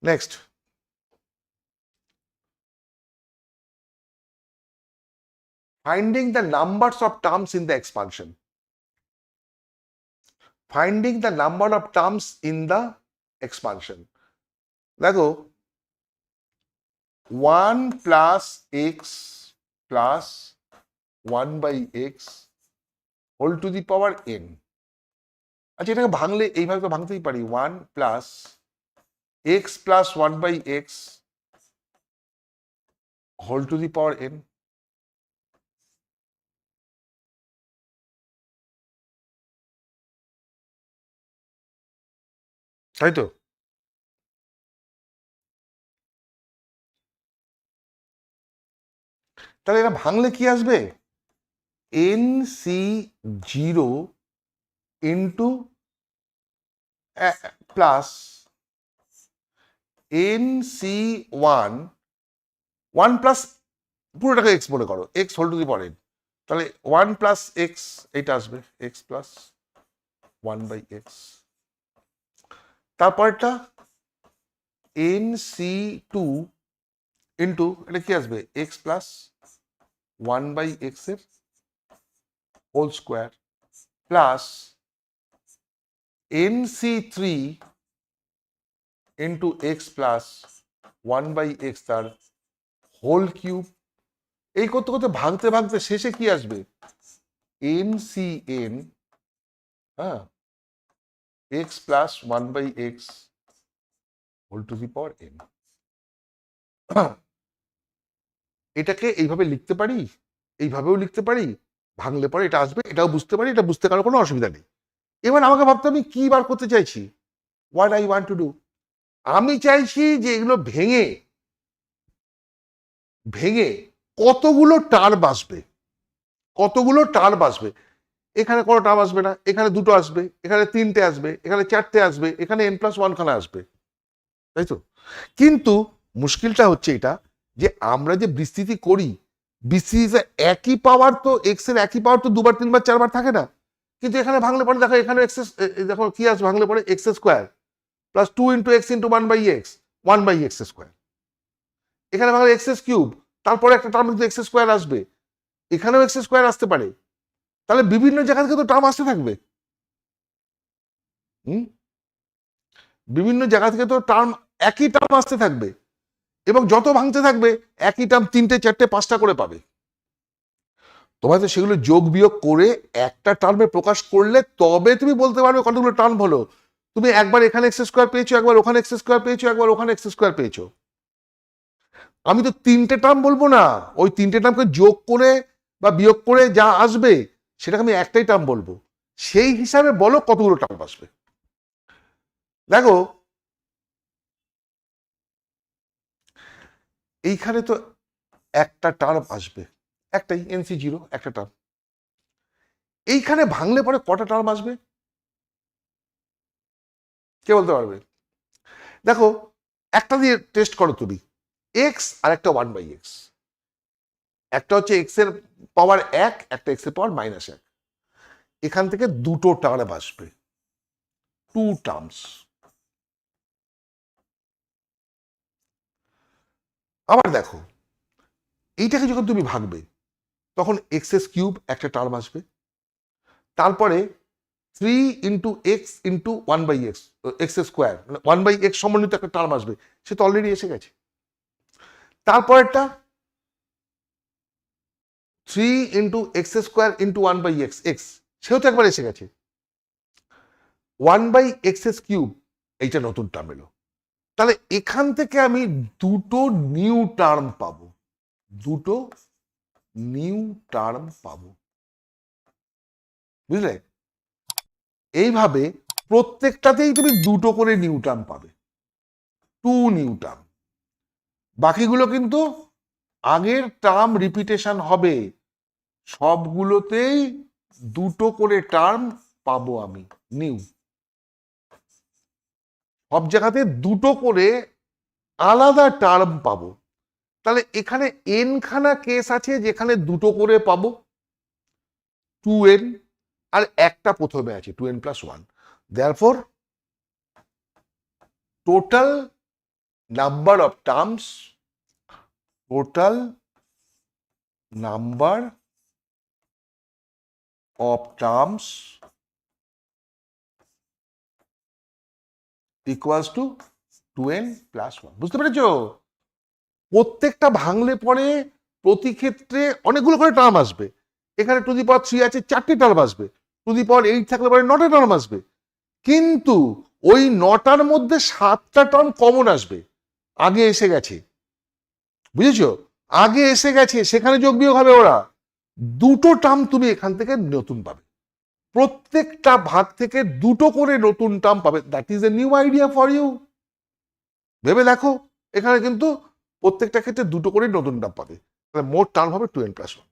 Next, finding the numbers of terms in the expansion, finding the number of terms in the expansion, দেখো 1 plus x plus 1/x whole to the power n, আচ্ছা এটাকে ভাঙলে এইভাবে তো ভাঙতেই পারি, 1 plus x plus 1/x whole to the power n, তাই তো, তাহলে এটা ভাঙলে কি আসবে, NC0 into plus NC1, 1 plus পুরোটাকে এক্স মনে করো, X whole to the power n, তাহলে 1 প্লাস এক্স, এটা আসবে এক্স প্লাস 1/x, তারপরটা NC2 ইন্টু এটা কি আসবে, এক্স প্লাস 1/x এর whole square plus NC3 into x plus 1/x তার হোল কিউব, এই করতে করতে ভাঙতে ভাঙতে শেষে কি আসবে, NCN, হ্যাঁ, x plus 1/x whole to the power n, এটাকে এইভাবে লিখতে পারি, এইভাবেও লিখতে পারি, ভাঙলে পরে এটা আসবে, এটাও বুঝতে পারি, এটা বুঝতে কারো কোনো অসুবিধা নেই। এবার আমাকে ভাবতে, আমি কি বার করতে চাইছি, what I want to do, আমি চাইছি যে এগুলো ভেঙে ভেঙে কতগুলো টার্ম আসবে, কতগুলো টার্ম আসবে। এখানে কোনো টার্ম আসবে না, এখানে দুটো আসবে, এখানে তিনটে আসবে, এখানে চারটে আসবে, এখানে n+1 খানা আসবে, তাই তো? কিন্তু মুশকিলটা হচ্ছে এটা যে আমরা যে বিস্তৃতি করি, বিস্তৃতি একই পাওয়ার তো এক্স এর একই পাওয়ার তো দুবার তিনবার চারবার থাকে না। কিন্তু এখানে ভাঙলে পরে দেখো এখানে এক্স, দেখো কি আসবে ভাঙলে পরে x square plus 2 × x × 1/x, 1/x²। এখানে ভাঙলে এক্স কিউব, তারপরে একটা টার্ম কিন্তু এক্স স্কোয়ার আসবে, এখানেও এক্স স্কোয়ার আসতে পারে। তাহলে বিভিন্ন জায়গা থেকে তো টার্ম আসতে থাকবে। হুম, বিভিন্ন জায়গা থেকে তো টার্ম, একই টার্ম আসতে থাকবে, এবং যত ভাঙতে থাকবে একই টার্ম তিনটে চারটে পাঁচটা করে পাবে। তোমার তো সেগুলো যোগ বিয়োগ করে একটা টার্মে প্রকাশ করলে তবে তুমি বলতে পারবে কতগুলো টার্ম হলো। তুমি একবার এখানে এক্স স্কোয়ার পেয়েছো, একবার ওখানে এক্স স্কোয়ার পেয়েছো, একবার ওখানে এক্স স্কোয়ার পেয়েছো। আমি তো তিনটে টার্ম বলবো না, ওই তিনটে টার্মকে যোগ করে বা বিয়োগ করে যা আসবে সেটাকে আমি একটাই টার্ম বলবো। সেই হিসাবে বলো কতগুলো টার্ম আসবে। দেখো এইখানে তো একটা টার্ম আসবে, একটাই NC0, একটা টার্ম। এইখানে ভাঙলে পরে কটা টার্ম আসবে কে বলতে পারবে? দেখো একটা দিয়ে টেস্ট করো তুমি, এক্স আর একটা 1/x, একটা হচ্ছে এক্স এর পাওয়ার 1, একটা এক্স এর পাওয়ার -1। এখান থেকে দুটো টার্ম আসবে, টু টার্মস। আবার দেখো এইটাকে যখন তুমি ভাগবে তখন x³ একটা টার্ম আসবে, তারপরে 3 × x × 1/x, x², 1/x সমন্বিত একটা টার্ম আসবে, সে তো অলরেডি এসে গেছে। তারপরেরটা 3 × x² × 1/x, x, সেও তো একবার এসে গেছে। 1/x³ এইটা নতুন টার্ম এলো। তাহলে এখান থেকে আমি দুটো নিউ টার্ম পাবো, দুটো নিউ টার্ম পাবো, বুঝলে? এইভাবে প্রত্যেকটাতেই তুমি দুটো করে নিউ টার্ম পাবে, টু নিউ টার্ম। বাকিগুলো কিন্তু আগের টার্ম রিপিটেশন হবে, সবগুলোতেই দুটো করে টার্ম পাবো আমি নিউ, সব জায়গাতে দুটো করে আলাদা টার্ম পাবো। তাহলে এখানে এন খানা কেস আছে যেখানে দুটো করে পাবো, 2n, আর একটা প্রথমে আছে 2n+1। Therefore total number of terms, total number of terms equals to 2n+1। বুঝতে পেরেছো? প্রত্যেকটা ভাঙলে পরে প্রতি ক্ষেত্রে অনেকগুলো করে টার্ম আসবে। এখানে টু দি পাওয়ার 3 আছে, 4টে টার্ম আসবে। টু দি পাওয়ার 8 থাকলে পরে 9টে টার্ম আসবে। কিন্তু ওই 9টার মধ্যে 7টা টার্ম কমন আসবে, আগে এসে গেছে, বুঝেছো? আগে এসে গেছে, সেখানে যোগ বিয়োগ হবে ওরা। দুটো টার্ম তুমি এখান থেকে নতুন পাবে, প্রত্যেকটা ভাগ থেকে দুটো করে নতুন টার্ম পাবে। That is a new idea for you. ভেবে দেখো, এখানে কিন্তু প্রত্যেকটা ক্ষেত্রে দুটো করে নতুন টার্ম পাবে, তাহলে মোট টার্ম হবে 2n+1।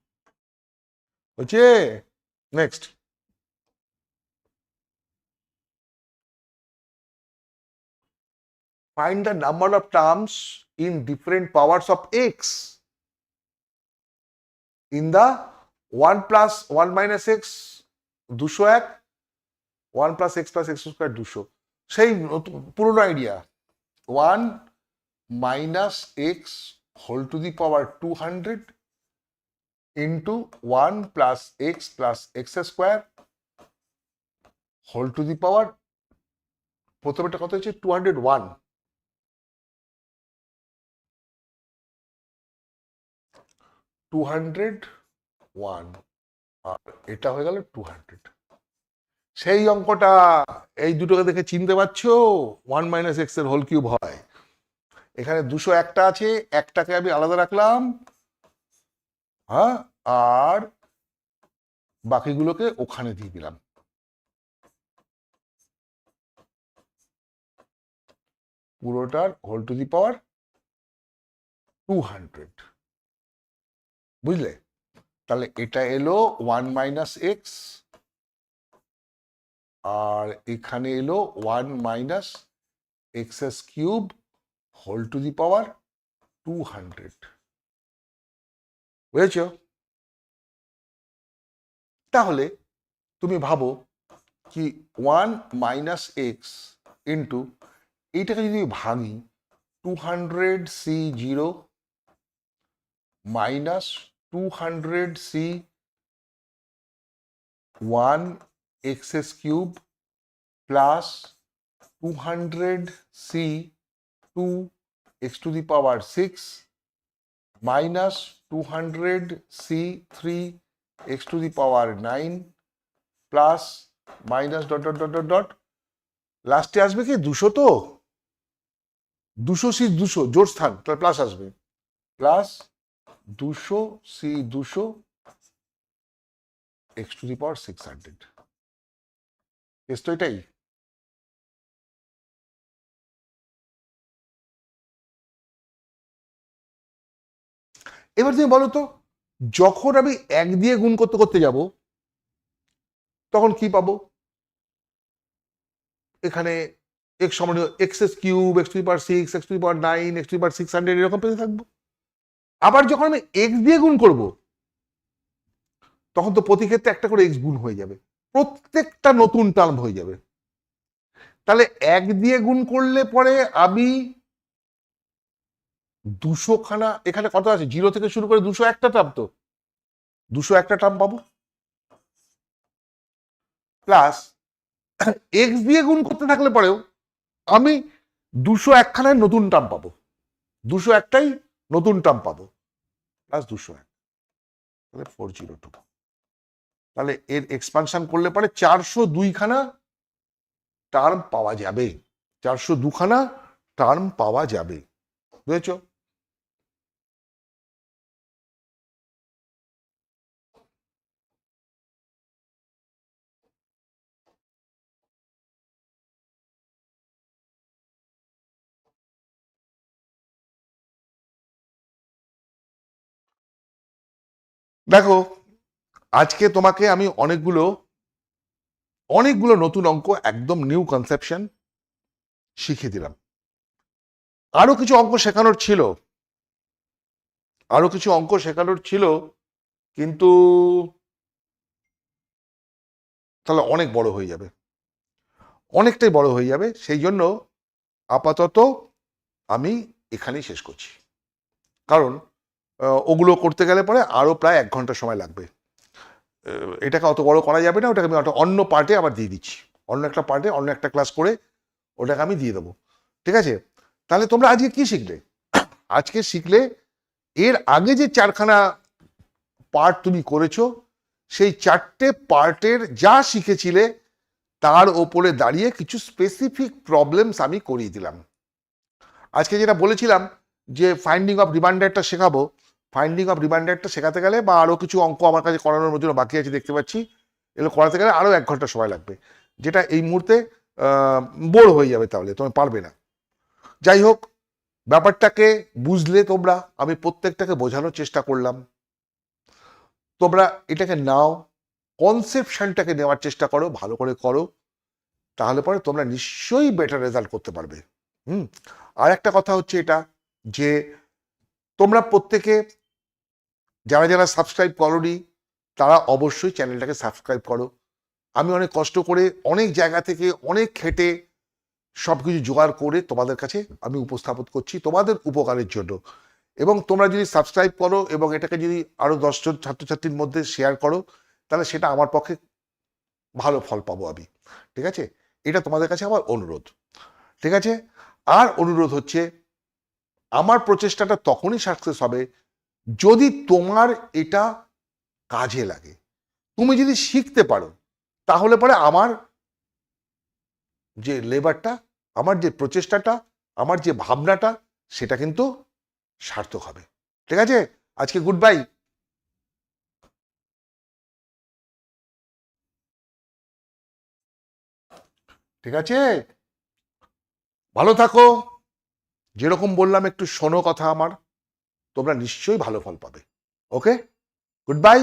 হচ্ছে next, find the number of terms in different powers of x in the 1+1 - x 201, 1+x+x² 200। সেই পুরোনো idea, 1 - x whole to the power 200 into 1+x+x² whole to the power, প্রথমেটা কত হচ্ছে 201, 201, আর এটা হয়ে গেল 200। সেই অঙ্কটা এই দুটোকে দেখে চিনতে পারছো, 1 - x এর হোল কিউব হয়। এখানে 201টা আছে, একটাকে আমি আলাদা রাখলাম, হ্যাঁ, আর বাকিগুলোকে ওখানে দিয়ে দিলাম। পুরোটার হোল টু দি পাওয়ার 200। বুঝলে? তাহলে এটা এলো 1 মাইনাস এক্স, আর এখানে এলো 1 minus X cube whole to the power 200। বুঝেছ? তাহলে তুমি ভাবো কি 1 মাইনাস এক্স ইন্টু এইটাকে যদি ভাঙি 200c0 minus 200c1 x cube plus 200c2 x to the power 6 minus 200c3 x to the power 9 plus minus dot dot dot dot dot লাস্টে আসবে কি 200, তো 200c 200 জোড় স্থান, তাহলে প্লাস আসবে, plus 200c200 x to the power 600। Case তো এটাই। এবার তুমি বলো তো, যখন আমি 1 দিয়ে গুণ করতে করতে যাব তখন কি পাবো? এখানে এক্স সমানীয় X cube X to the power 6 X to the power 9 X to the power 600 এরকম পেতে থাকবো। আবার যখন আমি এক্স দিয়ে গুণ করব তখন তো প্রতি ক্ষেত্রে একটা করে এক্স গুণ হয়ে যাবে, প্রত্যেকটা নতুন টার্ম হয়ে যাবে। তাহলে 1 দিয়ে গুণ করলে পরে আমি 200 খানা, এখানে কত আছে 0 থেকে শুরু করে 201টা টার্ম, তো 201টা টার্ম পাবো, প্লাস এক্স দিয়ে গুণ করতে থাকলে পরেও আমি 201 খানায় নতুন টার্ম পাবো, 201টাই নতুন টার্ম পাবো, প্লাস 201, তাহলে 402। তাহলে এর এক্সপানশন করলে পরে 402 খানা টার্ম পাওয়া যাবে, 402 খানা টার্ম পাওয়া যাবে। বুঝেছ? দেখো, আজকে তোমাকে আমি অনেকগুলো নতুন অঙ্ক, একদম নিউ কনসেপশন শিখিয়ে দিলাম। আরো কিছু অঙ্ক শেখানোর ছিল, কিন্তু তাহলে অনেক বড় হয়ে যাবে, অনেকটাই বড় হয়ে যাবে। সেই জন্য আপাতত আমি এখানেই শেষ করছি, কারণ ওগুলো করতে গেলে পরে আরো প্রায় 1 ঘন্টা সময় লাগবে। এটাকে অত বড় করা যাবে না, ওটাকে আমি অন্য পার্টে আবার দিয়ে দিচ্ছি, অন্য একটা পার্টে অন্য একটা ক্লাস করে ওটাকে আমি দিয়ে দেবো। ঠিক আছে? তাহলে তোমরা আজকে কি শিখলে? আজকে শিখলে এর আগে যে 4খানা পার্ট তুমি করেছো, সেই 4টে পার্টের যা শিখেছিলে তার ওপরে দাঁড়িয়ে কিছু স্পেসিফিক প্রবলেমস আমি করিয়ে দিলাম। আজকে যেটা বলেছিলাম যে ফাইন্ডিং অফ রিমাইন্ডারটা শেখাবো, ফাইন্ডিং অফ রিমাইন্ডারটা শেখাতে গেলে বা আরো কিছু অঙ্ক আমার কাছে করানোর জন্য বাকি আছে দেখতে পাচ্ছি, এগুলো করাতে গেলে আরো 1 ঘন্টা সময় লাগবে, যেটা এই মুহূর্তে বোর হয়ে যাবে, তাহলে তুমি পারবে না। যাই হোক, ব্যাপারটাকে বুঝলে তোমরা, আমি প্রত্যেকটাকে বোঝানোর চেষ্টা করলাম, তোমরা এটাকে নাও, কনসেপশনটাকে নেওয়ার চেষ্টা করো, ভালো করে করো, তাহলে পরে তোমরা নিশ্চয়ই বেটার রেজাল্ট করতে পারবে। আর একটা কথা হচ্ছে এটা, যে তোমরা প্রত্যেকে যারা যারা সাবস্ক্রাইব করোনি তারা অবশ্যই চ্যানেলটাকে সাবস্ক্রাইব করো। আমি অনেক কষ্ট করে, অনেক জায়গা থেকে, অনেক খেটে সবকিছু জোগাড় করে তোমাদের কাছে আমি উপস্থাপন করছি তোমাদের উপকারের জন্য। এবং তোমরা যদি সাবস্ক্রাইব করো এবং এটাকে যদি আরো 10 জন ছাত্রছাত্রীর মধ্যে শেয়ার করো, তাহলে সেটা আমার পক্ষে ভালো ফল পাবো আমি। ঠিক আছে? এটা তোমাদের কাছে আমার অনুরোধ। ঠিক আছে? আর অনুরোধ হচ্ছে, আমার প্রচেষ্টাটা তখনই সাকসেস হবে যদি তোমার এটা কাজে লাগে, তুমি যদি শিখতে পারো, তাহলে পরে আমার যে লেবারটা, আমার যে প্রচেষ্টাটা, আমার যে ভাবনাটা, সেটা কিন্তু সার্থক হবে। ঠিক আছে? আজকে গুড বাই। ঠিক আছে? ভালো থাকো। যেরকম বললাম একটু শোনো কথা আমার, তোমরা নিশ্চয়ই ভালো ফল পাবে। ওকে? Good bye.